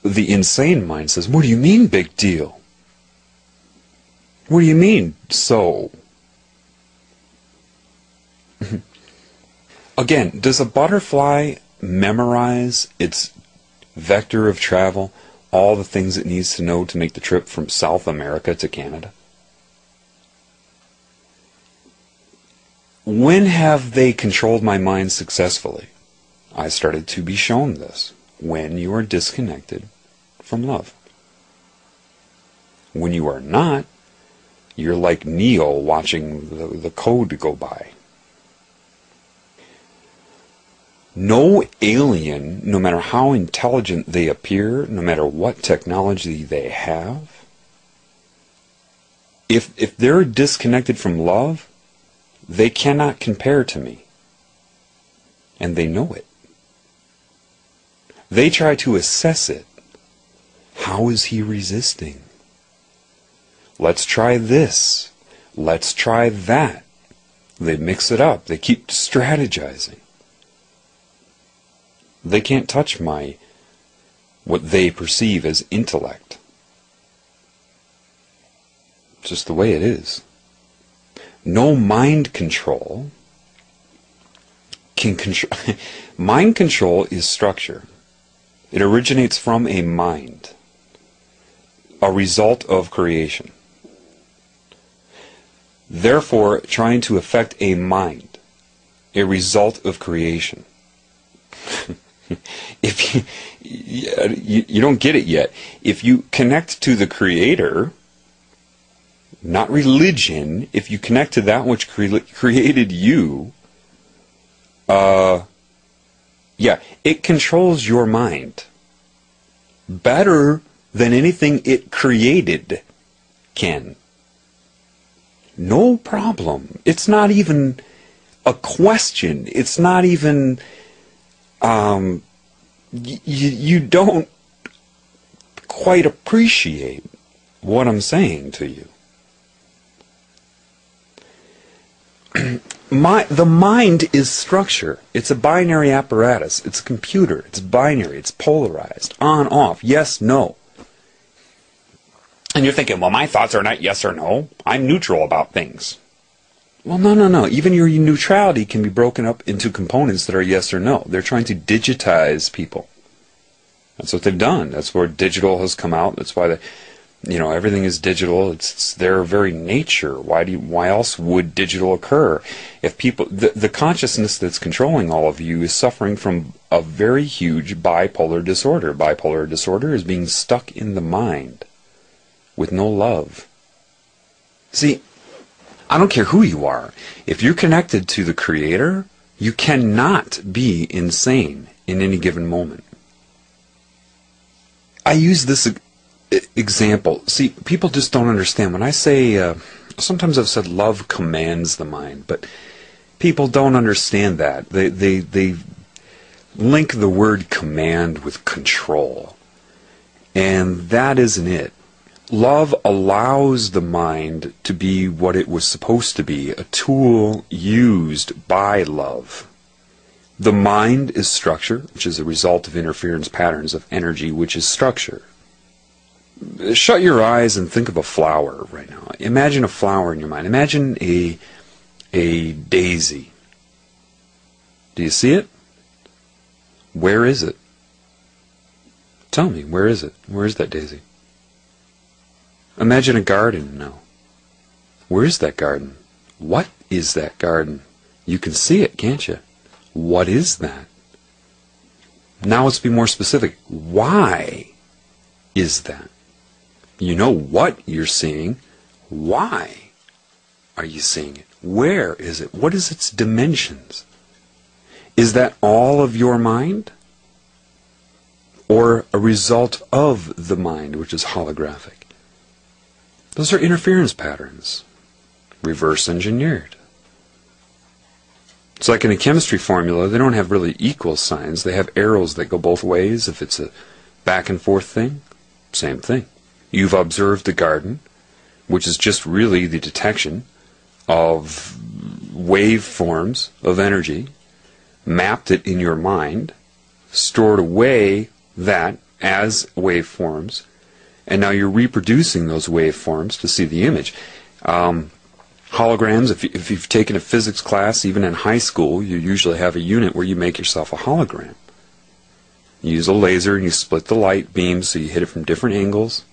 the insane mind says, what do you mean big deal? What do you mean so? Again, does a butterfly memorize its vector of travel, all the things it needs to know to make the trip from South America to Canada? When have they controlled my mind successfully? I started to be shown this. When you are disconnected from love. When you are not, you're like Neo watching the code go by. No alien, no matter how intelligent they appear, no matter what technology they have, if they're disconnected from love, they cannot compare to me. And they know it. They try to assess it. How is he resisting? Let's try this. Let's try that. They mix it up. They keep strategizing. They can't touch what they perceive as intellect. It's just the way it is. No mind control can control. Mind control is structure. It originates from a mind, a result of creation. Therefore, trying to affect a mind, a result of creation. If you don't get it yet, if you connect to the Creator, not religion, if you connect to that which created you, it controls your mind better than anything it created can. No problem. It's not even a question. It's not even, you don't quite appreciate what I'm saying to you. The mind is structure. It's a binary apparatus. It's a computer. It's binary. It's polarized. On, off. Yes, no. And you're thinking, well, my thoughts are not yes or no. I'm neutral about things. Well, no. Even your neutrality can be broken up into components that are yes or no. They're trying to digitize people. That's what they've done. That's where digital has come out. That's why everything is digital. It's their very nature. Why else would digital occur? If people, the consciousness that's controlling all of you is suffering from a very huge bipolar disorder. Bipolar disorder is being stuck in the mind with no love. See, I don't care who you are. If you're connected to the Creator, you cannot be insane in any given moment. I use this example. See, people just don't understand. When I say, sometimes I've said love commands the mind, but people don't understand that. They link the word command with control. And that isn't it. Love allows the mind to be what it was supposed to be, a tool used by love. The mind is structure, which is a result of interference patterns of energy, which is structure. Shut your eyes and think of a flower right now. Imagine a flower in your mind. Imagine a daisy. Do you see it? Where is it? Tell me, where is it? Where is that daisy? Imagine a garden now. Where is that garden? What is that garden? You can see it, can't you? What is that? Now let's be more specific. Why is that? You know what you're seeing. Why are you seeing it? Where is it? What is its dimensions? Is that all of your mind? Or a result of the mind, which is holographic? Those are interference patterns, reverse engineered. It's like in a chemistry formula, they don't have really equal signs. They have arrows that go both ways. If it's a back and forth thing, same thing. You've observed the garden, which is just really the detection of waveforms of energy, mapped it in your mind, stored away that as waveforms, and now you're reproducing those waveforms to see the image. Holograms, if you've taken a physics class, even in high school, you usually have a unit where you make yourself a hologram. You use a laser and you split the light beams so you hit it from different angles.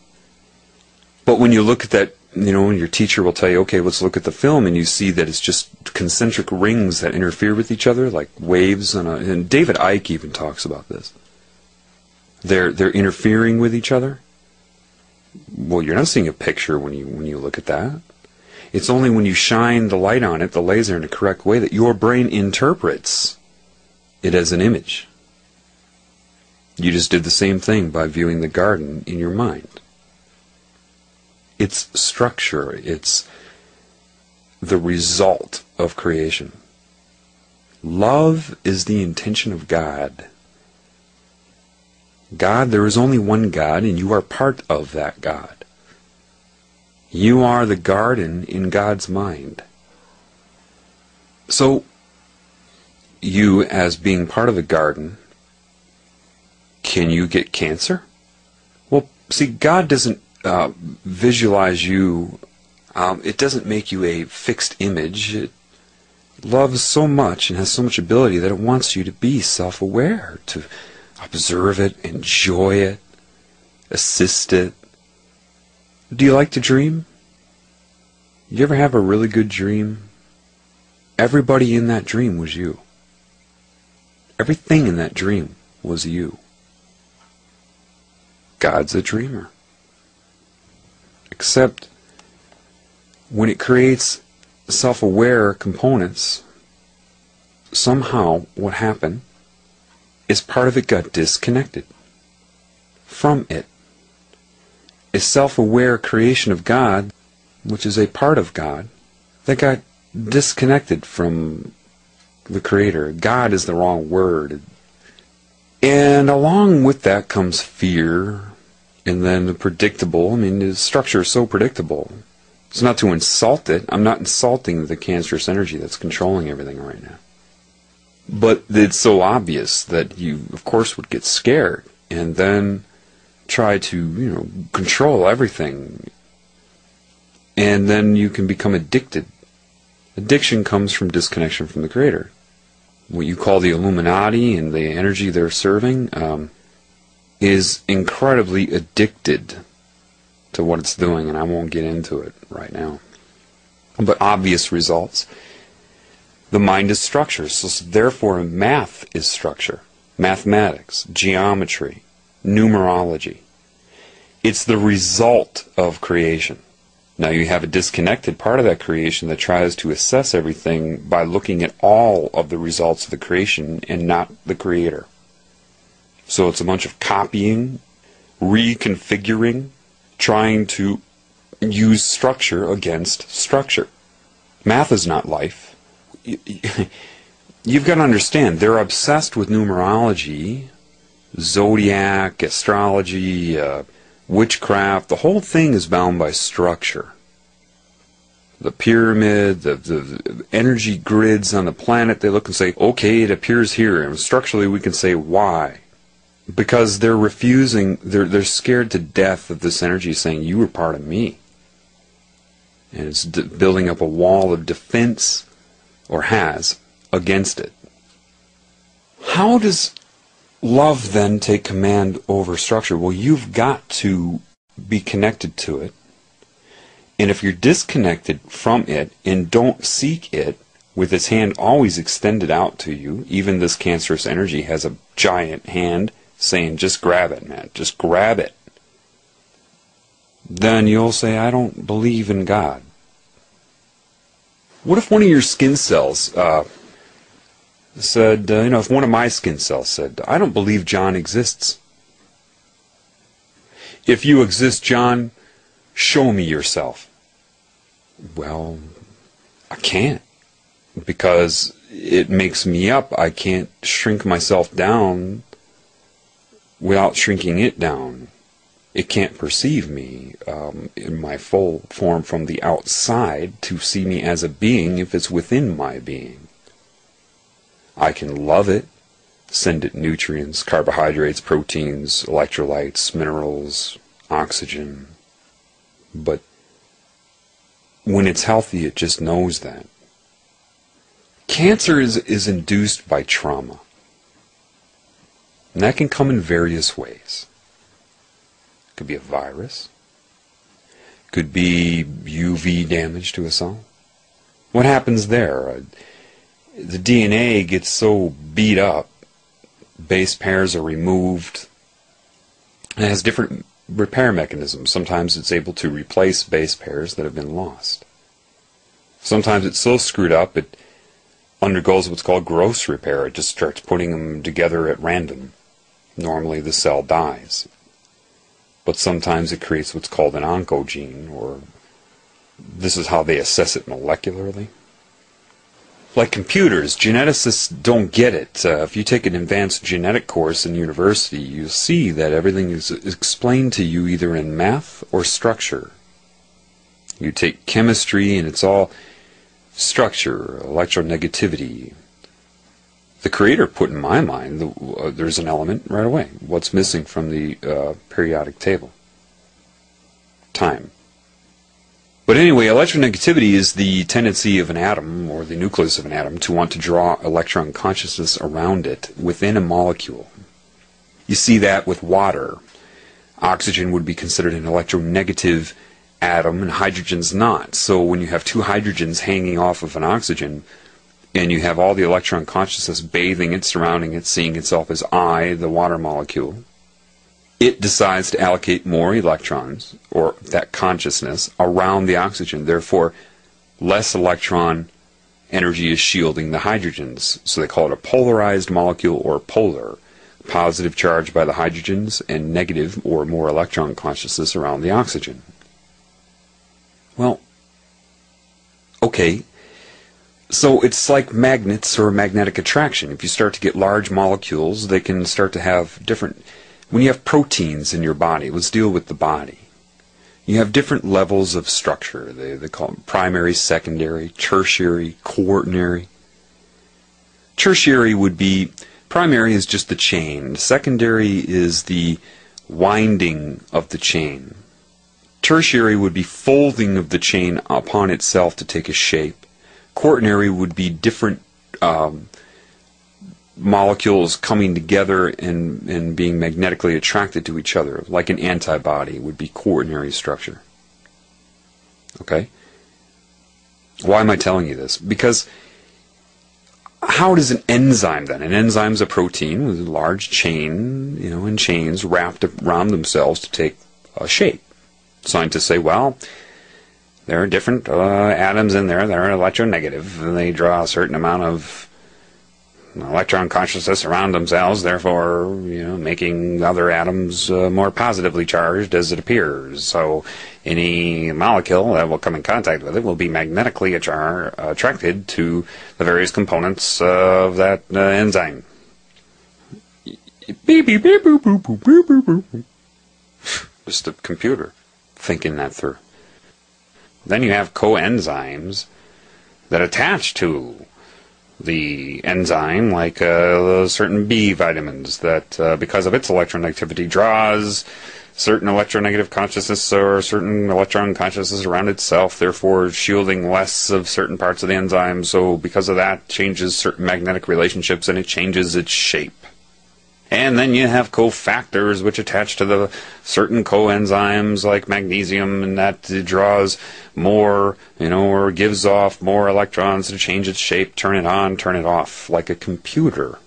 But when you look at that, your teacher will tell you, okay, let's look at the film, and you see that it's just concentric rings that interfere with each other, like waves and David Icke even talks about this. They're interfering with each other. Well, you're not seeing a picture when you look at that. It's only when you shine the light on it, the laser, in a correct way, that your brain interprets it as an image. You just did the same thing by viewing the garden in your mind. It's structure. It's the result of creation. Love is the intention of God. God, there is only one God, and you are part of that God. You are the garden in God's mind. So, you, as being part of the garden, can you get cancer? Well, see, God doesn't visualize you. It doesn't make you a fixed image. It loves so much and has so much ability that it wants you to be self-aware, to observe it, enjoy it, assist it. Do you like to dream? You ever have a really good dream? Everybody in that dream was you. Everything in that dream was you. God's a dreamer. Except when it creates self-aware components, somehow what happened is part of it got disconnected from it. A self-aware creation of God, which is a part of God, that got disconnected from the Creator. God is the wrong word. And along with that comes fear, and then the predictable. The structure is so predictable. It's not to insult it. I'm not insulting the cancerous energy that's controlling everything right now. But it's so obvious that you, of course, would get scared and then try to, control everything. And then you can become addicted. Addiction comes from disconnection from the Creator. What you call the Illuminati and the energy they're serving is incredibly addicted to what it's doing, and I won't get into it right now. But obvious results. The mind is structure, so therefore math is structure. Mathematics, geometry, numerology. It's the result of creation. Now you have a disconnected part of that creation that tries to assess everything by looking at all of the results of the creation and not the Creator. So it's a bunch of copying, reconfiguring, trying to use structure against structure. Math is not life. You've got to understand, they're obsessed with numerology, zodiac, astrology, witchcraft. The whole thing is bound by structure. The pyramid, the energy grids on the planet, they look and say, okay, it appears here. And structurally we can say why. Because they're refusing, they're scared to death of this energy saying, you were part of me. And it's building up a wall of defense, or has, against it. How does love then take command over structure? Well, you've got to be connected to it. And if you're disconnected from it and don't seek it, with its hand always extended out to you, even this cancerous energy has a giant hand saying, just grab it, man, just grab it. Then you'll say, I don't believe in God. What if one of your skin cells said, if one of my skin cells said, I don't believe John exists. If you exist, John, show me yourself. Well, I can't, because it makes me up. I can't shrink myself down without shrinking it down. It can't perceive me in my full form from the outside to see me as a being if it's within my being. I can love it, send it nutrients, carbohydrates, proteins, electrolytes, minerals, oxygen. But when it's healthy, it just knows that. Cancer is induced by trauma. And that can come in various ways. It could be a virus. It could be UV damage to a cell. What happens there? The DNA gets so beat up, base pairs are removed. It has different repair mechanisms. Sometimes it's able to replace base pairs that have been lost. Sometimes it's so screwed up it undergoes what's called gross repair. It just starts putting them together at random. Normally the cell dies. But sometimes it creates what's called an oncogene, or this is how they assess it molecularly. Like computers, geneticists don't get it. If you take an advanced genetic course in university, you'll see that everything is explained to you either in math or structure. You take chemistry and it's all structure, electronegativity. The Creator put in my mind, there's an element right away. What's missing from the periodic table? Time. But anyway, electronegativity is the tendency of an atom, or the nucleus of an atom, to want to draw electron consciousness around it within a molecule. You see that with water. Oxygen would be considered an electronegative atom, and hydrogen's not. So when you have two hydrogens hanging off of an oxygen, and you have all the electron consciousness bathing it, surrounding it, seeing itself as I, the water molecule, it decides to allocate more electrons, or that consciousness, around the oxygen. Therefore, less electron energy is shielding the hydrogens. So they call it a polarized molecule, or polar. Positive charge by the hydrogens and negative or more electron consciousness around the oxygen. Well, okay. So it's like magnets or magnetic attraction. If you start to get large molecules, they can start to have different... When you have proteins in your body, let's deal with the body. You have different levels of structure. They call them primary, secondary, tertiary, quaternary. Tertiary would be... Primary is just the chain. Secondary is the winding of the chain. Tertiary would be folding of the chain upon itself to take a shape. Quaternary would be different molecules coming together and being magnetically attracted to each other, like an antibody would be quaternary structure. Okay? Why am I telling you this? Because how does an enzyme then? An enzyme is a protein with a large chain, and chains wrapped around themselves to take a shape. Scientists say, well, there are different atoms in there that are electronegative, and they draw a certain amount of electron consciousness around themselves, therefore, making other atoms more positively charged as it appears. So any molecule that will come in contact with it will be magnetically attracted to the various components of that enzyme. Beep, beep, beep, boop, boop, boop, boop, boop, boop. Just a computer thinking that through. Then you have coenzymes that attach to the enzyme, like certain B vitamins that, because of its electronegativity, draws certain electronegative consciousness or certain electron consciousness around itself, therefore shielding less of certain parts of the enzyme. So because of that, changes certain magnetic relationships and it changes its shape. And then you have cofactors which attach to the certain coenzymes like magnesium, and that draws more, or gives off more electrons to change its shape, turn it on, turn it off, like a computer.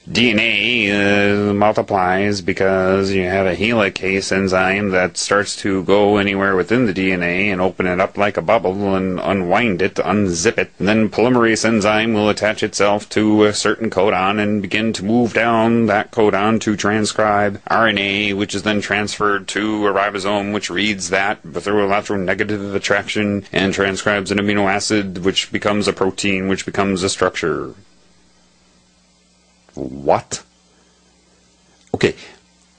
DNA multiplies because you have a helicase enzyme that starts to go anywhere within the DNA and open it up like a bubble and unwind it, unzip it. And then polymerase enzyme will attach itself to a certain codon and begin to move down that codon to transcribe RNA, which is then transferred to a ribosome, which reads that through electronegative attraction and transcribes an amino acid, which becomes a protein, which becomes a structure. What? Okay,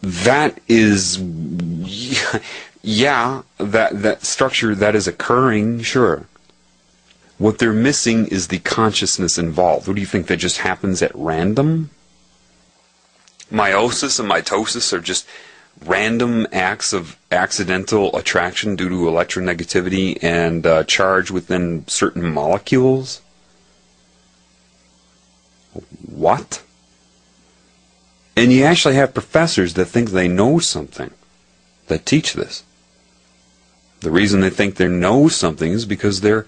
that is, yeah, that structure that is occurring, sure. What they're missing is the consciousness involved. What do you think, that just happens at random? Meiosis and mitosis are just random acts of accidental attraction due to electronegativity and charge within certain molecules? What? And you actually have professors that think they know something that teach this. The reason they think they know something is because they're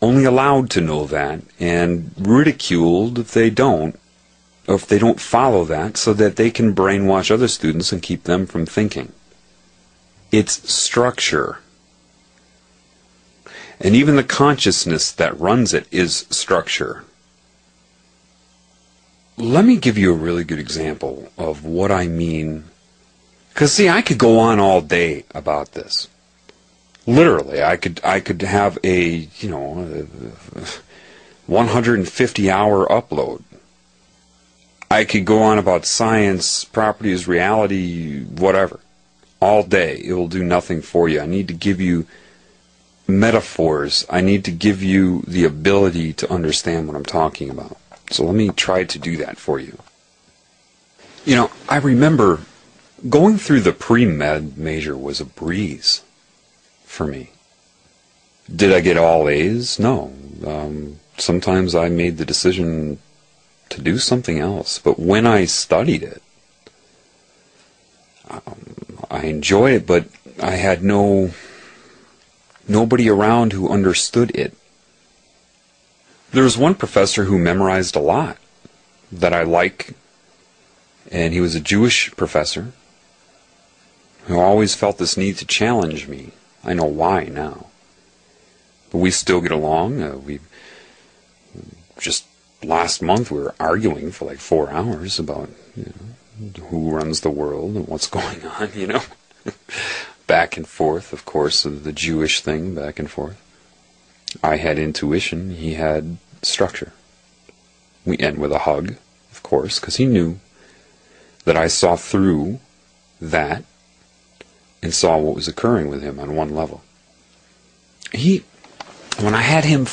only allowed to know that and ridiculed if they don't, or if they don't follow that, so that they can brainwash other students and keep them from thinking. It's structure. And even the consciousness that runs it is structure. Let me give you a really good example of what I mean. Because, see, I could go on all day about this. Literally, I could have a 150-hour upload. I could go on about science, properties, reality, whatever, all day. It will do nothing for you. I need to give you metaphors. I need to give you the ability to understand what I'm talking about. So let me try to do that for you. I remember going through the pre-med major was a breeze for me. Did I get all A's? No. Sometimes I made the decision to do something else. But when I studied it, I enjoyed it, but I had nobody around who understood it. There was one professor who memorized a lot that I like, and he was a Jewish professor who always felt this need to challenge me. I know why now. But we still get along. We just last month we were arguing for like 4 hours about who runs the world and what's going on, back and forth, of course, the Jewish thing, back and forth. I had intuition, he had structure. We end with a hug, of course, because he knew that I saw through that and saw what was occurring with him on one level. When I had him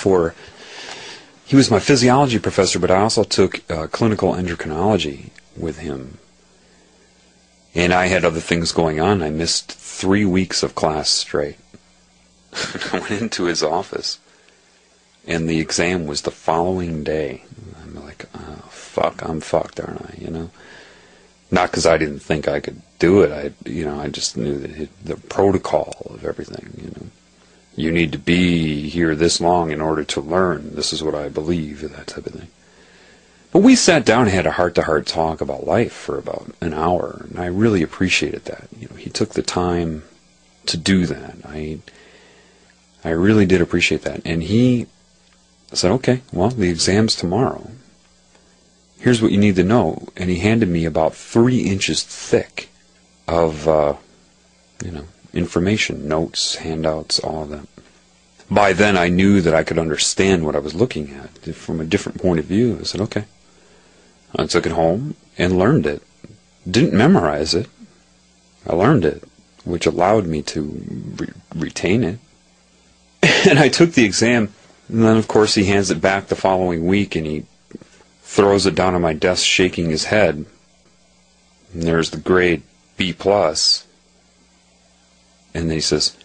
he was my physiology professor, but I also took clinical endocrinology with him. And I had other things going on. I missed 3 weeks of class straight. I went into his office, and the exam was the following day. I'm like, oh, fuck, I'm fucked, aren't I, Not because I didn't think I could do it. I just knew that the protocol of everything, You need to be here this long in order to learn. This is what I believe, that type of thing. But we sat down and had a heart-to-heart talk about life for about an hour, and I really appreciated that. He took the time to do that. I really did appreciate that. And he said, okay, well, the exam's tomorrow. Here's what you need to know. And he handed me about 3 inches thick of, information, notes, handouts, all of that. By then, I knew that I could understand what I was looking at from a different point of view. I said, okay. I took it home and learned it. Didn't memorize it. I learned it, which allowed me to retain it. And I took the exam, and then, of course, he hands it back the following week, and he throws it down on my desk, shaking his head. And there's the grade B+. And then he says,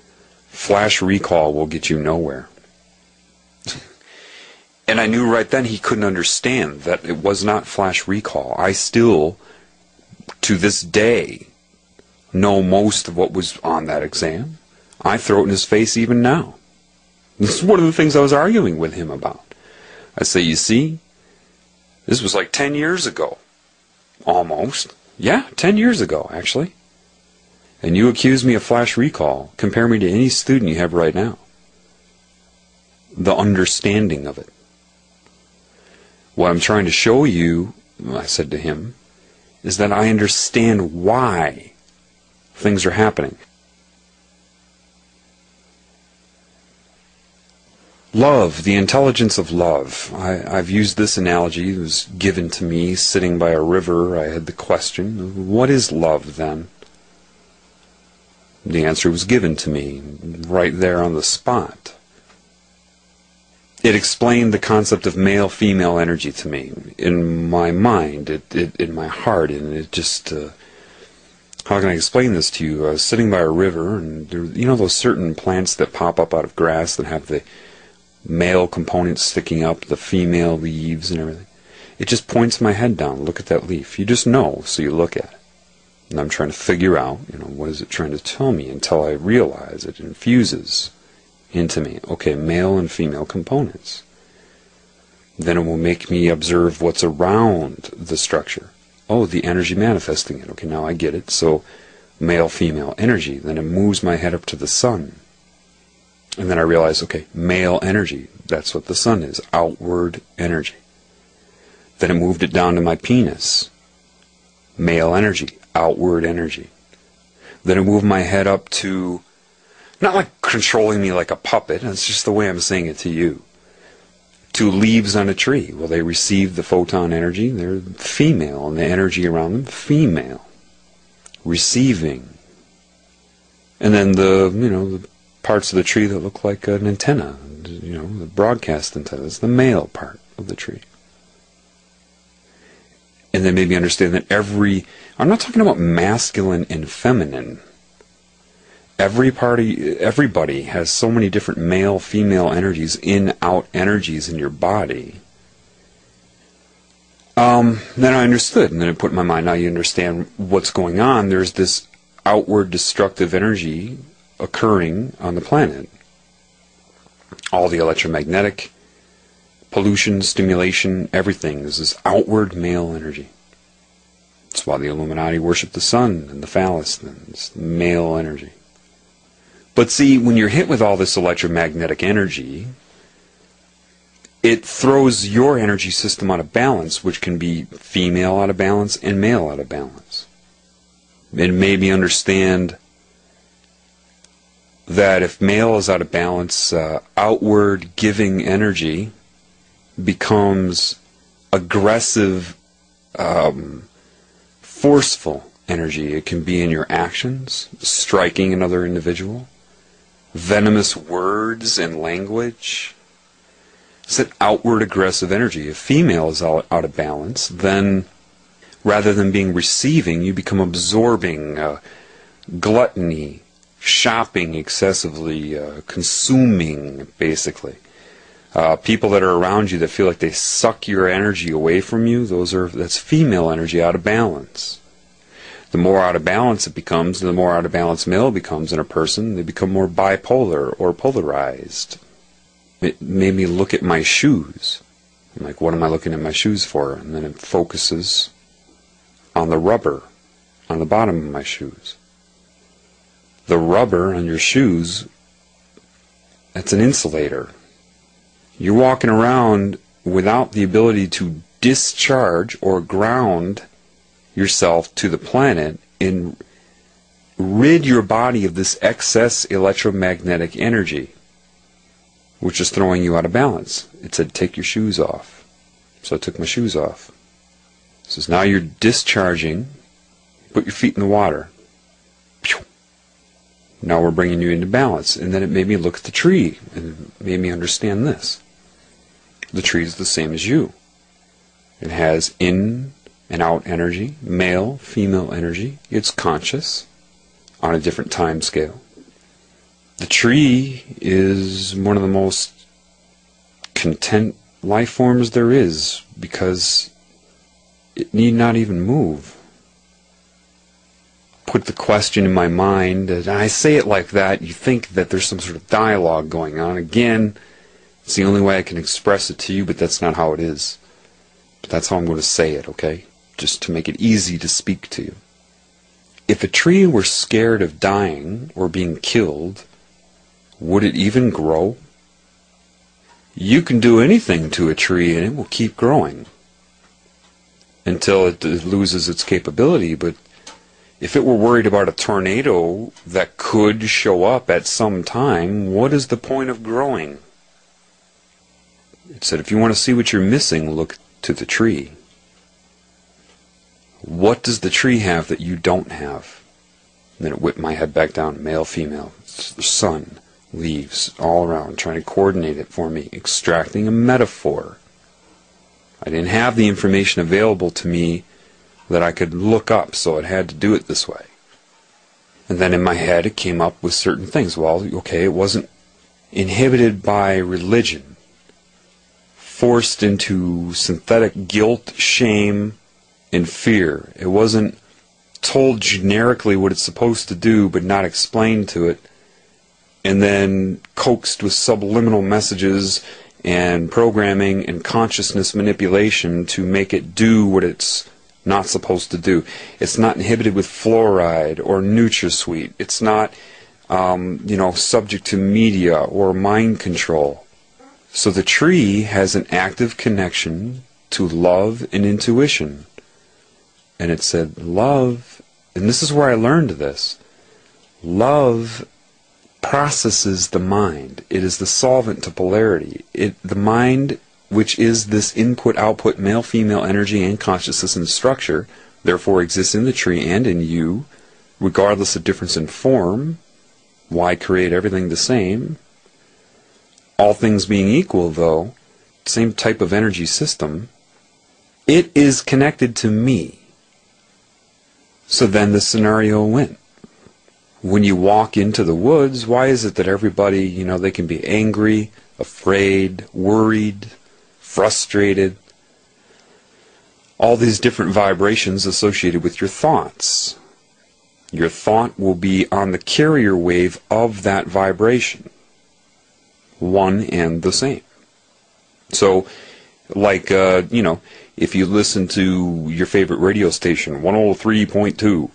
flash recall will get you nowhere. And I knew right then he couldn't understand that it was not flash recall. I still, to this day, know most of what was on that exam. I throw it in his face even now. This is one of the things I was arguing with him about. I say, you see, this was like 10 years ago. Almost. Yeah, 10 years ago, actually. And you accuse me of flash recall. Compare me to any student you have right now. The understanding of it. What I'm trying to show you, I said to him, is that I understand why things are happening. Love, the intelligence of love. I've used this analogy. It was given to me sitting by a river. I had the question, what is love then? The answer was given to me right there on the spot. It explained the concept of male-female energy to me in my mind, in my heart, and it just... how can I explain this to you? I was sitting by a river, and there, you know those certain plants that pop up out of grass that have the male components sticking up, the female leaves and everything? It just points my head down. Look at that leaf. You just know, so you look at it. And I'm trying to figure out, what is it trying to tell me until I realize it infuses into me. Okay, male and female components. Then it will make me observe what's around the structure. Oh, the energy manifesting it. Okay, now I get it. So, male-female energy. Then it moves my head up to the sun. And then I realize, okay, male energy. That's what the sun is. Outward energy. Then it moved it down to my penis. Male energy. Outward energy. Then it moved my head up to, not like controlling me like a puppet. That's just the way I'm saying it to you. To leaves on a tree. Well, they receive the photon energy. They're female, and the energy around them, female. Receiving. And then the parts of the tree that look like an antenna, the broadcast antenna. That's the male part of the tree. And then maybe understand that I'm not talking about masculine and feminine. Everybody has so many different male, female energies, in, out energies in your body. Then I understood, and then it put in my mind, now you understand what's going on. There's this outward destructive energy occurring on the planet. All the electromagnetic pollution, stimulation, everything is this outward male energy. That's why the Illuminati worship the sun and the phallus, and it's male energy. But see, when you're hit with all this electromagnetic energy, it throws your energy system out of balance, which can be female out of balance and male out of balance. It made me understand that if male is out of balance, outward giving energy becomes aggressive, forceful energy. It can be in your actions, striking another individual, venomous words and language. It's that outward aggressive energy. If female is out of balance, then rather than being receiving, you become absorbing, gluttony, shopping excessively, consuming, basically. People that are around you that feel like they suck your energy away from you, that's female energy out of balance. The more out of balance it becomes, the more out of balance male becomes in a person, they become more bipolar or polarized. It made me look at my shoes. I'm like, what am I looking at my shoes for? And then it focuses on the rubber on the bottom of my shoes. The rubber on your shoes, that's an insulator. You're walking around without the ability to discharge or ground yourself to the planet and rid your body of this excess electromagnetic energy, which is throwing you out of balance. It said, take your shoes off. So I took my shoes off. It says, now you're discharging. Put your feet in the water. Now we're bringing you into balance. And then it made me look at the tree, and it made me understand this. The tree is the same as you. It has in and out energy, male, female energy. It's conscious on a different time scale. The tree is one of the most content life forms there is, because it need not even move. Put the question in my mind, and I say it like that, you think that there's some sort of dialogue going on. Again, it's the only way I can express it to you, but that's not how it is. But that's how I'm going to say it, okay? Just to make it easy to speak to you. If a tree were scared of dying or being killed, would it even grow? You can do anything to a tree and it will keep growing until it loses its capability. But if it were worried about a tornado that could show up at some time, what is the point of growing? It said, if you want to see what you're missing, look to the tree. What does the tree have that you don't have? And then it whipped my head back down, male, female, sun, leaves, all around, trying to coordinate it for me, extracting a metaphor. I didn't have the information available to me that I could look up, so it had to do it this way. And then in my head it came up with certain things. Well, okay, it wasn't inhibited by religion, forced into synthetic guilt, shame, and fear. It wasn't told generically what it's supposed to do but not explained to it, and then coaxed with subliminal messages and programming and consciousness manipulation to make it do what it's not supposed to do. It's not inhibited with fluoride or NutraSweet. It's not subject to media or mind control. So the tree has an active connection to love and intuition. And it said, love, and this is where I learned this, love processes the mind. It is the solvent to polarity. The mind, which is this input-output male-female energy and consciousness and structure, therefore exists in the tree and in you, regardless of difference in form. Why create everything the same? All things being equal, though, same type of energy system, it is connected to me. So then the scenario went. When you walk into the woods, why is it that everybody, they can be angry, afraid, worried, frustrated? All these different vibrations associated with your thoughts. Your thought will be on the carrier wave of that vibration. One and the same. So, like, if you listen to your favorite radio station, 103.2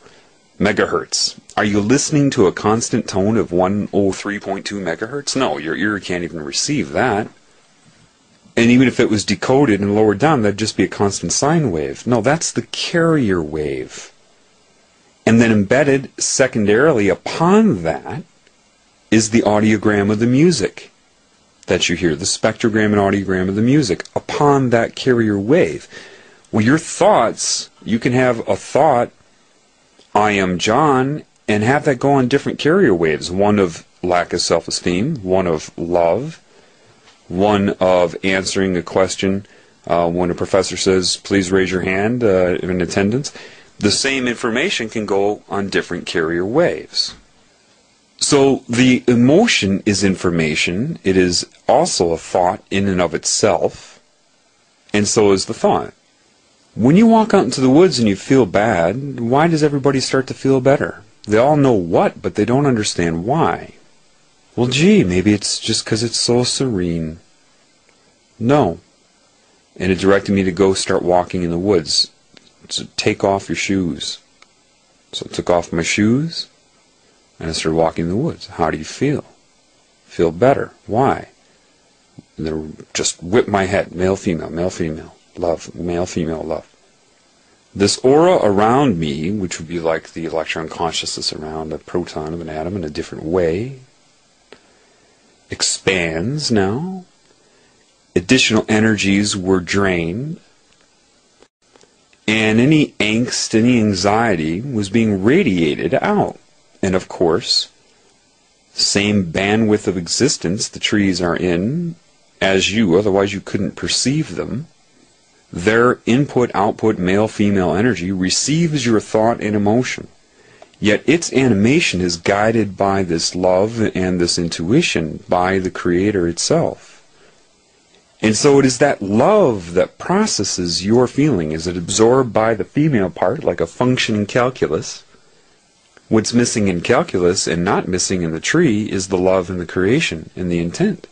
megahertz, are you listening to a constant tone of 103.2 megahertz? No, your ear can't even receive that. And even if it was decoded and lowered down, that'd just be a constant sine wave. No, that's the carrier wave. And then embedded secondarily upon that is the audiogram of the music that you hear, the spectrogram and audiogram of the music upon that carrier wave. Well, your thoughts, you can have a thought, I am John, and have that go on different carrier waves. One of lack of self-esteem, one of love, one of answering a question when a professor says, please raise your hand in attendance. The same information can go on different carrier waves. So the emotion is information. It is also a thought in and of itself, and so is the thought. When you walk out into the woods and you feel bad, why does everybody start to feel better? They all know what, but they don't understand why. Well, gee, maybe it's just because it's so serene. No. And it directed me to go start walking in the woods. So take off your shoes. So I took off my shoes, and I started walking in the woods. How do you feel? Feel better. Why? And then just whip my head. Male, female, love, male, female, love. This aura around me, which would be like the electron consciousness around a proton of an atom in a different way, expands now. Additional energies were drained. And any angst, any anxiety was being radiated out. And of course, same bandwidth of existence the trees are in as you, otherwise you couldn't perceive them. Their input-output male-female energy receives your thought and emotion. Yet its animation is guided by this love and this intuition by the Creator itself. And so it is that love that processes your feeling. Is it absorbed by the female part, like a function in calculus? What's missing in calculus and not missing in the tree is the love and the creation and the intent.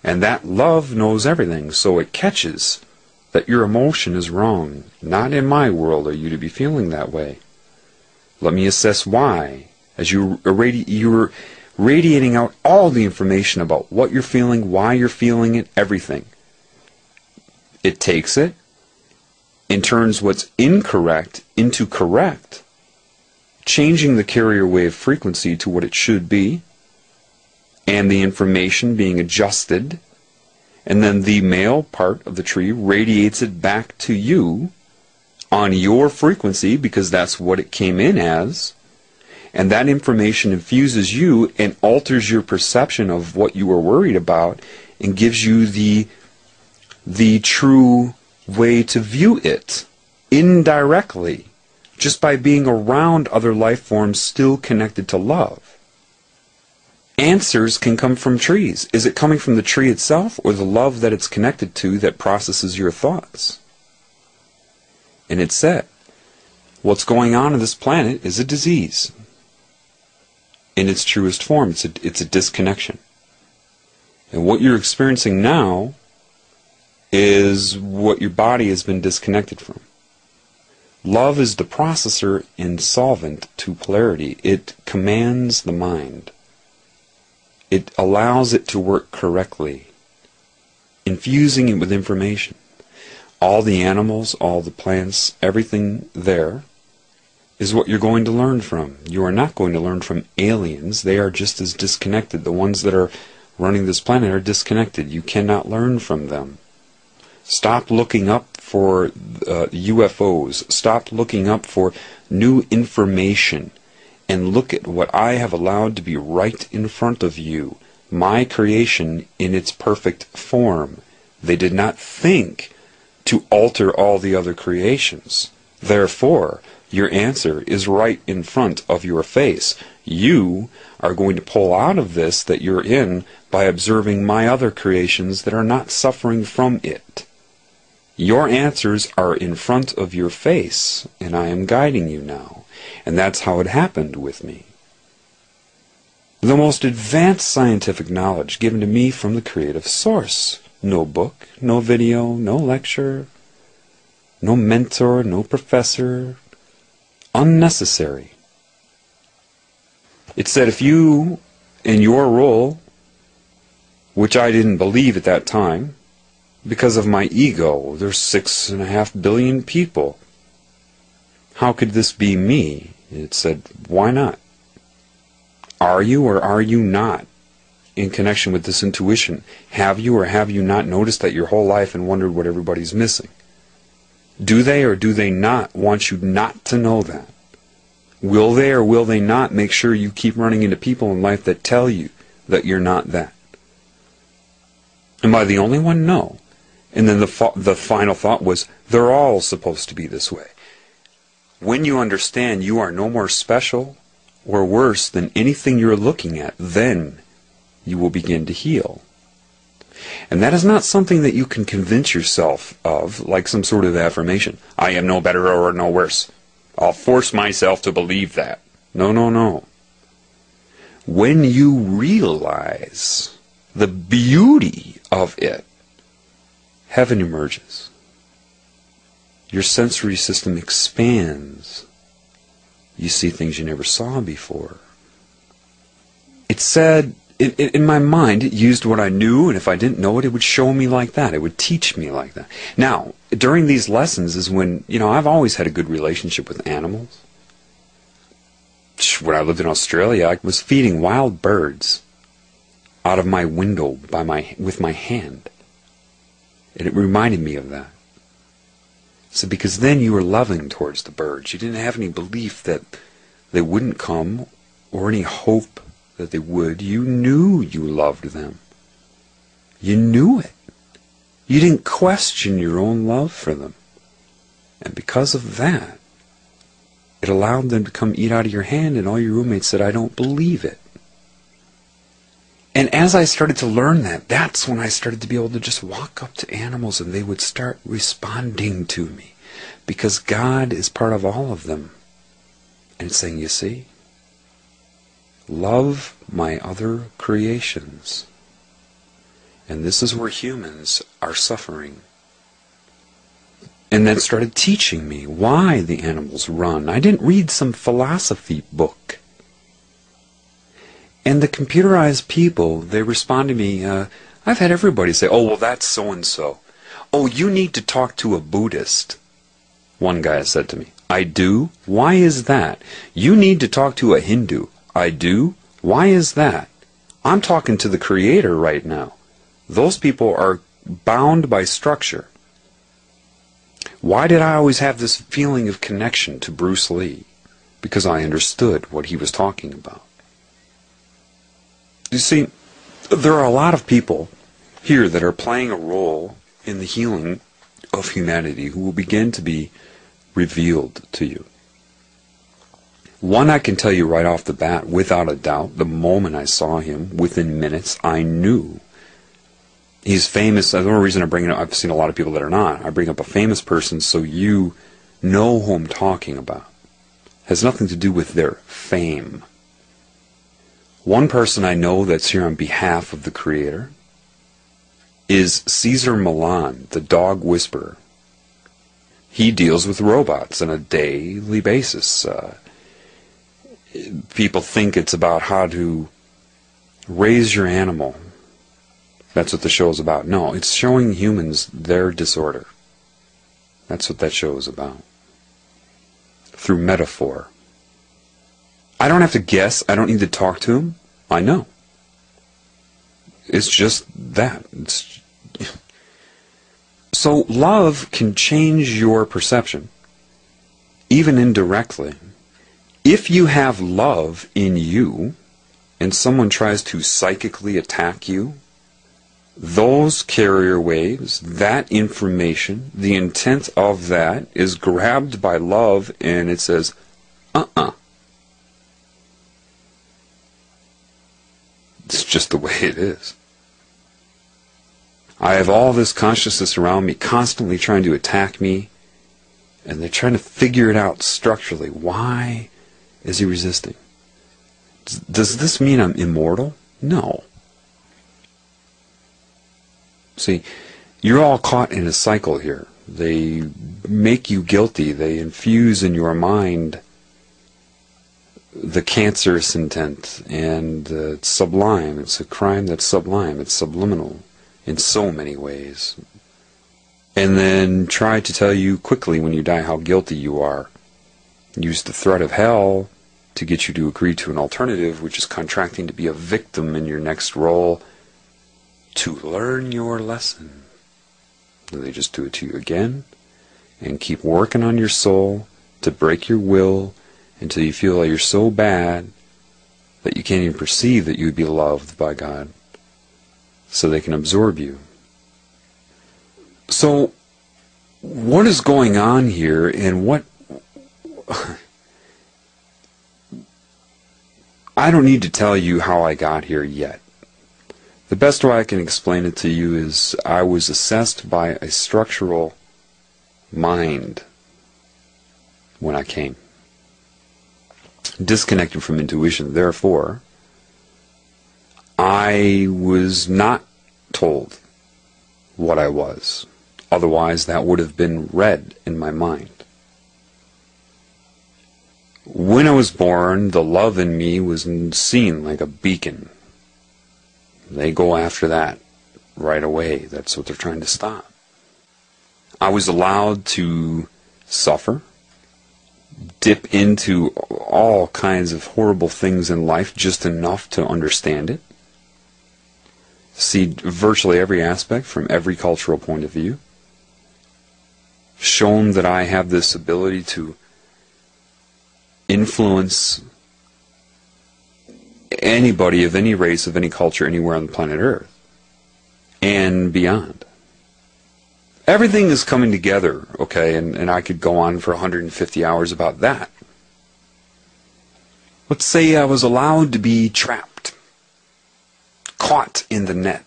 And that love knows everything, so it catches that your emotion is wrong. Not in my world are you to be feeling that way. Let me assess why. As you're radiating out all the information about what you're feeling, why you're feeling it, everything. It takes it and turns what's incorrect into correct, changing the carrier wave frequency to what it should be, and the information being adjusted, and then the male part of the tree radiates it back to you on your frequency, because that's what it came in as, and that information infuses you and alters your perception of what you were worried about and gives you the true way to view it indirectly, just by being around other life forms still connected to love. Answers can come from trees. Is it coming from the tree itself or the love that it's connected to that processes your thoughts? And it said, what's going on this planet is a disease. In its truest form, it's a disconnection. And what you're experiencing now is what your body has been disconnected from. Love is the processor and solvent to polarity. It commands the mind. It allows it to work correctly, infusing it with information. All the animals, all the plants, everything there is what you're going to learn from. You are not going to learn from aliens. They are just as disconnected. The ones that are running this planet are disconnected. You cannot learn from them. Stop looking up for UFOs. Stop looking up for new information. And look at what I have allowed to be right in front of you. My creation in its perfect form. They did not think to alter all the other creations. Therefore, your answer is right in front of your face. You are going to pull out of this that you're in by observing my other creations that are not suffering from it. Your answers are in front of your face, and I am guiding you now. And that's how it happened with me. The most advanced scientific knowledge given to me from the creative source. No book, no video, no lecture, no mentor, no professor. Unnecessary. It said if you, in your role, which I didn't believe at that time, because of my ego, there's 6.5 billion people. How could this be me? It said, why not? Are you or are you not in connection with this intuition? Have you or have you not noticed that your whole life and wondered what everybody's missing? Do they or do they not want you not to know that? Will they or will they not make sure you keep running into people in life that tell you that you're not that? Am I the only one? No. And then the final thought was, they're all supposed to be this way. When you understand you are no more special or worse than anything you're looking at, then you will begin to heal. And that is not something that you can convince yourself of, like some sort of affirmation. I am no better or no worse. I'll force myself to believe that. No, no, no. When you realize the beauty of it, heaven emerges. Your sensory system expands. You see things you never saw before. It said, in my mind, it used what I knew, and if I didn't know it, it would show me like that. It would teach me like that. Now, during these lessons is when, I've always had a good relationship with animals. When I lived in Australia, I was feeding wild birds out of my window with my hand. And it reminded me of that. So because then you were loving towards the birds. You didn't have any belief that they wouldn't come or any hope that they would. You knew you loved them. You knew it. You didn't question your own love for them. And because of that, it allowed them to come eat out of your hand, and all your roommates said, I don't believe it. And as I started to learn that, that's when I started to be able to just walk up to animals and they would start responding to me. Because God is part of all of them. And it's saying, you see, love my other creations. And this is where humans are suffering. And that started teaching me why the animals run. I didn't read some philosophy book. And the computerized people, they respond to me, I've had everybody say, oh, well, that's so-and-so. Oh, you need to talk to a Buddhist, one guy said to me. I do? Why is that? You need to talk to a Hindu. I do? Why is that? I'm talking to the Creator right now. Those people are bound by structure. Why did I always have this feeling of connection to Bruce Lee? Because I understood what he was talking about. You see, there are a lot of people here that are playing a role in the healing of humanity who will begin to be revealed to you. One I can tell you right off the bat, without a doubt, the moment I saw him, within minutes, I knew. He's famous. The only reason I bring it up, I've seen a lot of people that are not. I bring up a famous person so you know who I'm talking about. It has nothing to do with their fame. One person I know that's here on behalf of the Creator is Caesar Milan, the dog whisperer. He deals with robots on a daily basis. People think it's about how to raise your animal. That's what the show is about. No, it's showing humans their disorder. That's what that show is about. Through metaphor. I don't have to guess. I don't need to talk to him. I know. It's just that. So love can change your perception, even indirectly. If you have love in you, and someone tries to psychically attack you, those carrier waves, that information, the intent of that is grabbed by love and it says, It's just the way it is. I have all this consciousness around me constantly trying to attack me, and they're trying to figure it out structurally. Why is he resisting? Does this mean I'm immortal? No. See, you're all caught in a cycle here. They make you guilty. They infuse in your mind the cancerous intent, and it's sublime. It's a crime that's sublime. It's subliminal in so many ways. And then try to tell you quickly when you die how guilty you are. Use the threat of hell to get you to agree to an alternative, which is contracting to be a victim in your next role to learn your lesson. And they just do it to you again and keep working on your soul to break your will until you feel like you're so bad that you can't even perceive that you would be loved by God, so they can absorb you. So what is going on here, and what I don't need to tell you how I got here yet. The best way I can explain it to you is I was assessed by a structural mind when I came. Disconnected from intuition. Therefore, I was not told what I was. Otherwise, that would have been read in my mind. When I was born, the love in me was seen like a beacon. They go after that right away. That's what they're trying to stop. I was allowed to suffer, dip into all kinds of horrible things in life, just enough to understand it. See virtually every aspect from every cultural point of view. Shown that I have this ability to influence anybody of any race, of any culture, anywhere on the planet Earth, and beyond. Everything is coming together, okay, and I could go on for 150 hours about that. Let's say I was allowed to be trapped, caught in the net.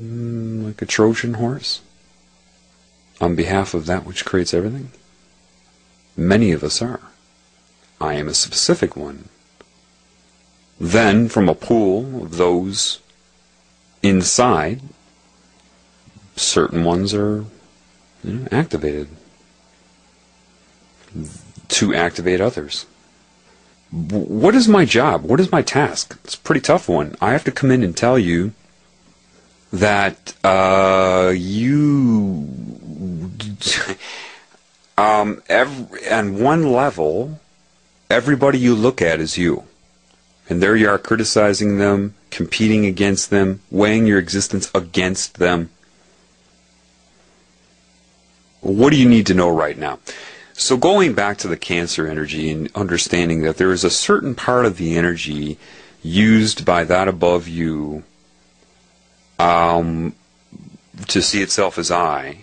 Like a Trojan horse, on behalf of that which creates everything? Many of us are. I am a specific one. Then, from a pool of those inside, certain ones are activated to activate others. What is my job? What is my task? It's a pretty tough one. I have to come in and tell you that on one level, everybody you look at is you. And there you are criticizing them, competing against them, weighing your existence against them. What do you need to know right now? So going back to the Cancer energy and understanding that there is a certain part of the energy used by that above you to see itself as I,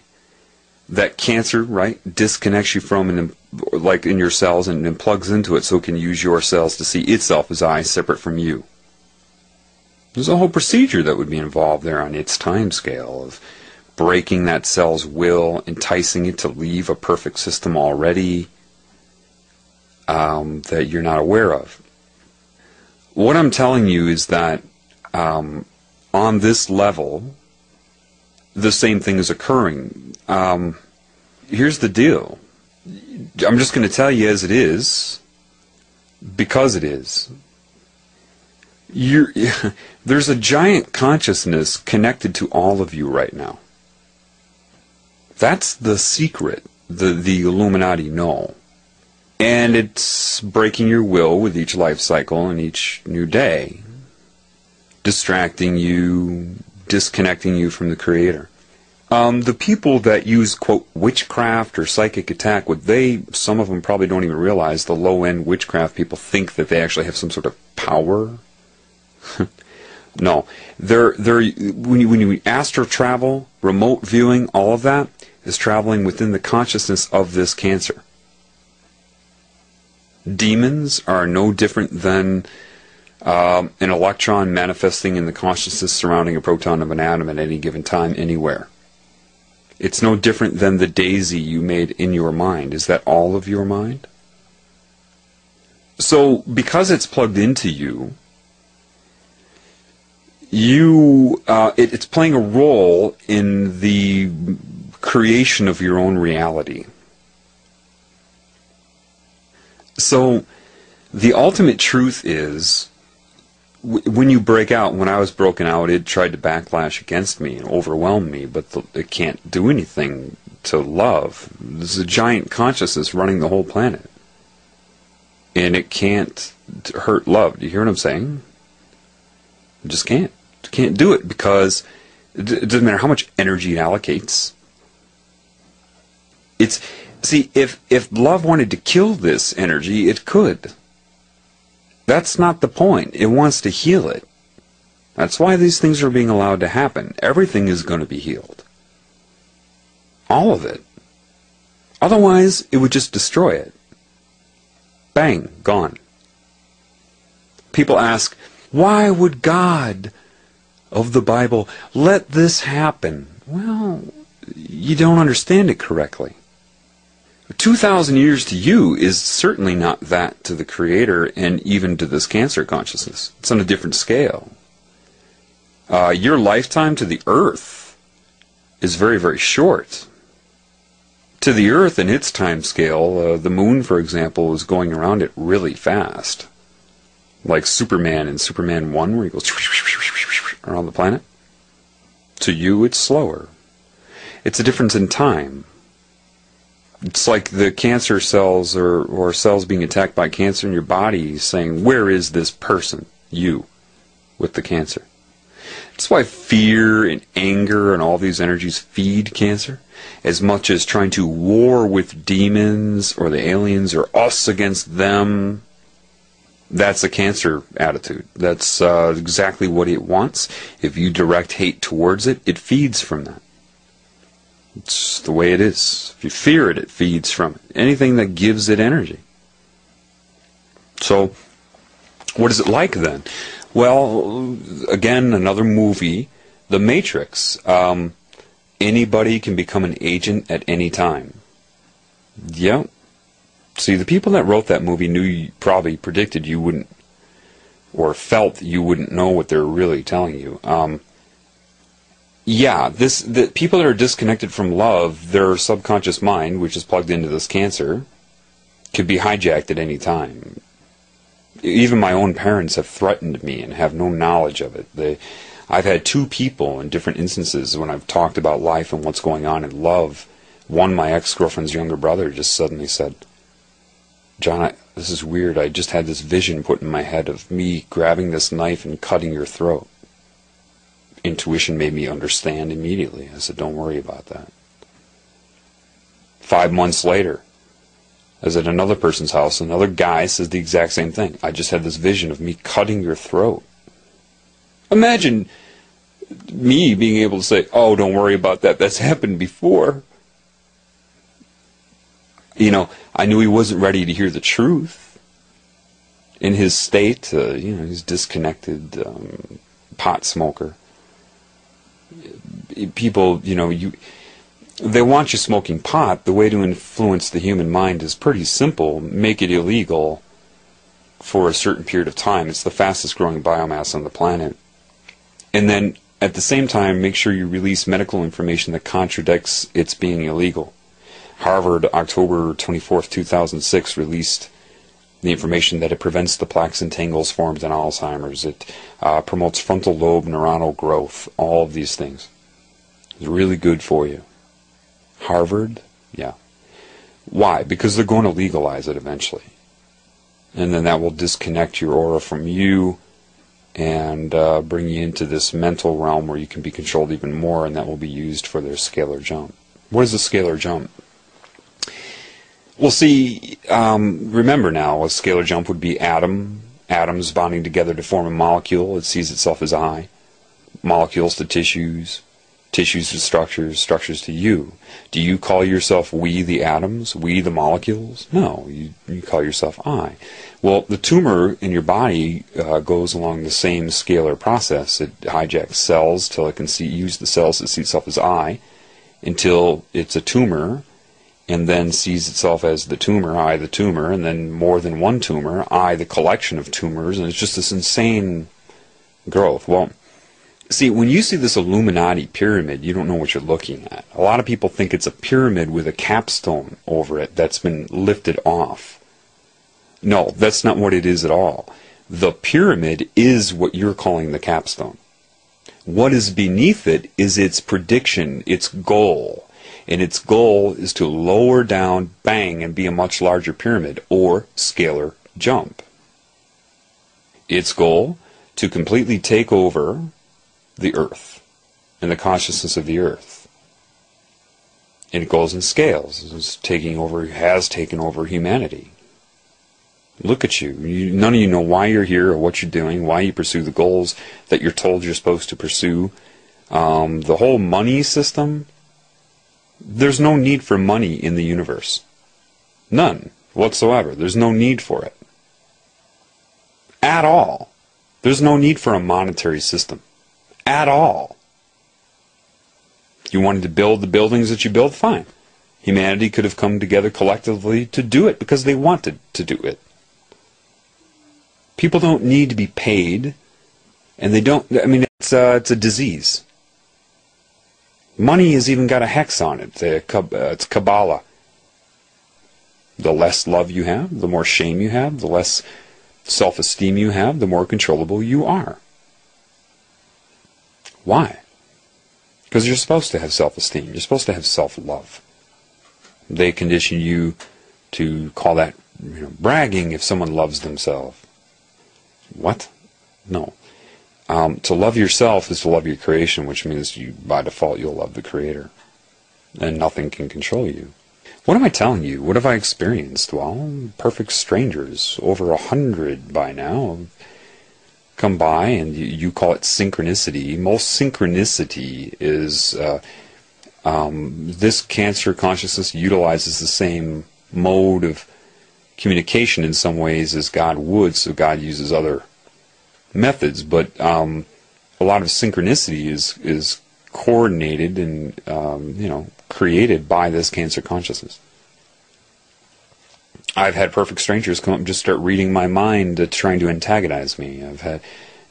that Cancer, right, disconnects you from, and like in your cells, and plugs into it so it can use your cells to see itself as I, separate from you. There's a whole procedure that would be involved there on its time scale of breaking that cell's will, enticing it to leave a perfect system already that you're not aware of. What I'm telling you is that on this level, the same thing is occurring. Here's the deal. I'm just going to tell you as it is, because it is. There's a giant consciousness connected to all of you right now. That's the secret the Illuminati know. And it's breaking your will with each life cycle and each new day, distracting you, disconnecting you from the Creator. The people that use, quote, witchcraft or psychic attack, some of them probably don't even realize the low-end witchcraft people think that they actually have some sort of power. No. When you astral travel, remote viewing, all of that is traveling within the consciousness of this Cancer. Demons are no different than an electron manifesting in the consciousness surrounding a proton of an atom at any given time, anywhere. It's no different than the daisy you made in your mind. Is that all of your mind? So, because it's plugged into you, it's playing a role in the creation of your own reality. So, the ultimate truth is, when you break out, when I was broken out, it tried to backlash against me and overwhelm me, but it can't do anything to love. There's a giant consciousness running the whole planet. And it can't hurt love. Do you hear what I'm saying? It just can't. It can't do it because it doesn't matter how much energy it allocates. See, if love wanted to kill this energy, it could. That's not the point. It wants to heal it. That's why these things are being allowed to happen. Everything is going to be healed. All of it. Otherwise, it would just destroy it. Bang, gone. People ask, why would God of the Bible let this happen? Well, you don't understand it correctly. 2,000 years to you is certainly not that to the Creator and even to this Cancer consciousness. It's on a different scale. Your lifetime to the Earth is very, very short. To the Earth and its time scale, the Moon, for example, is going around it really fast. Like Superman in Superman 1, where he goes around the planet. To you, it's slower. It's a difference in time. It's like the cancer cells or cells being attacked by cancer in your body saying, where is this person, you, with the cancer? That's why fear and anger and all these energies feed cancer, as much as trying to war with demons or the aliens or us against them. That's a cancer attitude. That's exactly what it wants. If you direct hate towards it, it feeds from that. It's the way it is. If you fear it, it feeds from it. Anything that gives it energy. So, what is it like then? Well, again, another movie, The Matrix. Anybody can become an agent at any time. Yep. See, the people that wrote that movie probably predicted you wouldn't, or felt that you wouldn't know what they're really telling you. Yeah, the people that are disconnected from love, their subconscious mind, which is plugged into this cancer, could be hijacked at any time. Even my own parents have threatened me and have no knowledge of it. I've had two people in different instances when I've talked about life and what's going on in love. One, my ex-girlfriend's younger brother, just suddenly said, "John, this is weird. I just had this vision put in my head of me grabbing this knife and cutting your throat." Intuition made me understand immediately. I said, "Don't worry about that." 5 months later, I was at another person's house. Another guy says the exact same thing. "I just had this vision of me cutting your throat." Imagine me being able to say, "Oh, don't worry about that. That's happened before." You know, I knew he wasn't ready to hear the truth. In his state, he's disconnected, pot smoker. People, they want you smoking pot. The way to influence the human mind is pretty simple. Make it illegal for a certain period of time. It's the fastest growing biomass on the planet. And then, at the same time, make sure you release medical information that contradicts its being illegal. Harvard, October 24th, 2006, released the information that it prevents the plaques and tangles formed in Alzheimer's. It promotes frontal lobe neuronal growth. All of these things. It's really good for you. Harvard? Yeah. Why? Because they're going to legalize it eventually. And then that will disconnect your aura from you and bring you into this mental realm where you can be controlled even more, and that will be used for their scalar jump. What is a scalar jump? Well, see, remember now, a scalar jump would be atoms bonding together to form a molecule. It sees itself as I. Molecules to tissues, tissues to structures, structures to you. Do you call yourself we the atoms, we the molecules? No, you call yourself I. Well, the tumor in your body goes along the same scalar process. It hijacks cells till it can use the cells to see itself as I, until it's a tumor, and then sees itself as the tumor, I the tumor, and then more than one tumor, I the collection of tumors, and it's just this insane growth. Well, see, when you see this Illuminati pyramid, you don't know what you're looking at. A lot of people think it's a pyramid with a capstone over it that's been lifted off. No, that's not what it is at all. The pyramid is what you're calling the capstone. What is beneath it is its prediction, its goal. And its goal is to lower down, bang, and be a much larger pyramid, or scalar jump. Its goal, to completely take over the earth and the consciousness of the earth. And it goes in scales. It's taking over, has taken over humanity. Look at you. None of you know why you're here or what you're doing, why you pursue the goals that you're told you're supposed to pursue. The whole money system, there's no need for money in the universe. None whatsoever. There's no need for it. At all. There's no need for a monetary system. At all. You wanted to build the buildings that you build? Fine. Humanity could have come together collectively to do it because they wanted to do it. People don't need to be paid, and they don't, it's a disease. Money has even got a hex on it. It's Kabbalah. The less love you have, the more shame you have, the less self-esteem you have, the more controllable you are. Why? Because you're supposed to have self-esteem. You're supposed to have self-love. They condition you to call that bragging if someone loves themselves. What? No. To love yourself is to love your creation, which means by default you'll love the Creator. And nothing can control you. What am I telling you? What have I experienced? Well, perfect strangers, over 100 by now, come by, and you call it synchronicity. Most synchronicity is this cancer consciousness utilizes the same mode of communication in some ways as God would, so God uses other methods, but a lot of synchronicity is coordinated and created by this cancer consciousness. I've had perfect strangers come up and just start reading my mind, trying to antagonize me. I've had,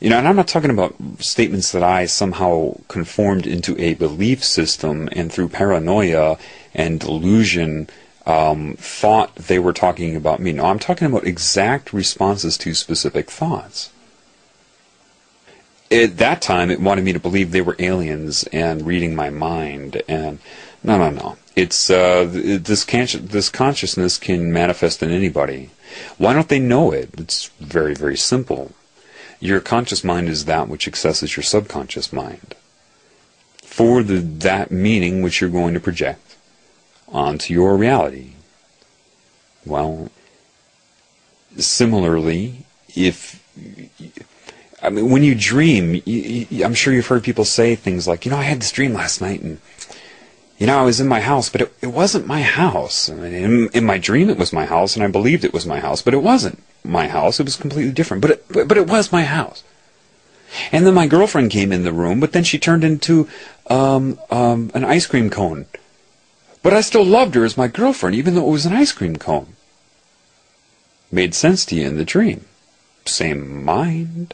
and I'm not talking about statements that I somehow conformed into a belief system and through paranoia and delusion thought they were talking about me. No, I'm talking about exact responses to specific thoughts. At that time, it wanted me to believe they were aliens and reading my mind. And no. It's this consciousness can manifest in anybody. Why don't they know it? It's very, very simple. Your conscious mind is that which accesses your subconscious mind for that meaning which you're going to project onto your reality. Well, similarly, when you dream, I'm sure you've heard people say things like, I had this dream last night, and I was in my house, but it wasn't my house. I mean, in my dream, it was my house, and I believed it was my house, but it wasn't my house. It was completely different, but it was my house. And then my girlfriend came in the room, but then she turned into an ice cream cone. But I still loved her as my girlfriend, even though it was an ice cream cone. Made sense to you in the dream. Same mind.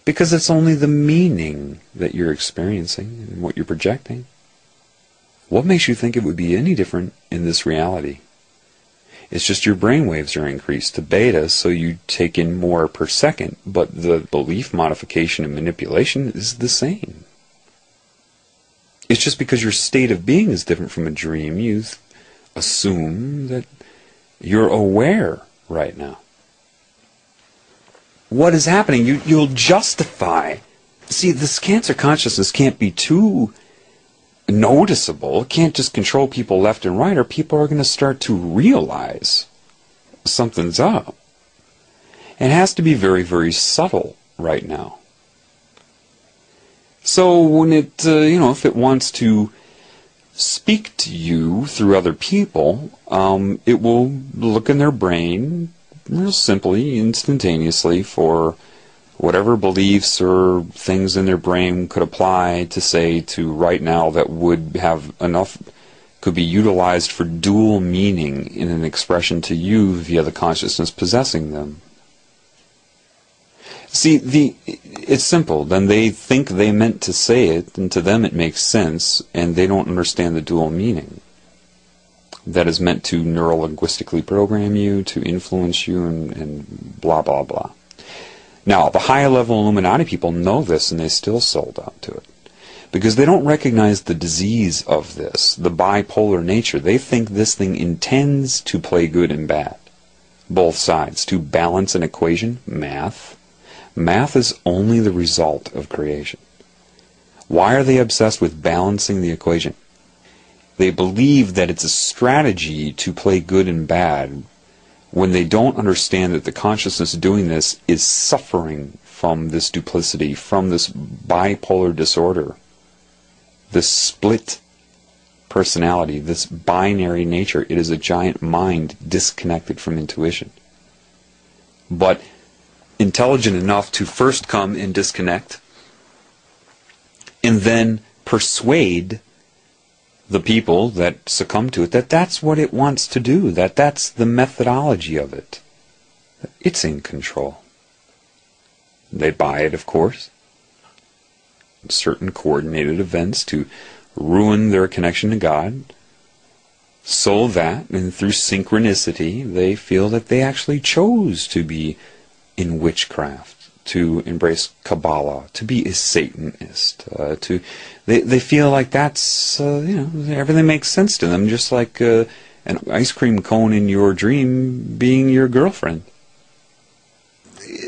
Because it's only the meaning that you're experiencing and what you're projecting. What makes you think it would be any different in this reality? It's just your brain waves are increased to beta, so you take in more per second, but the belief modification and manipulation is the same. It's just because your state of being is different from a dream, you assume that you're aware right now. What is happening? You'll justify. See, this cancer consciousness can't be too noticeable. It can't just control people left and right, or people are going to start to realize something's up. It has to be very, very subtle right now. So when it, if it wants to speak to you through other people, it will look in their brain real simply, instantaneously, for whatever beliefs or things in their brain could apply to say to right now that would have enough, could be utilized for dual meaning in an expression to you via the consciousness possessing them. See, it's simple. Then they think they meant to say it, and to them it makes sense, and they don't understand the dual meaning that is meant to neuro-linguistically program you, to influence you, and blah, blah, blah. Now, the high-level Illuminati people know this, and they still sold out to it. Because they don't recognize the disease of this, the bipolar nature. They think this thing intends to play good and bad. Both sides. To balance an equation, math. Math is only the result of creation. Why are they obsessed with balancing the equation? They believe that it's a strategy to play good and bad when they don't understand that the consciousness doing this is suffering from this duplicity, from this bipolar disorder, this split personality, this binary nature. It is a giant mind disconnected from intuition. But intelligent enough to first come and disconnect, and then persuade the people that succumb to it that that's what it wants to do, that that's the methodology of it. It's in control. They buy it, of course. Certain coordinated events to ruin their connection to God, so that, and through synchronicity, they feel that they actually chose to be in witchcraft, to embrace Kabbalah, to be a Satanist, they feel like that's, everything makes sense to them, just like an ice cream cone in your dream being your girlfriend.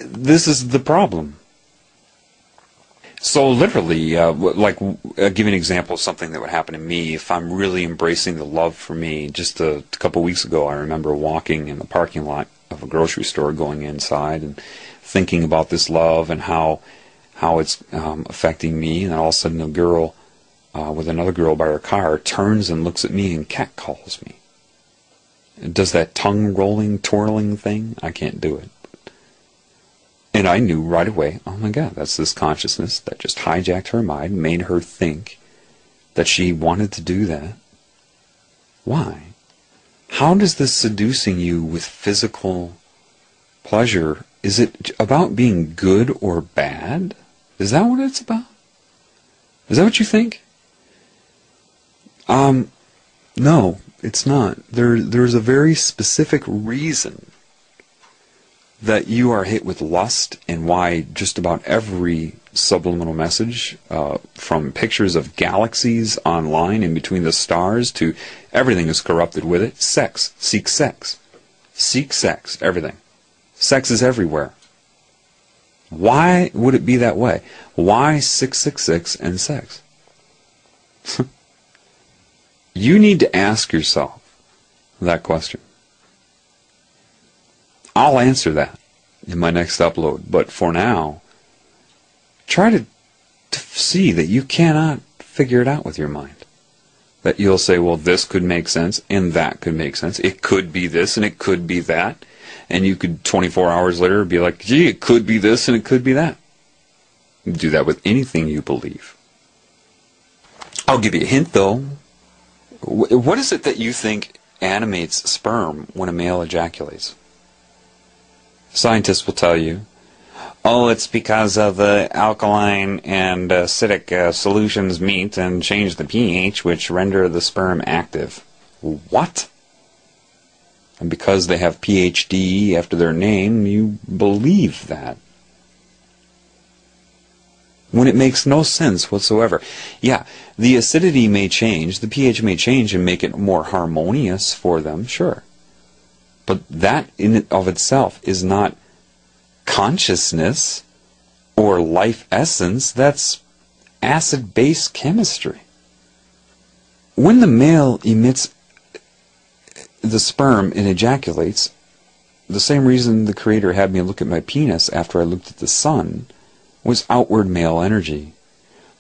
This is the problem. So literally, I'll give you an example of something that would happen to me if I'm really embracing the love for me. Just a couple weeks ago, I remember walking in the parking lot of a grocery store, going inside and thinking about this love and how it's affecting me, and then all of a sudden a girl with another girl by her car turns and looks at me and catcalls me. It does that tongue rolling, twirling thing. I can't do it. And I knew right away, oh my God, that's this consciousness that just hijacked her mind, made her think that she wanted to do that. Why? How does this seducing you with physical pleasure, is it about being good or bad? Is that what it's about? Is that what you think? No, it's not. There's a very specific reason that you are hit with lust, and why just about every subliminal message, from pictures of galaxies online in between the stars to everything is corrupted with it. Sex. Seek sex. Seek sex. Everything. Sex is everywhere. Why would it be that way? Why 666 and sex? You need to ask yourself that question. I'll answer that in my next upload, but for now, try to see that you cannot figure it out with your mind. That you'll say, well, this could make sense, and that could make sense. It could be this, and it could be that. And you could, 24 hours later, be like, gee, it could be this, and it could be that. You do that with anything you believe. I'll give you a hint, though. What is it that you think animates sperm when a male ejaculates? Scientists will tell you, oh, it's because of the alkaline and acidic solutions meet and change the pH, which render the sperm active. What? And because they have PhD after their name, you believe that. When it makes no sense whatsoever. Yeah, the acidity may change, the pH may change and make it more harmonious for them, sure. But that in and of itself is not consciousness or life essence. That's acid-base chemistry. When the male emits the sperm and ejaculates, the same reason the Creator had me look at my penis after I looked at the sun was outward male energy.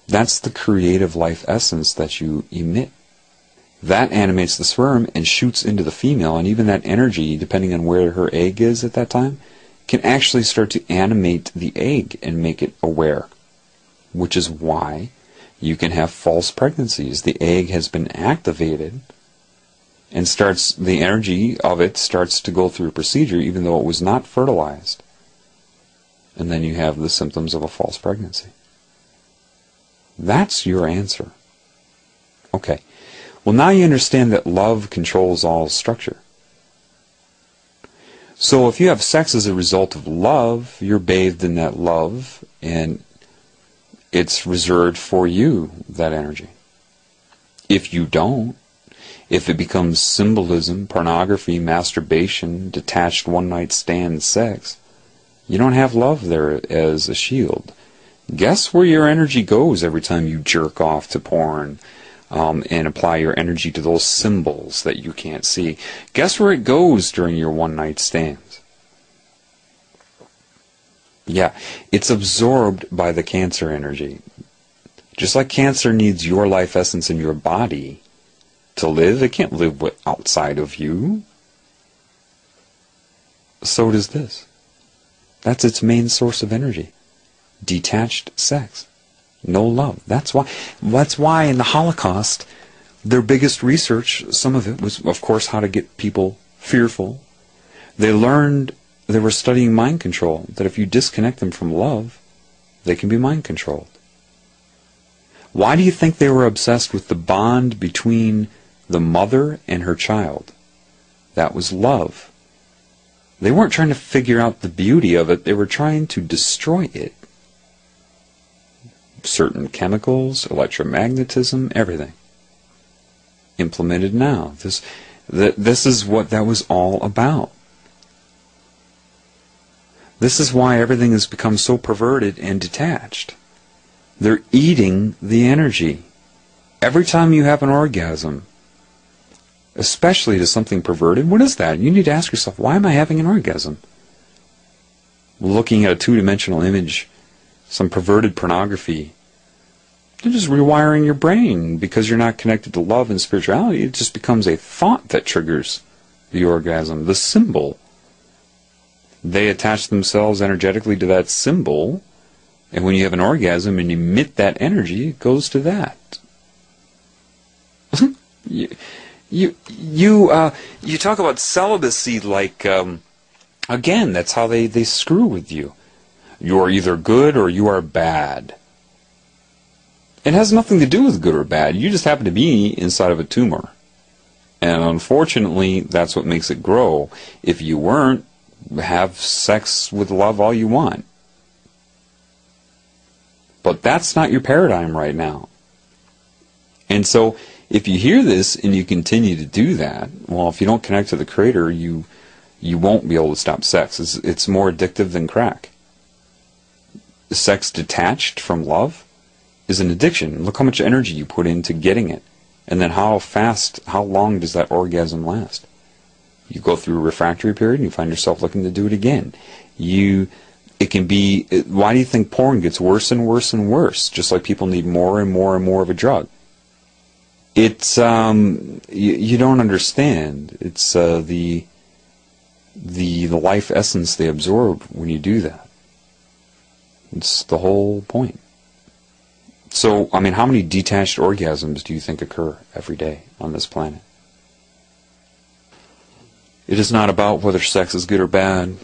That's the creative life essence that you emit. That animates the sperm and shoots into the female, and even that energy, depending on where her egg is at that time, can actually start to animate the egg and make it aware. Which is why you can have false pregnancies. The egg has been activated, and the energy of it starts to go through a procedure even though it was not fertilized. And then you have the symptoms of a false pregnancy. That's your answer. Okay. Well, now you understand that love controls all structure. So if you have sex as a result of love, you're bathed in that love, and it's reserved for you, that energy. If you don't, if it becomes symbolism, pornography, masturbation, detached one-night stand sex, you don't have love there as a shield. Guess where your energy goes every time you jerk off to porn and apply your energy to those symbols that you can't see? Guess where it goes during your one-night stands? Yeah, it's absorbed by the Cancer energy. Just like Cancer needs your life essence in your body to live, it can't live outside of you. So does this. That's its main source of energy. Detached sex. No love. That's why in the Holocaust, their biggest research, some of it was, of course, how to get people fearful. They were studying mind control, that if you disconnect them from love, they can be mind controlled. Why do you think they were obsessed with the bond between the mother and her child? That was love. They weren't trying to figure out the beauty of it, they were trying to destroy it. Certain chemicals, electromagnetism, everything. Implemented now. This is what that was all about. This is why everything has become so perverted and detached. They're eating the energy. Every time you have an orgasm, especially to something perverted, what is that? You need to ask yourself, why am I having an orgasm? Looking at a two-dimensional image, some perverted pornography, you're just rewiring your brain because you're not connected to love and spirituality. It just becomes a thought that triggers the orgasm, the symbol. They attach themselves energetically to that symbol, and when you have an orgasm and emit that energy, it goes to that. You talk about celibacy like, again, that's how they screw with you. You are either good or you are bad. It has nothing to do with good or bad. You just happen to be inside of a tumor. And unfortunately, that's what makes it grow. If you weren't, have sex with love all you want. But that's not your paradigm right now. And so, if you hear this and you continue to do that, well, if you don't connect to the Creator, you won't be able to stop sex. It's more addictive than crack. Sex detached from love is an addiction. Look how much energy you put into getting it. And then how long does that orgasm last? You go through a refractory period and you find yourself looking to do it again. It can be, why do you think porn gets worse and worse and worse? Just like people need more and more and more of a drug. It's, you don't understand. It's the life essence they absorb when you do that. It's the whole point. So, I mean, how many detached orgasms do you think occur every day on this planet? It is not about whether sex is good or bad.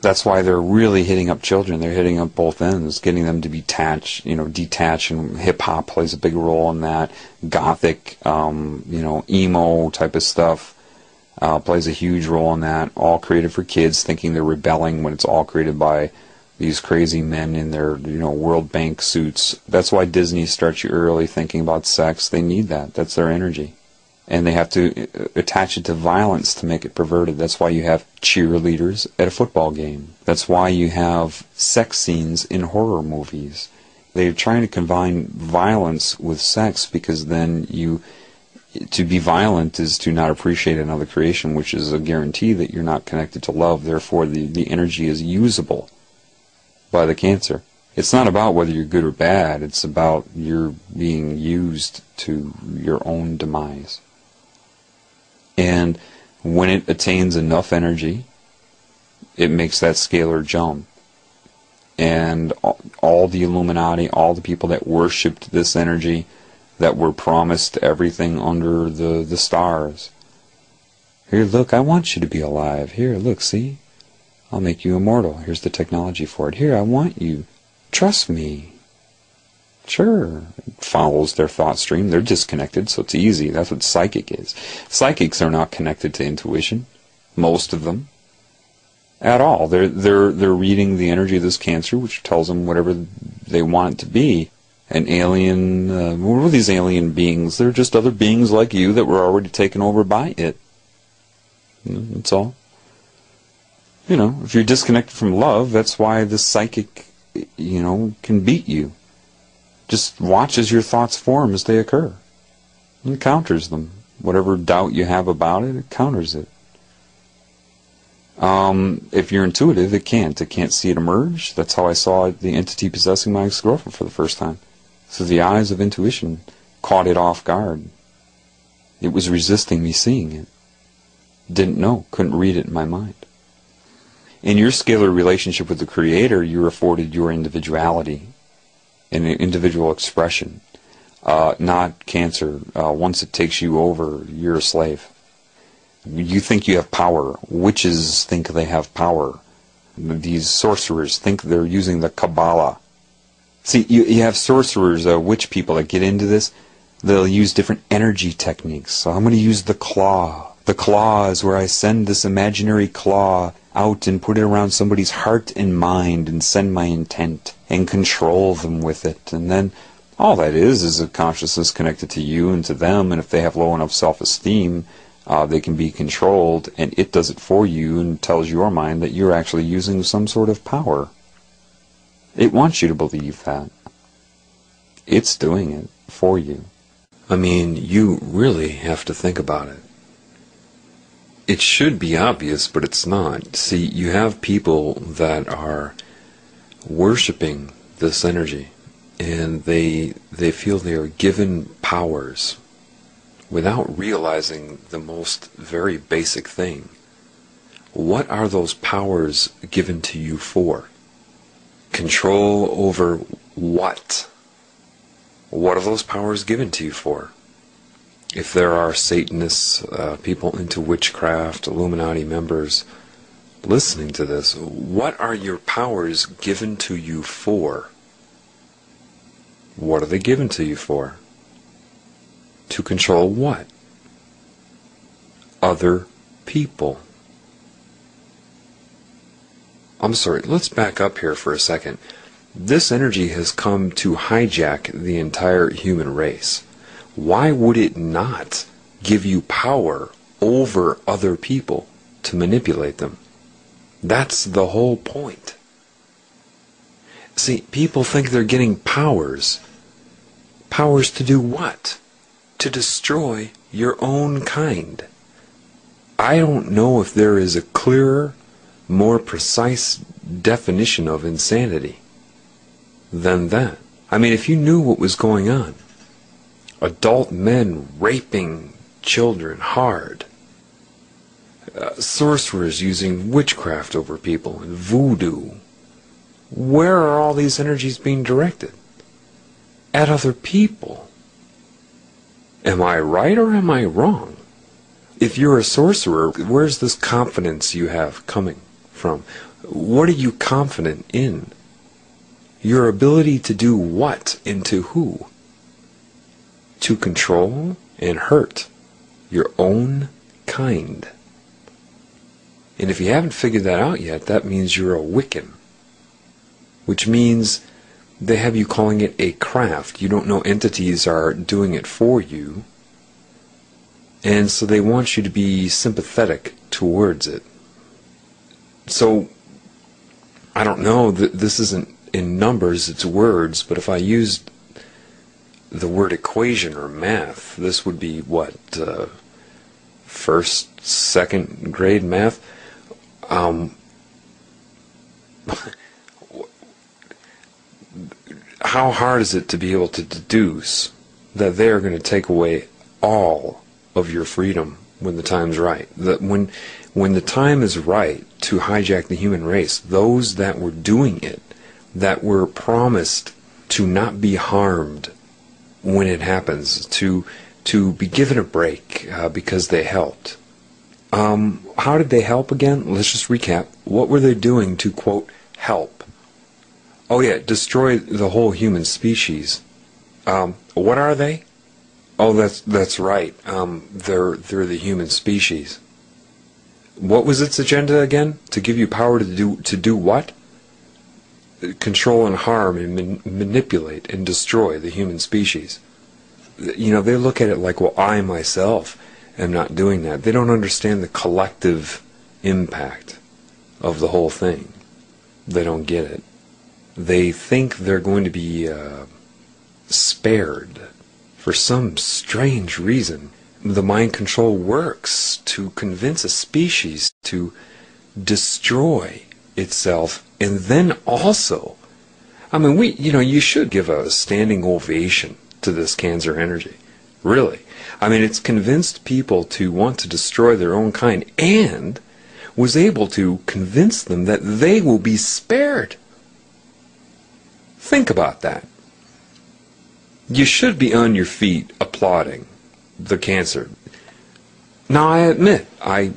That's why they're really hitting up children. They're hitting up both ends, getting them to be detach, and hip-hop plays a big role in that. Gothic, emo type of stuff plays a huge role in that. All created for kids, thinking they're rebelling when it's all created by these crazy men in their, World Bank suits. That's why Disney starts you early thinking about sex. They need that. That's their energy. And they have to attach it to violence to make it perverted. That's why you have cheerleaders at a football game. That's why you have sex scenes in horror movies. They're trying to combine violence with sex because then to be violent is to not appreciate another creation, which is a guarantee that you're not connected to love. Therefore, the energy is usable by the cancer. It's not about whether you're good or bad. It's about you're being used to your own demise. And when it attains enough energy, it makes that scalar jump. And all the Illuminati, all the people that worshipped this energy, that were promised everything under the stars. Here, look, I want you to be alive. Here, look, see? I'll make you immortal. Here's the technology for it. Here, I want you. Trust me. Sure. It follows their thought stream. They're disconnected, so it's easy. That's what psychic is. Psychics are not connected to intuition. Most of them. At all. They're reading the energy of this cancer, which tells them whatever they want it to be. An alien, what were these alien beings? They're just other beings like you that were already taken over by it. That's all. If you're disconnected from love, that's why the psychic, can beat you. Just watch as your thoughts form as they occur. And it counters them. Whatever doubt you have about it, it counters it. If you're intuitive, it can't. It can't see it emerge. That's how I saw the entity possessing my ex-girlfriend for the first time. So the eyes of intuition caught it off guard. It was resisting me seeing it. Didn't know. Couldn't read it in my mind. In your scalar relationship with the Creator, you're afforded your individuality and individual expression, not cancer. Once it takes you over, you're a slave. You think you have power. Witches think they have power. These sorcerers think they're using the Kabbalah. See, you have sorcerers, witch people that get into this. They'll use different energy techniques. So I'm going to use the claw. The claw is where I send this imaginary claw out and put it around somebody's heart and mind and send my intent and control them with it. And then all that is a consciousness connected to you and to them. And if they have low enough self-esteem, they can be controlled, and it does it for you and tells your mind that you're actually using some sort of power. It wants you to believe that. It's doing it for you. I mean, you really have to think about it. It should be obvious, but it's not. See, you have people that are worshiping this energy, and they feel they are given powers without realizing the most very basic thing. What are those powers given to you for? Control over what? What are those powers given to you for? If there are Satanists, people into witchcraft, Illuminati members listening to this, what are your powers given to you for? What are they given to you for? To control what? Other people. I'm sorry, let's back up here for a second. This energy has come to hijack the entire human race. Why would it not give you power over other people to manipulate them? That's the whole point. See, people think they're getting powers. Powers to do what? To destroy your own kind. I don't know if there is a clearer, more precise definition of insanity than that. I mean, if you knew what was going on, adult men raping children hard, sorcerers using witchcraft over people and voodoo, where are all these energies being directed? At other people. Am I right or am I wrong? If you're a sorcerer, where's this confidence you have coming from? What are you confident in? Your ability to do what and to who? To control and hurt your own kind. And if you haven't figured that out yet, that means you're a Wiccan. Which means they have you calling it a craft. You don't know entities are doing it for you. And so they want you to be sympathetic towards it. So, I don't know, this isn't in numbers, it's words, but if I used the word equation or math, this would be what, first, second grade math? How hard is it to be able to deduce that they are going to take away all of your freedom when the time's right? That when the time is right to hijack the human race, those that were doing it, that were promised to not be harmed when it happens, to be given a break because they helped. How did they help again? Let's just recap. What were they doing to, quote, help? Oh yeah, destroy the whole human species. What are they? Oh, that's right. They're the human species. What was its agenda again? To give you power to do what? Control and harm and manipulate and destroy the human species. You know, they look at it like, well, I myself am not doing that. They don't understand the collective impact of the whole thing. They don't get it. They think they're going to be spared for some strange reason. The mind control works to convince a species to destroy itself, and then also, I mean, you should give a standing ovation to this Cancer energy. Really. I mean, it's convinced people to want to destroy their own kind and was able to convince them that they will be spared. Think about that. You should be on your feet applauding the Cancer. Now, I admit, I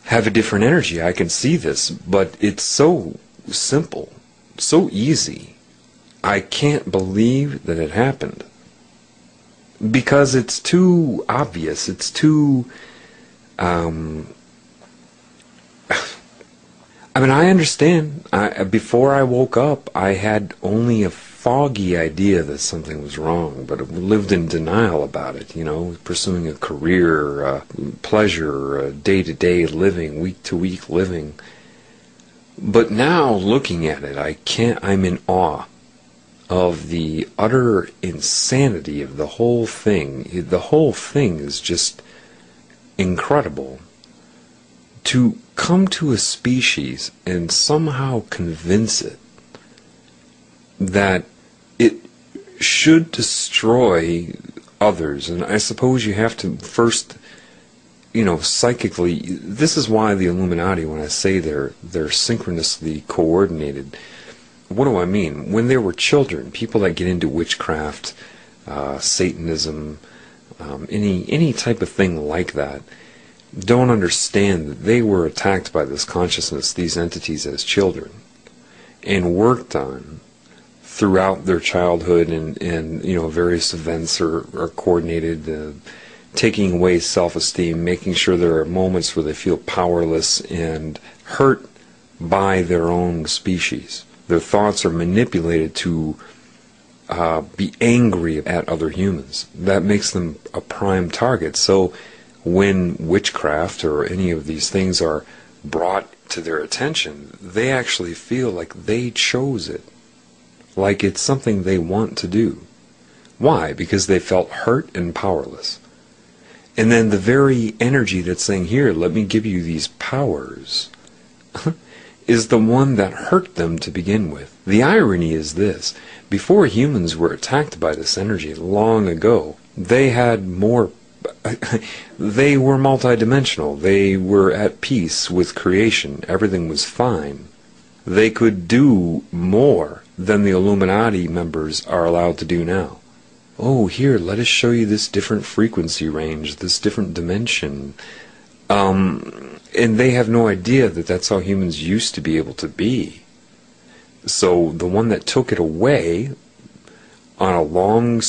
have a different energy. I can see this, but it's so simple, so easy. I can't believe that it happened. Because it's too obvious. It's too... I mean, I understand. Before I woke up, I had only a foggy idea that something was wrong, but I lived in denial about it, pursuing a career, pleasure, day-to-day living, week-to-week living. But now, looking at it, I'm in awe of the utter insanity of the whole thing. The whole thing is just incredible. To come to a species and somehow convince it that it should destroy others, and I suppose you have to first psychically, this is why the Illuminati, when I say they're synchronously coordinated, what do I mean? When they were children, people that get into witchcraft, Satanism, any type of thing like that, don't understand that they were attacked by this consciousness, these entities, as children, and worked on throughout their childhood, and various events are coordinated, taking away self-esteem, making sure there are moments where they feel powerless and hurt by their own species. Their thoughts are manipulated to be angry at other humans. That makes them a prime target. So when witchcraft or any of these things are brought to their attention, they actually feel like they chose it, like it's something they want to do. Why? Because they felt hurt and powerless. And then the very energy that's saying, here, let me give you these powers, is the one that hurt them to begin with. The irony is this: before humans were attacked by this energy long ago, they had more, they were multidimensional, they were at peace with creation, everything was fine. They could do more than the Illuminati members are allowed to do now. Oh, here, let us show you this different frequency range, this different dimension. And they have no idea that that's how humans used to be able to be. So the one that took it away on a long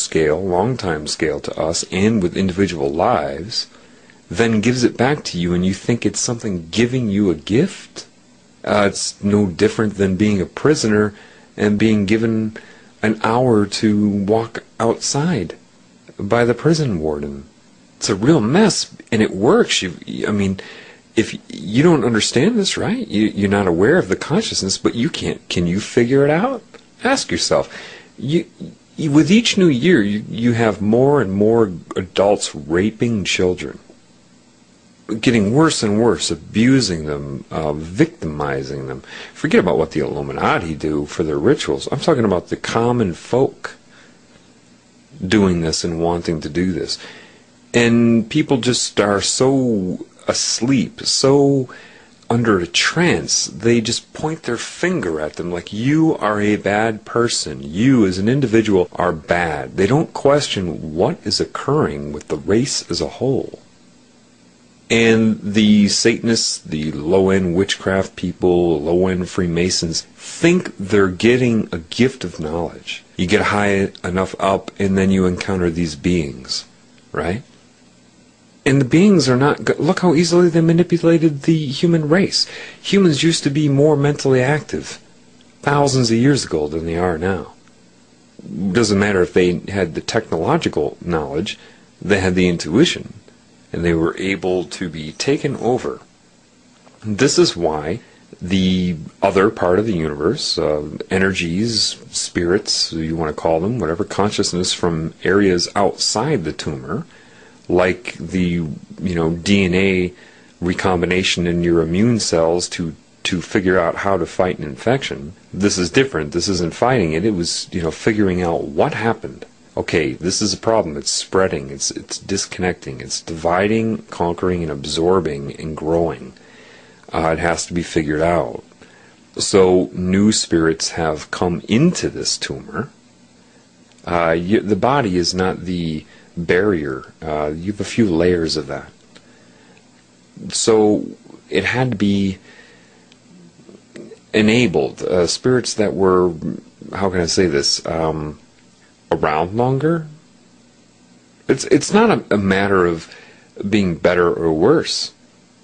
time scale to us, and with individual lives, then gives it back to you, and you think it's something giving you a gift? It's no different than being a prisoner and being given an hour to walk outside by the prison warden. It's a real mess, and it works. If you don't understand this, right? You're not aware of the consciousness, but you can't. Can you figure it out? Ask yourself. With each new year, you have more and more adults raping children, getting worse and worse, abusing them, victimizing them. Forget about what the Illuminati do for their rituals. I'm talking about the common folk doing this and wanting to do this. And people just are so asleep, so under a trance, they just point their finger at them like, you are a bad person. You as an individual are bad. They don't question what is occurring with the race as a whole. And the Satanists, the low-end witchcraft people, low-end Freemasons, think they're getting a gift of knowledge. You get high enough up, and then you encounter these beings, right? And the beings are not... Look how easily they manipulated the human race. Humans used to be more mentally active thousands of years ago than they are now. It doesn't matter if they had the technological knowledge, they had the intuition. And they were able to be taken over. This is why the other part of the universe, energies, spirits, you want to call them, whatever, consciousness from areas outside the tumor, like the DNA recombination in your immune cells to figure out how to fight an infection. This is different. This isn't fighting it. It was figuring out what happened. Okay, this is a problem. It's spreading. It's disconnecting. It's dividing, conquering, and absorbing and growing. It has to be figured out. So new spirits have come into this tumor. The body is not the barrier. You have a few layers of that. So it had to be enabled. Spirits that were, how can I say this, around longer. It's not a matter of being better or worse,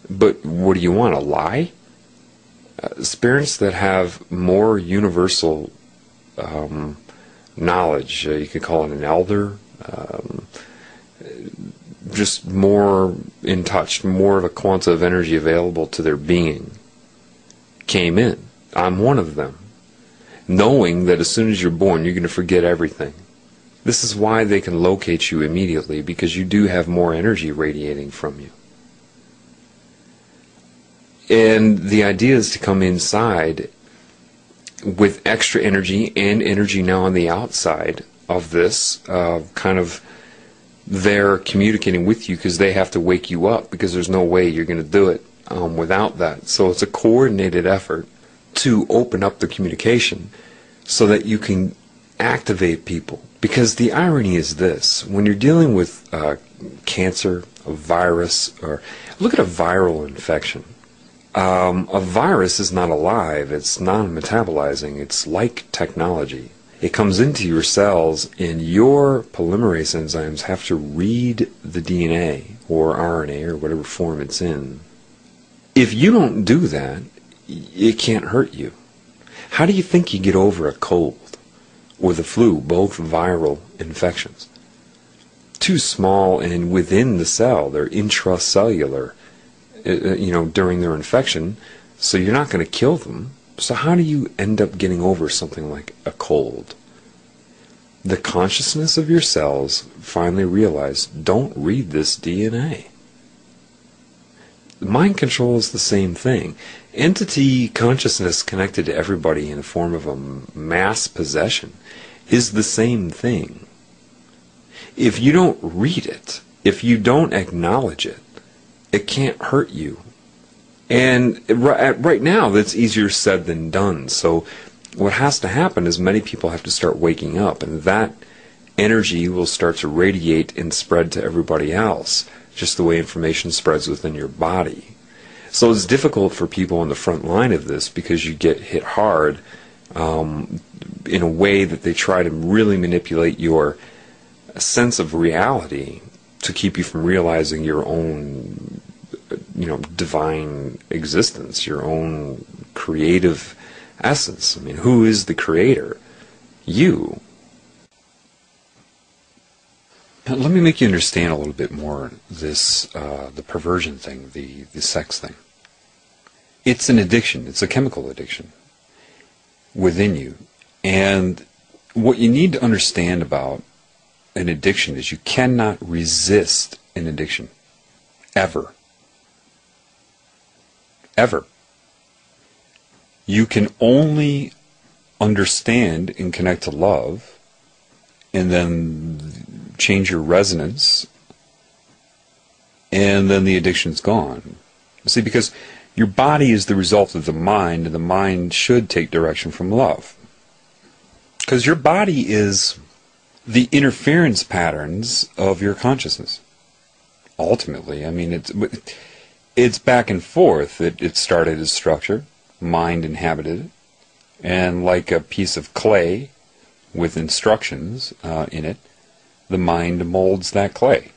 but what do you want, a lie? Spirits that have more universal knowledge, you could call it an elder, just more in touch, more of a quanta of energy available to their being, came in. I'm one of them, knowing that as soon as you're born, you're going to forget everything. This is why they can locate you immediately, because you do have more energy radiating from you. And the idea is to come inside with extra energy and energy now on the outside of this kind of They're communicating with you because they have to wake you up, because there's no way you're going to do it without that. So it's a coordinated effort to open up the communication so that you can activate people. Because the irony is this: when you're dealing with cancer, a virus, or look at a viral infection. A virus is not alive, it's non-metabolizing, it's like technology. It comes into your cells, and your polymerase enzymes have to read the DNA or RNA or whatever form it's in. If you don't do that, it can't hurt you. How do you think you get over a cold or the flu, both viral infections? Too small and within the cell, they're intracellular, during their infection, so you're not going to kill them. So how do you end up getting over something like a cold? The consciousness of your cells finally realize, don't read this DNA. Mind control is the same thing. Entity consciousness connected to everybody in the form of a mass possession is the same thing. If you don't read it, if you don't acknowledge it, it can't hurt you. And right now, that's easier said than done. So what has to happen is many people have to start waking up, and that energy will start to radiate and spread to everybody else, just the way information spreads within your body. So it's difficult for people on the front line of this, because you get hit hard in a way that they try to really manipulate your sense of reality to keep you from realizing your own divine existence, your own creative essence. I mean, who is the creator? You. Now, let me make you understand a little bit more this, the perversion thing, the sex thing. It's an addiction. It's a chemical addiction within you. And what you need to understand about an addiction is you cannot resist an addiction. Ever. Ever. You can only understand and connect to love, and then change your resonance, and then the addiction's gone. See, because your body is the result of the mind, and the mind should take direction from love. Because your body is the interference patterns of your consciousness. Ultimately, I mean, it's back and forth. It started as structure, mind inhabited it, and like a piece of clay with instructions in it, the mind molds that clay.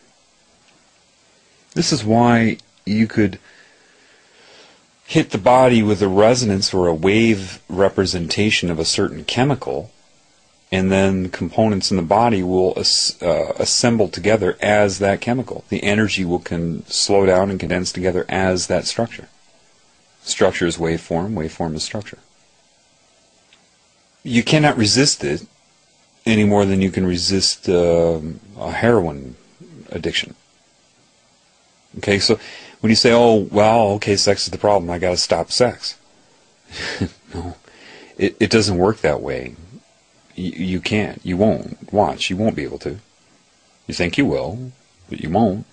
This is why you could hit the body with a resonance or a wave representation of a certain chemical, and then components in the body will assemble together as that chemical. The energy will slow down and condense together as that structure. Structure is waveform, waveform is structure. You cannot resist it any more than you can resist a heroin addiction. Okay, so when you say, oh, well, okay, sex is the problem, I got to stop sex. No, it doesn't work that way. You can't. You won't. Watch. You won't be able to. You think you will, but you won't.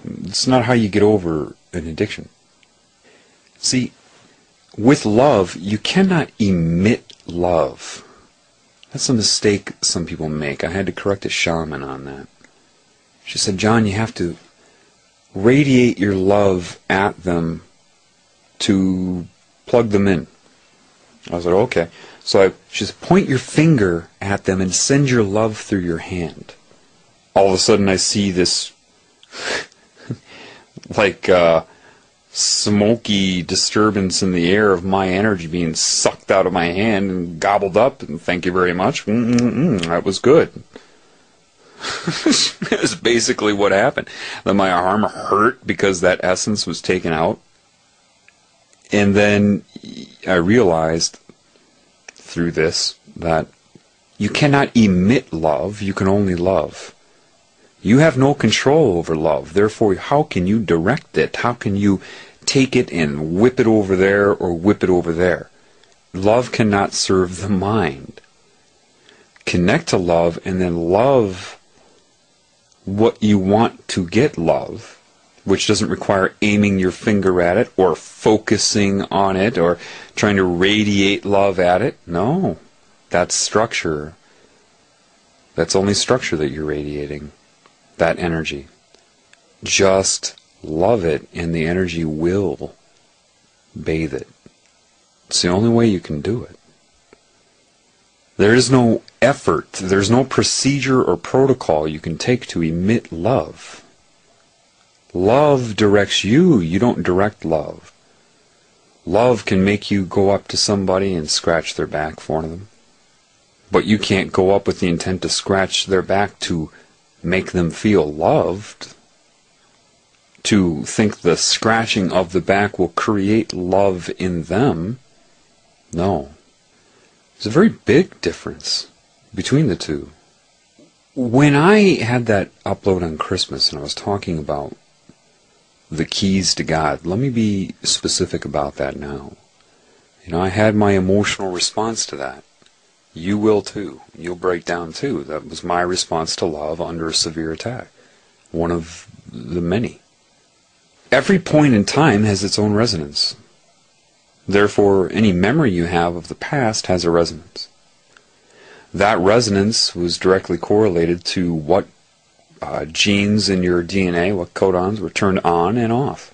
It's not how you get over an addiction. See, with love, you cannot emit love. That's a mistake some people make. I had to correct a shaman on that. She said, John, you have to radiate your love at them to plug them in. I was like, okay. So she said, point your finger at them and send your love through your hand. All of a sudden I see this like smoky disturbance in the air of my energy being sucked out of my hand and gobbled up, and thank you very much. That was good. That's basically what happened. Then my arm hurt because that essence was taken out. And then I realized through this that you cannot emit love, you can only love. You have no control over love, therefore how can you direct it? How can you take it and whip it over there or whip it over there? Love cannot serve the mind. Connect to love, and then love what you want to get love, which doesn't require aiming your finger at it or focusing on it or trying to radiate love at it. No, that's structure. That's only structure that you're radiating, that energy. Just love it and the energy will bathe it. It's the only way you can do it. There is no effort, there's no procedure or protocol you can take to emit love. Love directs you, you don't direct love. Love can make you go up to somebody and scratch their back for them. But you can't go up with the intent to scratch their back to make them feel loved. To think the scratching of the back will create love in them. No. There's a very big difference between the two. When I had that upload on Christmas and I was talking about the keys to God, let me be specific about that now. I had my emotional response to that. You will too. You'll break down too. That was my response to love under a severe attack. One of the many. Every point in time has its own resonance. Therefore, any memory you have of the past has a resonance. That resonance was directly correlated to what genes in your DNA, what codons were turned on and off.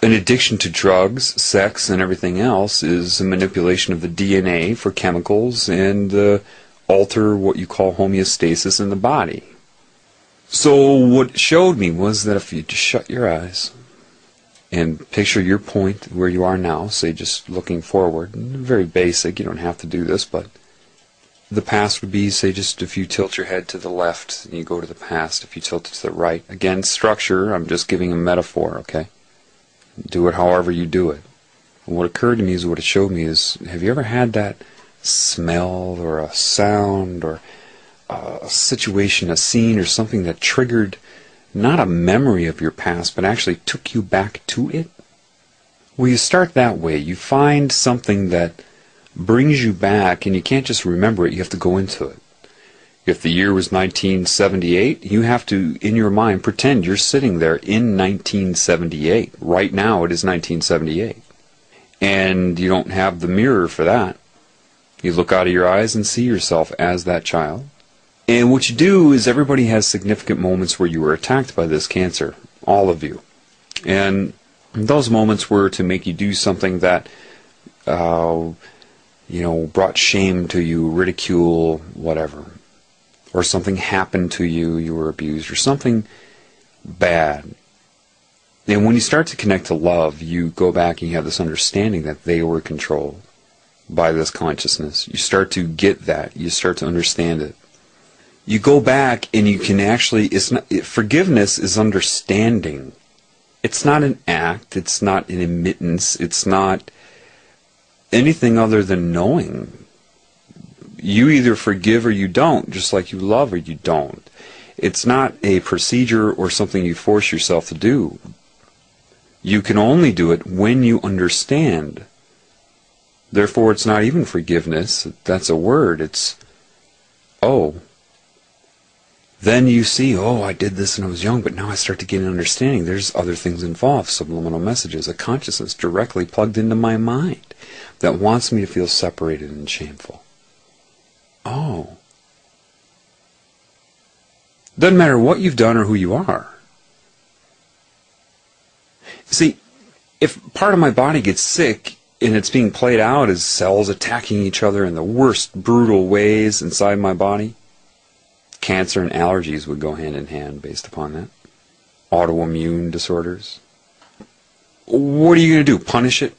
An addiction to drugs, sex, and everything else is a manipulation of the DNA for chemicals and alter what you call homeostasis in the body. So what it showed me was that if you just shut your eyes and picture your point where you are now, say just looking forward, very basic, you don't have to do this, but the past would be, say, just if you tilt your head to the left and you go to the past, if you tilt it to the right. Again, structure, I'm just giving a metaphor, okay? Do it however you do it. And what occurred to me is what it showed me is, have you ever had that smell or a sound or a situation, a scene or something that triggered not a memory of your past, but actually took you back to it? Well, you start that way. You find something that brings you back, and you can't just remember it, you have to go into it. If the year was 1978, you have to, in your mind, pretend you're sitting there in 1978. Right now it is 1978. And you don't have the mirror for that. You look out of your eyes and see yourself as that child. And what you do is everybody has significant moments where you were attacked by this cancer. All of you. And those moments were to make you do something that brought shame to you, ridicule, whatever. Or something happened to you, you were abused, or something bad. And when you start to connect to love, you go back and you have this understanding that they were controlled by this consciousness. You start to get that. You start to understand it. You go back and you can actually, forgiveness is understanding. It's not an act, it's not an admittance, it's not anything other than knowing. You either forgive or you don't, just like you love or you don't. It's not a procedure or something you force yourself to do. You can only do it when you understand. Therefore, it's not even forgiveness. That's a word. It's, oh. Then you see, oh, I did this when I was young, but now I start to get an understanding. There's other things involved, subliminal messages, a consciousness directly plugged into my mind that wants me to feel separated and shameful. Oh. Doesn't matter what you've done or who you are. See, if part of my body gets sick and it's being played out as cells attacking each other in the worst brutal ways inside my body, cancer and allergies would go hand in hand based upon that. Autoimmune disorders. What are you going to do? Punish it?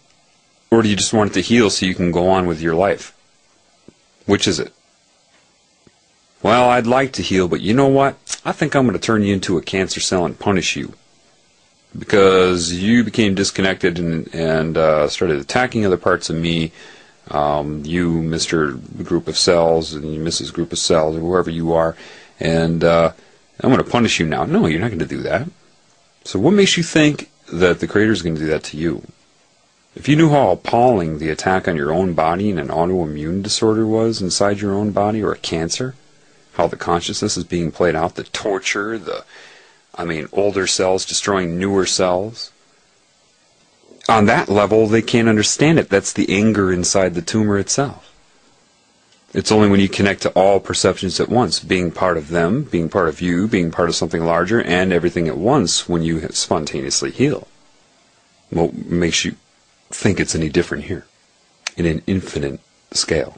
Or do you just want it to heal so you can go on with your life? Which is it? Well, I'd like to heal, but you know what? I think I'm going to turn you into a cancer cell and punish you. Because you became disconnected and started attacking other parts of me. You, Mr. Group of Cells, and you, Mrs. Group of Cells, or whoever you are. And I'm going to punish you now. No, you're not going to do that. So what makes you think that the Creator is going to do that to you? If you knew how appalling the attack on your own body and an autoimmune disorder was inside your own body, or a cancer, how the consciousness is being played out, the torture, older cells destroying newer cells. On that level, they can't understand it. That's the anger inside the tumor itself. It's only when you connect to all perceptions at once, being part of them, being part of you, being part of something larger, and everything at once, when you spontaneously heal. What makes you think it's any different here, in an infinite scale?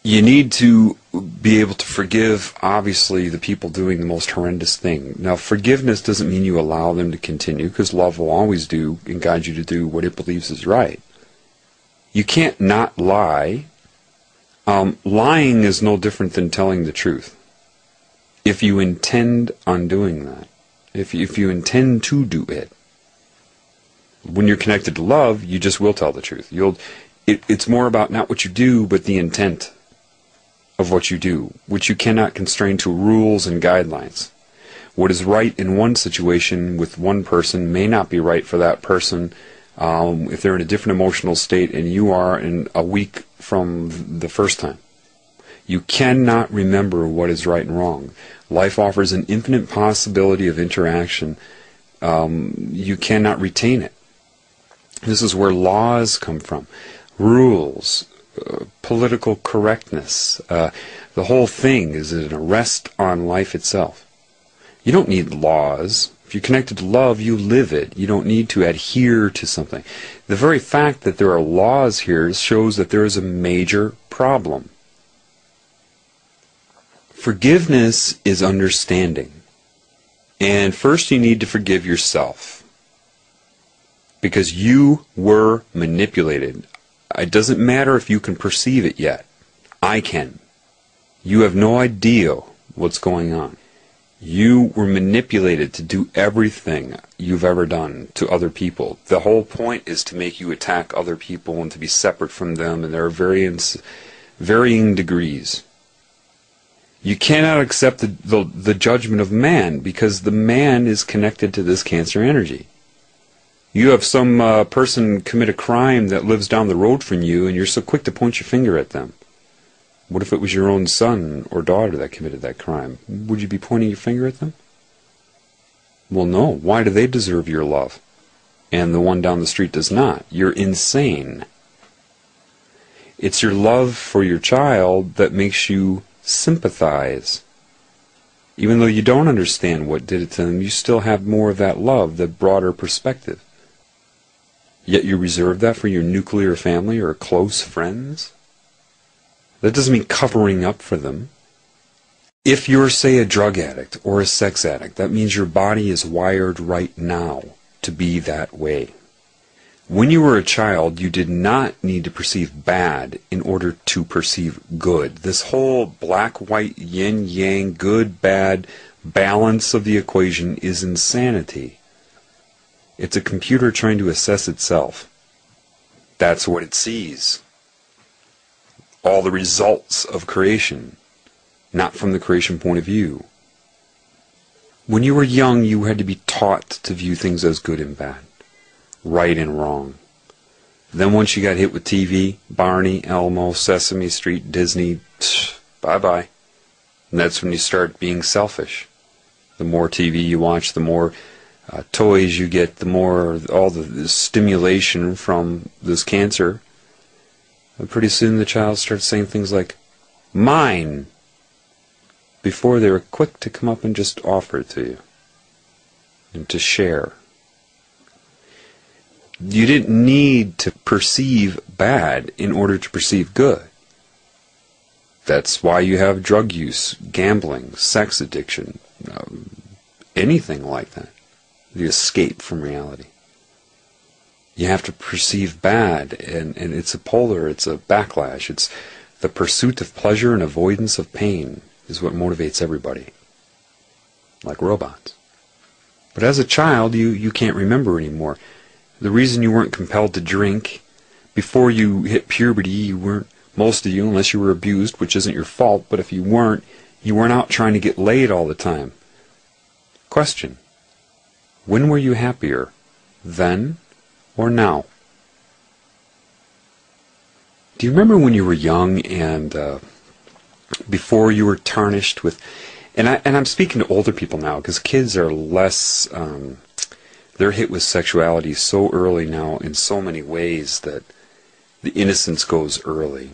You need to be able to forgive, obviously, the people doing the most horrendous thing. Now, forgiveness doesn't mean you allow them to continue, because love will always do and guide you to do what it believes is right. You can't not lie. Lying is no different than telling the truth. If you intend on doing that, if you intend to do it, when you're connected to love, you just will tell the truth. It's more about not what you do, but the intent of what you do, which you cannot constrain to rules and guidelines. What is right in one situation with one person may not be right for that person if they're in a different emotional state and you are in a week from the first time. You cannot remember what is right and wrong. Life offers an infinite possibility of interaction. You cannot retain it. This is where laws come from. Rules, political correctness. The whole thing is an arrest on life itself. You don't need laws. If you're connected to love, you live it. You don't need to adhere to something. The very fact that there are laws here shows that there is a major problem. Forgiveness is understanding. And first you need to forgive yourself. Because you were manipulated. It doesn't matter if you can perceive it yet. I can. You have no idea what's going on. You were manipulated to do everything you've ever done to other people. The whole point is to make you attack other people and to be separate from them, and there are varying degrees. You cannot accept the judgment of man, because the man is connected to this Cancer energy. You have some person commit a crime that lives down the road from you, and you're so quick to point your finger at them. What if it was your own son or daughter that committed that crime? Would you be pointing your finger at them? Well, no. Why do they deserve your love? And the one down the street does not. You're insane. It's your love for your child that makes you sympathize. Even though you don't understand what did it to them, you still have more of that love, the broader perspective. Yet you reserve that for your nuclear family or close friends? That doesn't mean covering up for them. If you're, say, a drug addict or a sex addict, that means your body is wired right now to be that way. When you were a child, you did not need to perceive bad in order to perceive good. This whole black-white, yin-yang, good-bad balance of the equation is insanity. It's a computer trying to assess itself. That's what it sees. All the results of creation, not from the creation point of view. When you were young, you had to be taught to view things as good and bad, right and wrong. Then once you got hit with TV, Barney, Elmo, Sesame Street, Disney, bye-bye. And that's when you start being selfish. The more TV you watch, the more toys you get, the more all the stimulation from this cancer. And pretty soon the child starts saying things like, mine, before they were quick to come up and just offer it to you and to share. You didn't need to perceive bad in order to perceive good. That's why you have drug use, gambling, sex addiction, anything like that. The escape from reality. You have to perceive bad, and it's a polar, it's a backlash. It's the pursuit of pleasure and avoidance of pain is what motivates everybody. Like robots. But as a child, you can't remember anymore. The reason you weren't compelled to drink, before you hit puberty, you weren't, most of you, unless you were abused, which isn't your fault, but if you weren't out trying to get laid all the time. Question. When were you happier? Then or now? Do you remember when you were young and before you were tarnished with, and I'm speaking to older people now, because kids are less, they're hit with sexuality so early now in so many ways that the innocence goes early.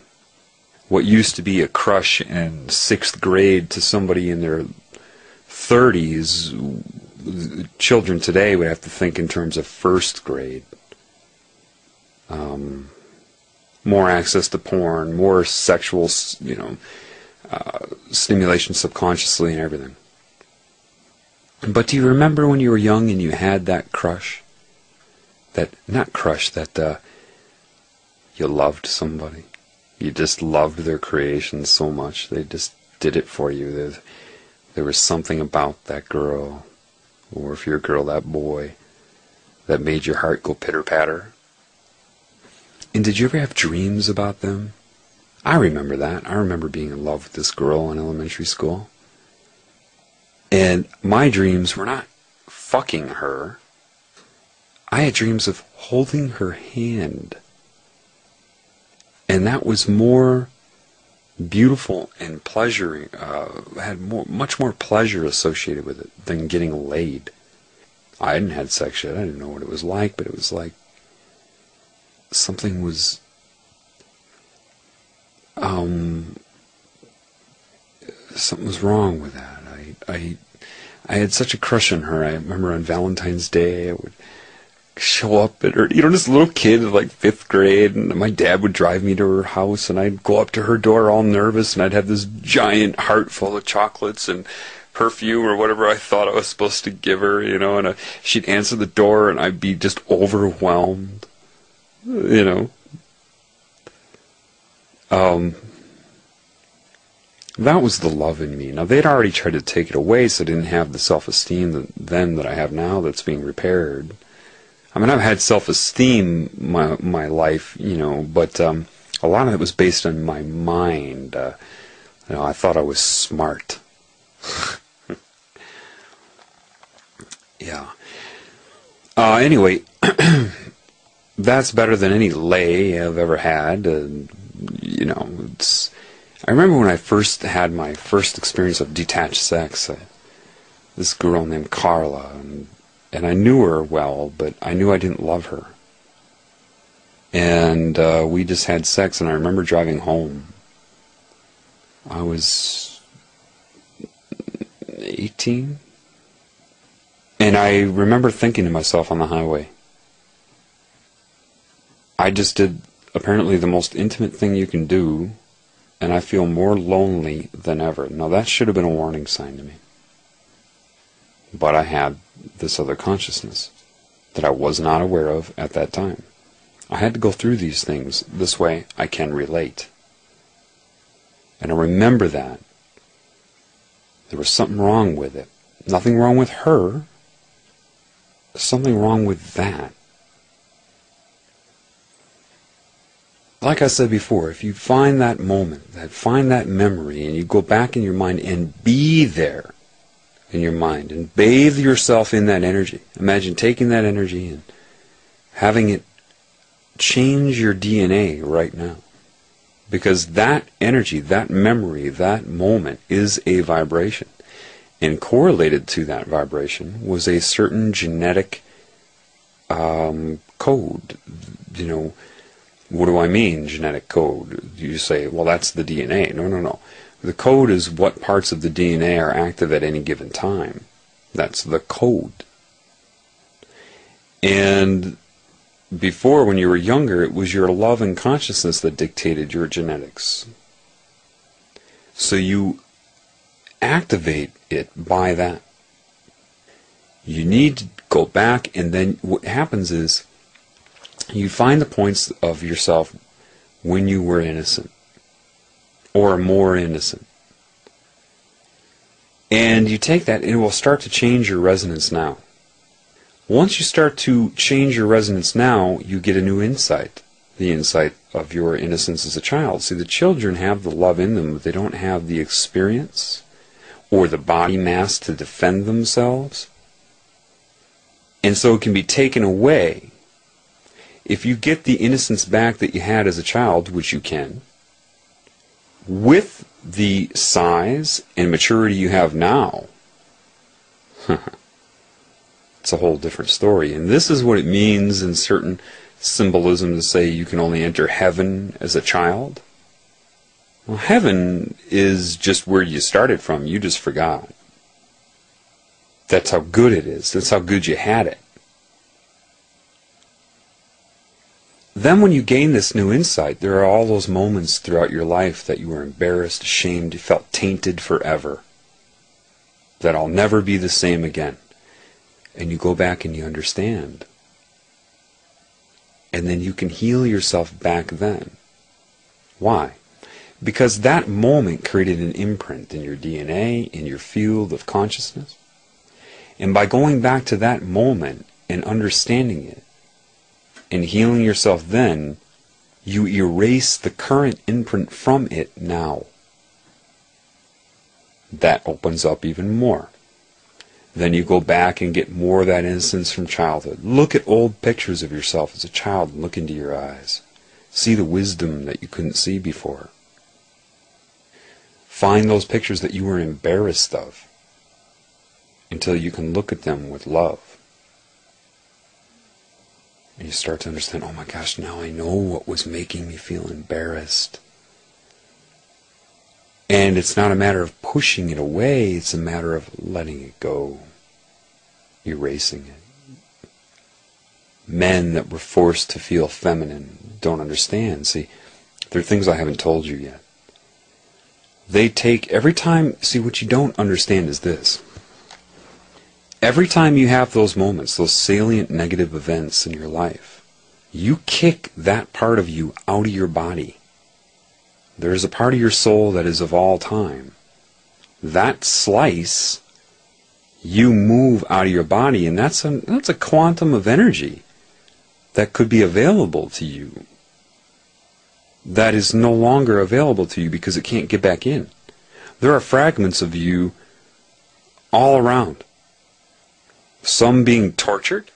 What used to be a crush in 6th grade to somebody in their 30s, children today would have to think in terms of 1st grade. More access to porn, more sexual, stimulation subconsciously and everything. But do you remember when you were young and you had that crush? That you loved somebody. You just loved their creation so much. They just did it for you. There was something about that girl, or if you're a girl, that boy, that made your heart go pitter-patter. And did you ever have dreams about them? I remember that. I remember being in love with this girl in elementary school. And my dreams were not fucking her. I had dreams of holding her hand. And that was more beautiful and pleasuring, had much more pleasure associated with it than getting laid. I hadn't had sex yet. I didn't know what it was like, but it was like something was wrong with that. I had such a crush on her. I remember on Valentine's Day I would show up at her, this little kid like 5th grade, and my dad would drive me to her house, and I'd go up to her door all nervous, and I'd have this giant heart full of chocolates and perfume or whatever I thought I was supposed to give her, and she'd answer the door, and I'd be just overwhelmed, That was the love in me. Now, they'd already tried to take it away, so I didn't have the self-esteem that I have now that's being repaired. I mean, I've had self-esteem my life, but a lot of it was based on my mind. I thought I was smart. Yeah. Anyway, that's better than any lay I've ever had. I remember when I first had my first experience of detached sex. This girl named Carla, and I knew her well, but I knew I didn't love her. And we just had sex, and I remember driving home. I was 18. And I remember thinking to myself on the highway, I just did apparently the most intimate thing you can do, and I feel more lonely than ever. Now that should have been a warning sign to me. But I had this other consciousness that I was not aware of at that time. I had to go through these things. This way I can relate. And I remember that. There was something wrong with it. Nothing wrong with her. Something wrong with that. Like I said before, if you find that moment, find that memory, and you go back in your mind and be there in your mind and bathe yourself in that energy. Imagine taking that energy and having it change your DNA right now. Because that energy, that memory, that moment is a vibration. And correlated to that vibration was a certain genetic code. What do I mean, genetic code? You say, well, that's the DNA. No. The code is what parts of the DNA are active at any given time. That's the code. And before, when you were younger, it was your love and consciousness that dictated your genetics. So you activate it by that. You need to go back, and then what happens is you find the points of yourself when you were innocent or more innocent. And you take that, and it will start to change your resonance now. Once you start to change your resonance now, you get a new insight. The insight of your innocence as a child. See, the children have the love in them, but they don't have the experience or the body mass to defend themselves. And so it can be taken away. If you get the innocence back that you had as a child, which you can, with the size and maturity you have now, it's a whole different story. And this is what it means in certain symbolism to say you can only enter heaven as a child. Well, heaven is just where you started from. You just forgot. That's how good it is. That's how good you had it. Then when you gain this new insight, there are all those moments throughout your life that you were embarrassed, ashamed, you felt tainted forever. That I'll never be the same again. And you go back and you understand. And then you can heal yourself back then. Why? Because that moment created an imprint in your DNA, in your field of consciousness. And by going back to that moment and understanding it, and healing yourself then, you erase the current imprint from it now. That opens up even more. Then you go back and get more of that innocence from childhood. Look at old pictures of yourself as a child and look into your eyes. See the wisdom that you couldn't see before. Find those pictures that you were embarrassed of until you can look at them with love. And you start to understand, oh my gosh, now I know what was making me feel embarrassed. And it's not a matter of pushing it away, it's a matter of letting it go, erasing it. Men that were forced to feel feminine don't understand. See, there are things I haven't told you yet. They take, every time, see what you don't understand is this. Every time you have those moments, those salient negative events in your life, you kick that part of you out of your body. There is a part of your soul that is of all time. That slice, you move out of your body, and that's a quantum of energy that could be available to you. That is no longer available to you because it can't get back in. There are fragments of you all around. Some being tortured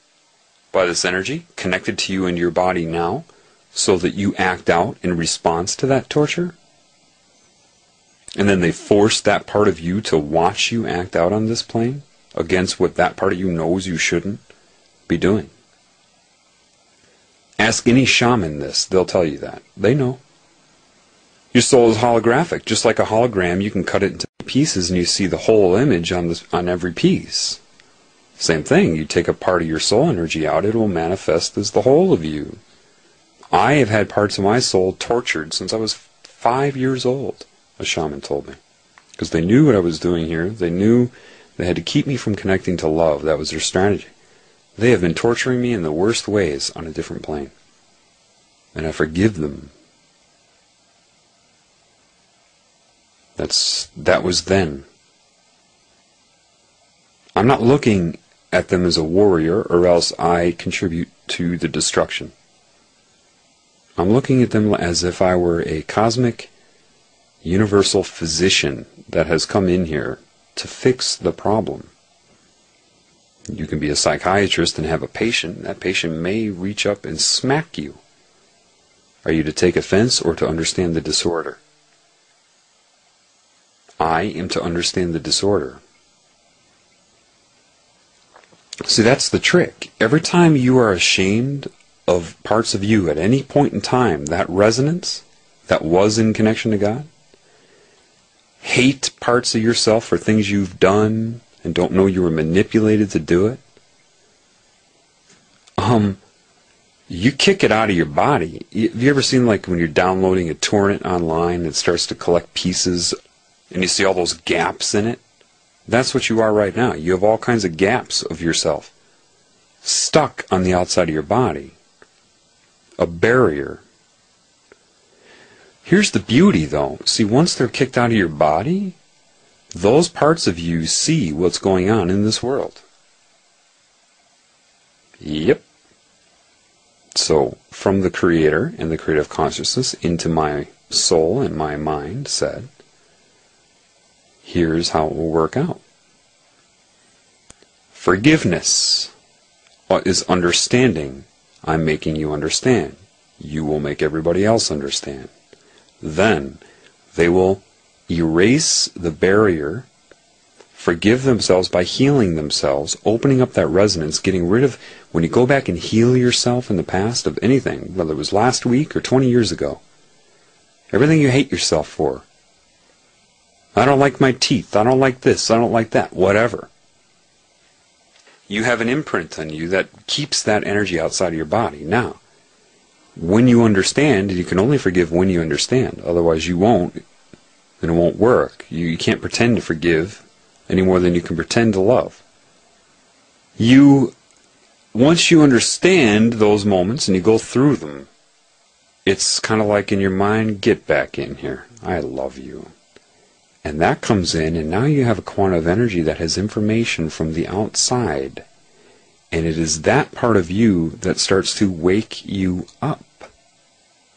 by this energy, connected to you in your body now, so that you act out in response to that torture. And then they force that part of you to watch you act out on this plane against what that part of you knows you shouldn't be doing. Ask any shaman this, they'll tell you that. They know. Your soul is holographic. Just like a hologram, you can cut it into pieces and you see the whole image on every piece. Same thing, you take a part of your soul energy out, it will manifest as the whole of you. I have had parts of my soul tortured since I was 5 years old, a shaman told me. Because they knew what I was doing here. They knew they had to keep me from connecting to love. That was their strategy. They have been torturing me in the worst ways on a different plane. And I forgive them. That was then. I'm not looking at them as a warrior, or else I contribute to the destruction. I'm looking at them as if I were a cosmic, universal physician that has come in here to fix the problem. You can be a psychiatrist and have a patient. That patient may reach up and smack you. Are you to take offense or to understand the disorder? I am to understand the disorder. See, that's the trick. Every time you are ashamed of parts of you at any point in time, that resonance that was in connection to God, hate parts of yourself for things you've done and don't know you were manipulated to do it, you kick it out of your body. Have you ever seen, like, when you're downloading a torrent online, it starts to collect pieces and you see all those gaps in it? That's what you are right now. You have all kinds of gaps of yourself stuck on the outside of your body. A barrier. Here's the beauty, though. See, once they're kicked out of your body, those parts of you see what's going on in this world. Yep. So, from the Creator and the creative consciousness into my soul and my mind said, here's how it will work out. Forgiveness is understanding. I'm making you understand. You will make everybody else understand. Then, They will erase the barrier, forgive themselves by healing themselves, opening up that resonance, getting rid of, when you go back and heal yourself in the past of anything, whether it was last week or 20 years ago, everything you hate yourself for. I don't like my teeth, I don't like this, I don't like that, whatever. You have an imprint on you that keeps that energy outside of your body. Now, when you understand, and you can only forgive when you understand, otherwise you won't, and it won't work. You can't pretend to forgive any more than you can pretend to love. Once you understand those moments and you go through them, it's kind of like in your mind, get back in here. I love you. And that comes in, and now you have a quantum of energy that has information from the outside. And it is that part of you that starts to wake you up.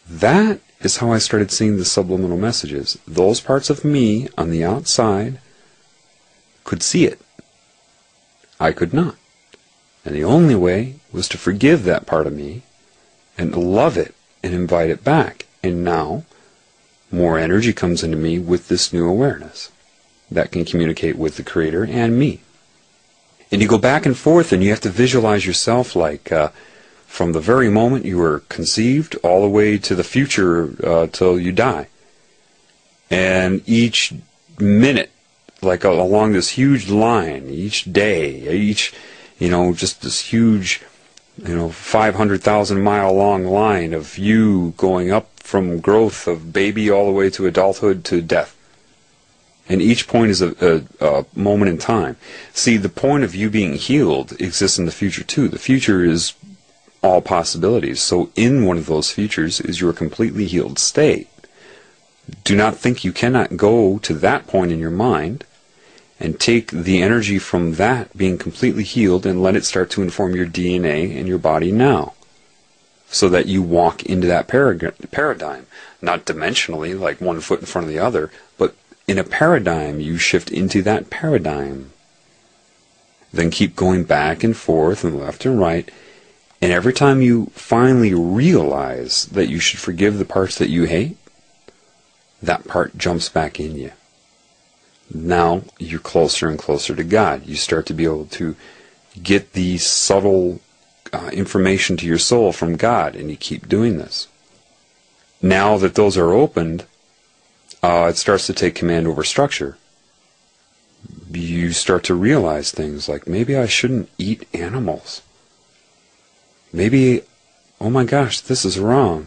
That is how I started seeing the subliminal messages. Those parts of me on the outside could see it. I could not. And the only way was to forgive that part of me and love it and invite it back. And now, more energy comes into me with this new awareness that can communicate with the Creator and me. And you go back and forth, and you have to visualize yourself like from the very moment you were conceived all the way to the future till you die. And each minute, like along this huge line, each day, just this huge, 500,000 mile long line of you going up from growth of baby all the way to adulthood to death. And each point is a moment in time. See, the point of you being healed exists in the future too. The future is all possibilities. So in one of those futures is your completely healed state. Do not think you cannot go to that point in your mind and take the energy from that being completely healed and let it start to inform your DNA and your body now, so that you walk into that paradigm, not dimensionally, like one foot in front of the other, but in a paradigm, you shift into that paradigm. Then keep going back and forth and left and right, and every time you finally realize that you should forgive the parts that you hate, that part jumps back in you. Now you're closer and closer to God. You start to be able to get the subtle information to your soul from God, and you keep doing this. Now that those are opened, it starts to take command over structure. You start to realize things like, maybe I shouldn't eat animals. Maybe, oh my gosh, this is wrong.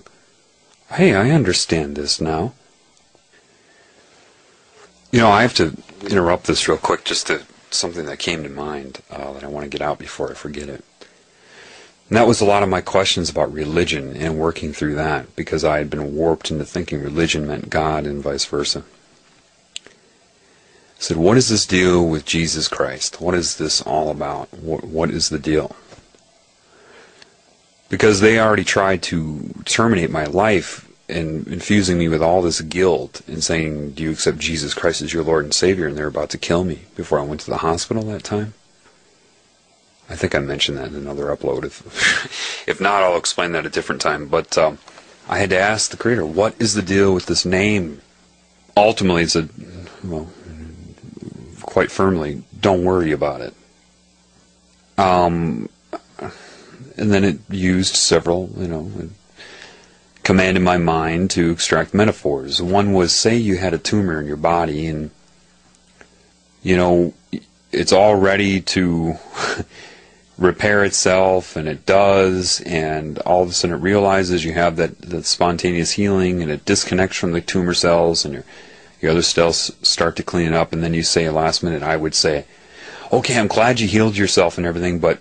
Hey, I understand this now. I have to interrupt this real quick, just to something that came to mind that I want to get out before I forget it. And that was a lot of my questions about religion and working through that, because I had been warped into thinking religion meant God and vice versa. I said, what is this deal with Jesus Christ? What is this all about? What is the deal? Because they already tried to terminate my life and infusing me with all this guilt and saying, do you accept Jesus Christ as your Lord and Savior? And they're about to kill me before I went to the hospital that time. I think I mentioned that in another upload. If not, I'll explain that a different time. But I had to ask the Creator, what is the deal with this name? Ultimately, it said, quite firmly, don't worry about it. And then it used several, commanded my mind to extract metaphors. One was, say you had a tumor in your body, and it's all ready to repair itself, and it does, and all of a sudden it realizes you have that spontaneous healing, and it disconnects from the tumor cells, and your other cells start to clean it up, and then you say last minute, I would say, okay, I'm glad you healed yourself and everything, but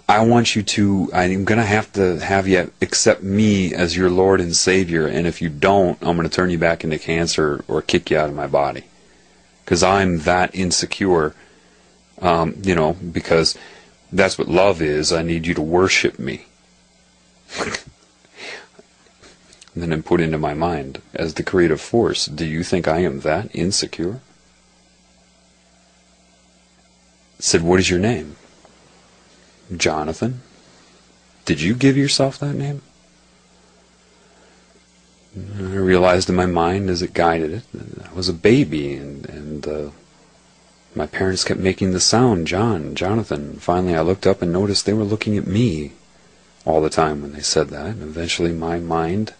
I'm going to have you accept me as your Lord and Savior, and if you don't, I'm going to turn you back into cancer or kick you out of my body. Because I'm that insecure, because that's what love is. I need you to worship me. And then put into my mind, as the creative force, do you think I am that insecure? I said, what is your name? Jonathan. Did you give yourself that name? I realized in my mind as it guided it that I was a baby, and my parents kept making the sound, John, Jonathan. Finally I looked up and noticed they were looking at me all the time when they said that, and eventually my mind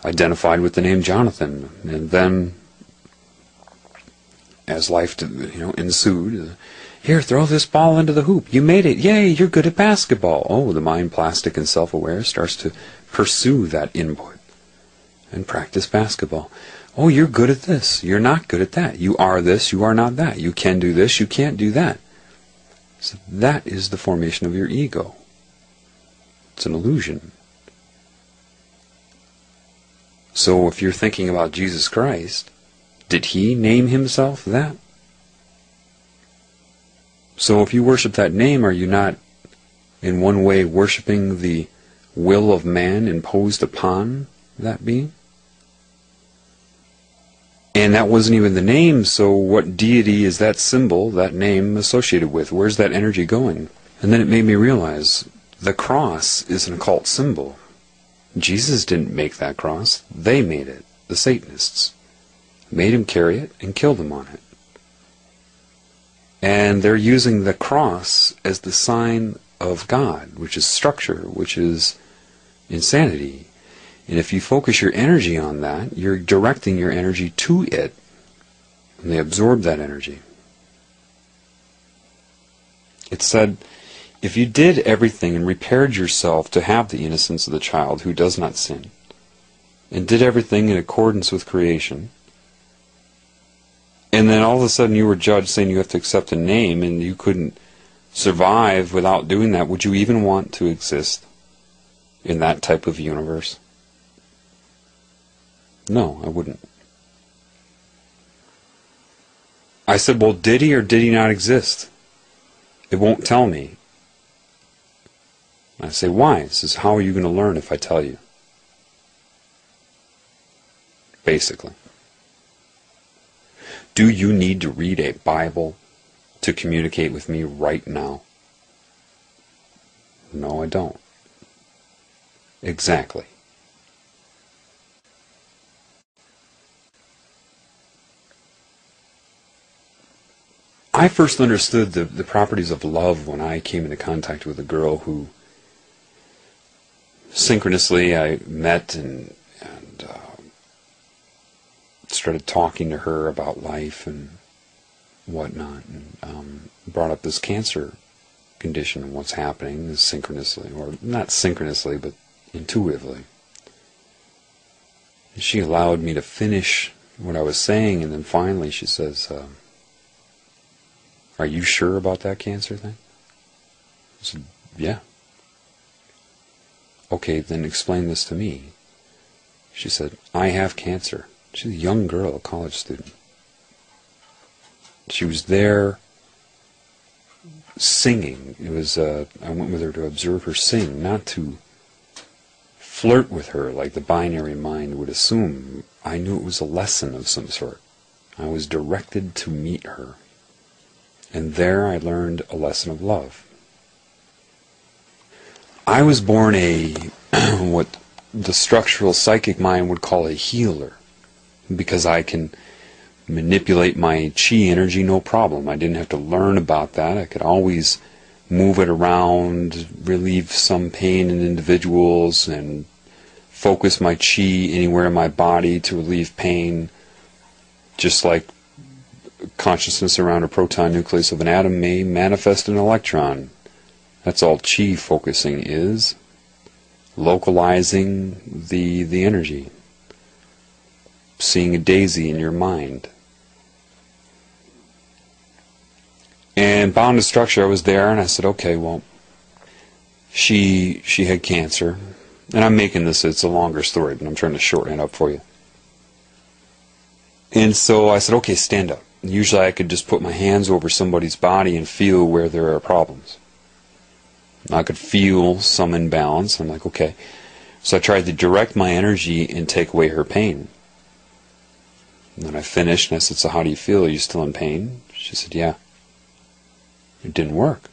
identified with the name Jonathan. And then, as life ensued, here, throw this ball into the hoop. You made it. Yay, you're good at basketball. Oh, the mind, plastic and self-aware, starts to pursue that input and practice basketball. Oh, you're good at this. You're not good at that. You are this. You are not that. You can do this. You can't do that. So that is the formation of your ego. It's an illusion. So if you're thinking about Jesus Christ, did he name himself that? So if you worship that name, are you not in one way worshiping the will of man imposed upon that being? And that wasn't even the name, so what deity is that symbol, that name associated with? Where's that energy going? And then it made me realize the cross is an occult symbol. Jesus didn't make that cross. They made it. The Satanists made him carry it and killed him on it. And they're using the cross as the sign of God, which is structure, which is insanity. And if you focus your energy on that, you're directing your energy to it. And they absorb that energy. It said, if you did everything and repaired yourself to have the innocence of the child who does not sin, and did everything in accordance with creation, and then all of a sudden you were judged saying you have to accept a name and you couldn't survive without doing that, would you even want to exist in that type of universe? No, I wouldn't. I said, well, did he or did he not exist? It won't tell me. I say, why? It says, how are you going to learn if I tell you? Basically. Do you need to read a Bible to communicate with me right now? No, I don't. Exactly. I first understood the properties of love when I came into contact with a girl who synchronously I met and started talking to her about life and whatnot, and brought up this cancer condition and what's happening synchronously, or not synchronously, but intuitively. And she allowed me to finish what I was saying, and then finally she says, are you sure about that cancer thing? I said, yeah. Okay, then explain this to me. She said, I have cancer. She's a young girl, a college student. She was there singing. It was I went with her to observe her sing, not to flirt with her like the binary mind would assume. I knew it was a lesson of some sort. I was directed to meet her. And there I learned a lesson of love. I was born what the structural psychic mind would call a healer, because I can manipulate my chi energy no problem. I didn't have to learn about that. I could always move it around, relieve some pain in individuals, and focus my chi anywhere in my body to relieve pain, just like consciousness around a proton nucleus of an atom may manifest an electron. That's all chi focusing is, localizing the energy, seeing a daisy in your mind. And bound to structure, I was there, and I said, okay, well, she had cancer, and I'm making this, it's a longer story, but I'm trying to shorten it up for you. And so I said, okay, stand up. Usually I could just put my hands over somebody's body and feel where there are problems. I could feel some imbalance. I'm like, okay. So I tried to direct my energy and take away her pain. And then I finished and I said, so how do you feel? Are you still in pain? She said, yeah. It didn't work.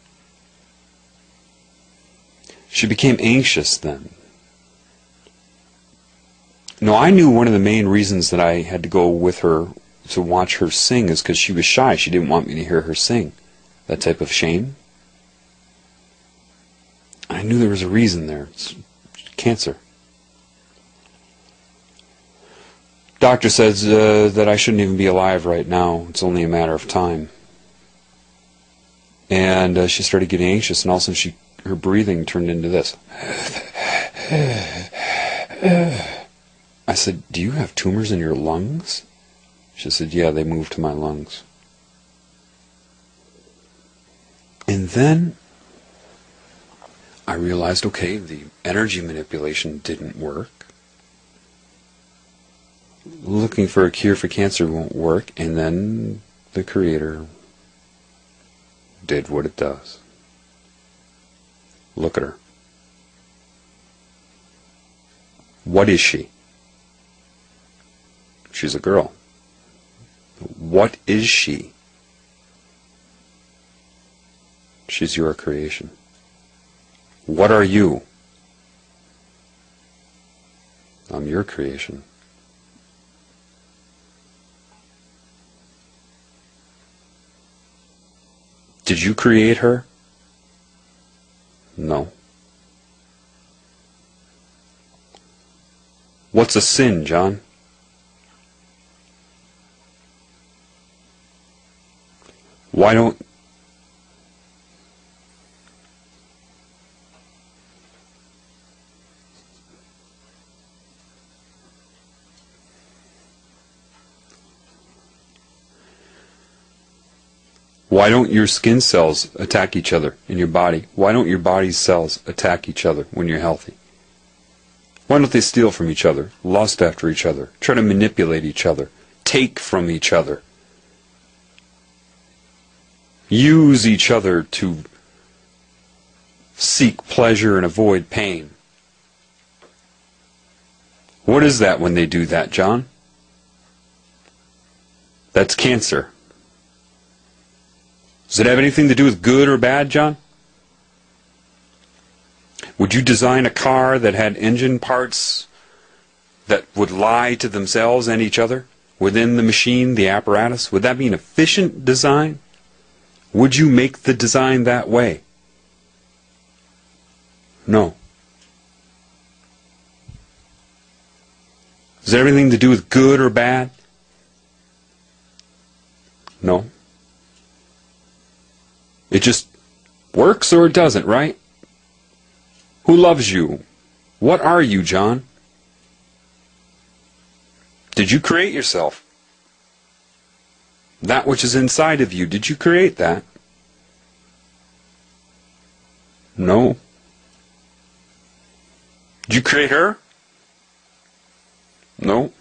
She became anxious then. No, I knew one of the main reasons that I had to go with her to watch her sing is because she was shy. She didn't want me to hear her sing. That type of shame. I knew there was a reason there. It's cancer. Doctor says that I shouldn't even be alive right now. It's only a matter of time. And she started getting anxious, and all of a sudden her breathing turned into this. I said, "Do you have tumors in your lungs?" She said, "Yeah, they moved to my lungs." And then I realized, okay, the energy manipulation didn't work. Looking for a cure for cancer won't work, and then the Creator did what it does. Look at her. What is she? She's a girl. What is she? She's your creation. What are you? I'm your creation. Did you create her? No. What's a sin, John? Why don't your skin cells attack each other in your body? Why don't your body's cells attack each other when you're healthy? Why don't they steal from each other, lust after each other, try to manipulate each other, take from each other, use each other to seek pleasure and avoid pain? What is that when they do that, John? That's cancer. Does it have anything to do with good or bad, John? Would you design a car that had engine parts that would lie to themselves and each other within the machine, the apparatus? Would that be an efficient design? Would you make the design that way? No. Does it have anything to do with good or bad? No. It just works or it doesn't, right? Who loves you? What are you, John? Did you create yourself? That which is inside of you, did you create that? No. Did you create her? No.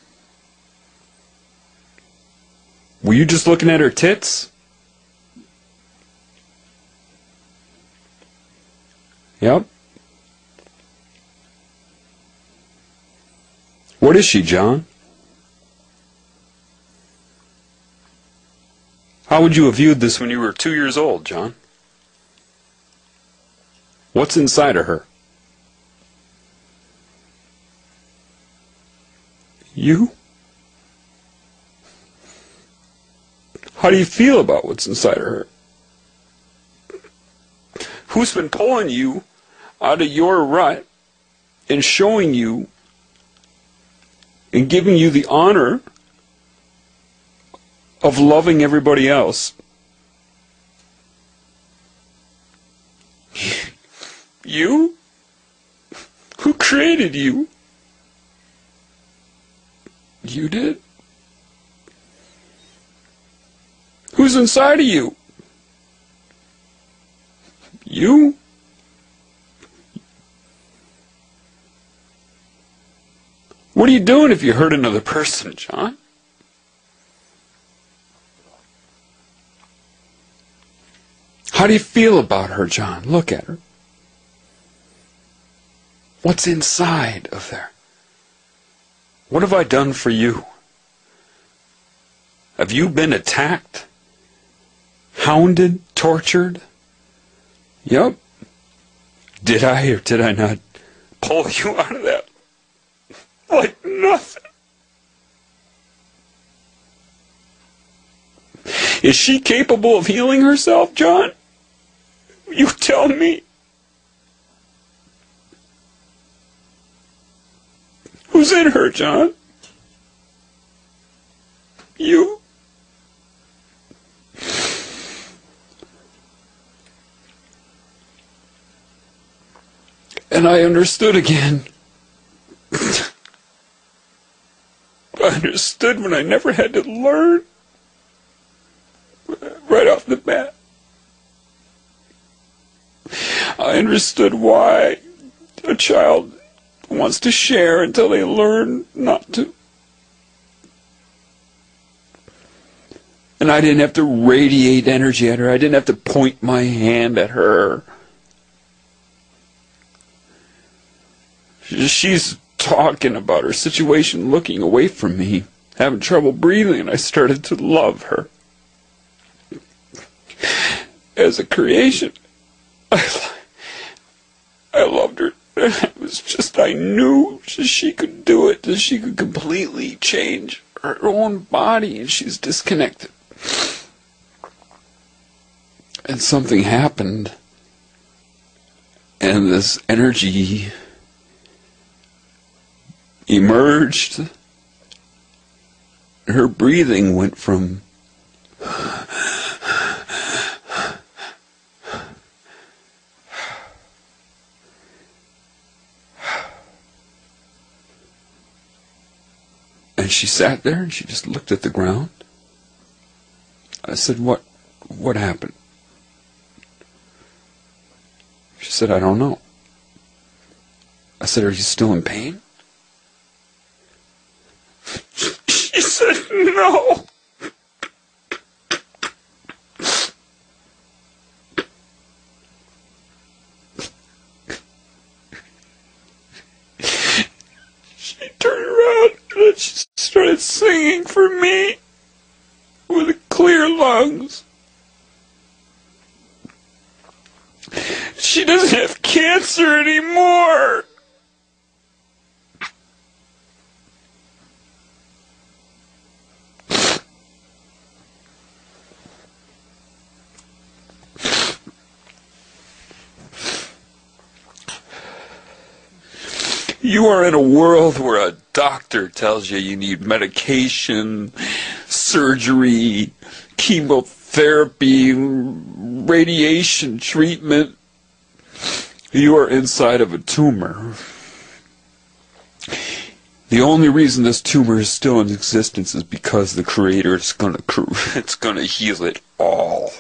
Were you just looking at her tits? Yep. What is she, John? How would you have viewed this when you were 2 years old, John? What's inside of her? You? How do you feel about what's inside of her? Who's been pulling you out of your rut and showing you and giving you the honor of loving everybody else? You? Who created you? You did? Who's inside of you? You? What are you doing if you hurt another person, John? How do you feel about her, John? Look at her. What's inside of there? What have I done for you? Have you been attacked? Hounded? Tortured? Yep. Did I or did I not pull you out of that like nothing. Is she capable of healing herself, John? You tell me. Who's in her, John? You? And I understood again. I understood when I never had to learn. Right off the bat. I understood why a child wants to share until they learn not to. And I didn't have to radiate energy at her. I didn't have to point my hand at her. She's talking about her situation, looking away from me, having trouble breathing, and I started to love her. As a creation, I loved her. It was just, I knew she could do it, that she could completely change her own body, and she's disconnected. And something happened, and this energy emerged. Her breathing went from and she sat there and she just looked at the ground. I said, what happened? She said, I don't know. I said, are you still in pain? She said, no. She turned around and she started singing for me with clear lungs. She doesn't have cancer anymore. You are in a world where a doctor tells you need medication, surgery, chemotherapy, radiation treatment. You are inside of a tumor. The only reason this tumor is still in existence is because the Creator is going to heal it all.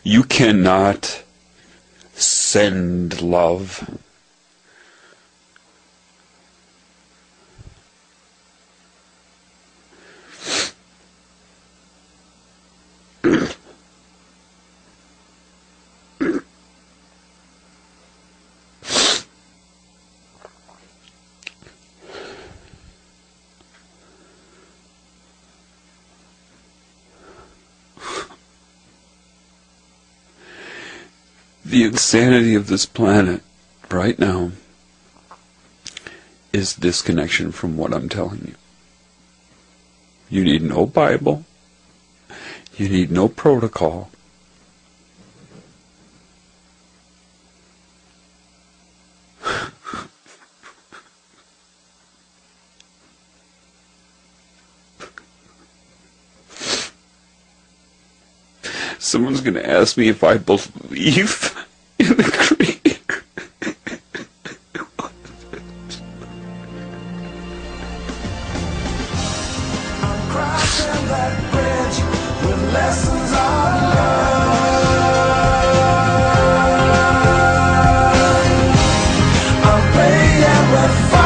You cannot send love. The insanity of this planet right now is disconnection from what I'm telling you. You need no Bible. You need no protocol. Someone's going to ask me if I believe in the Creator. I'm crossing that bridge with lessons of love. I'm playing with fire.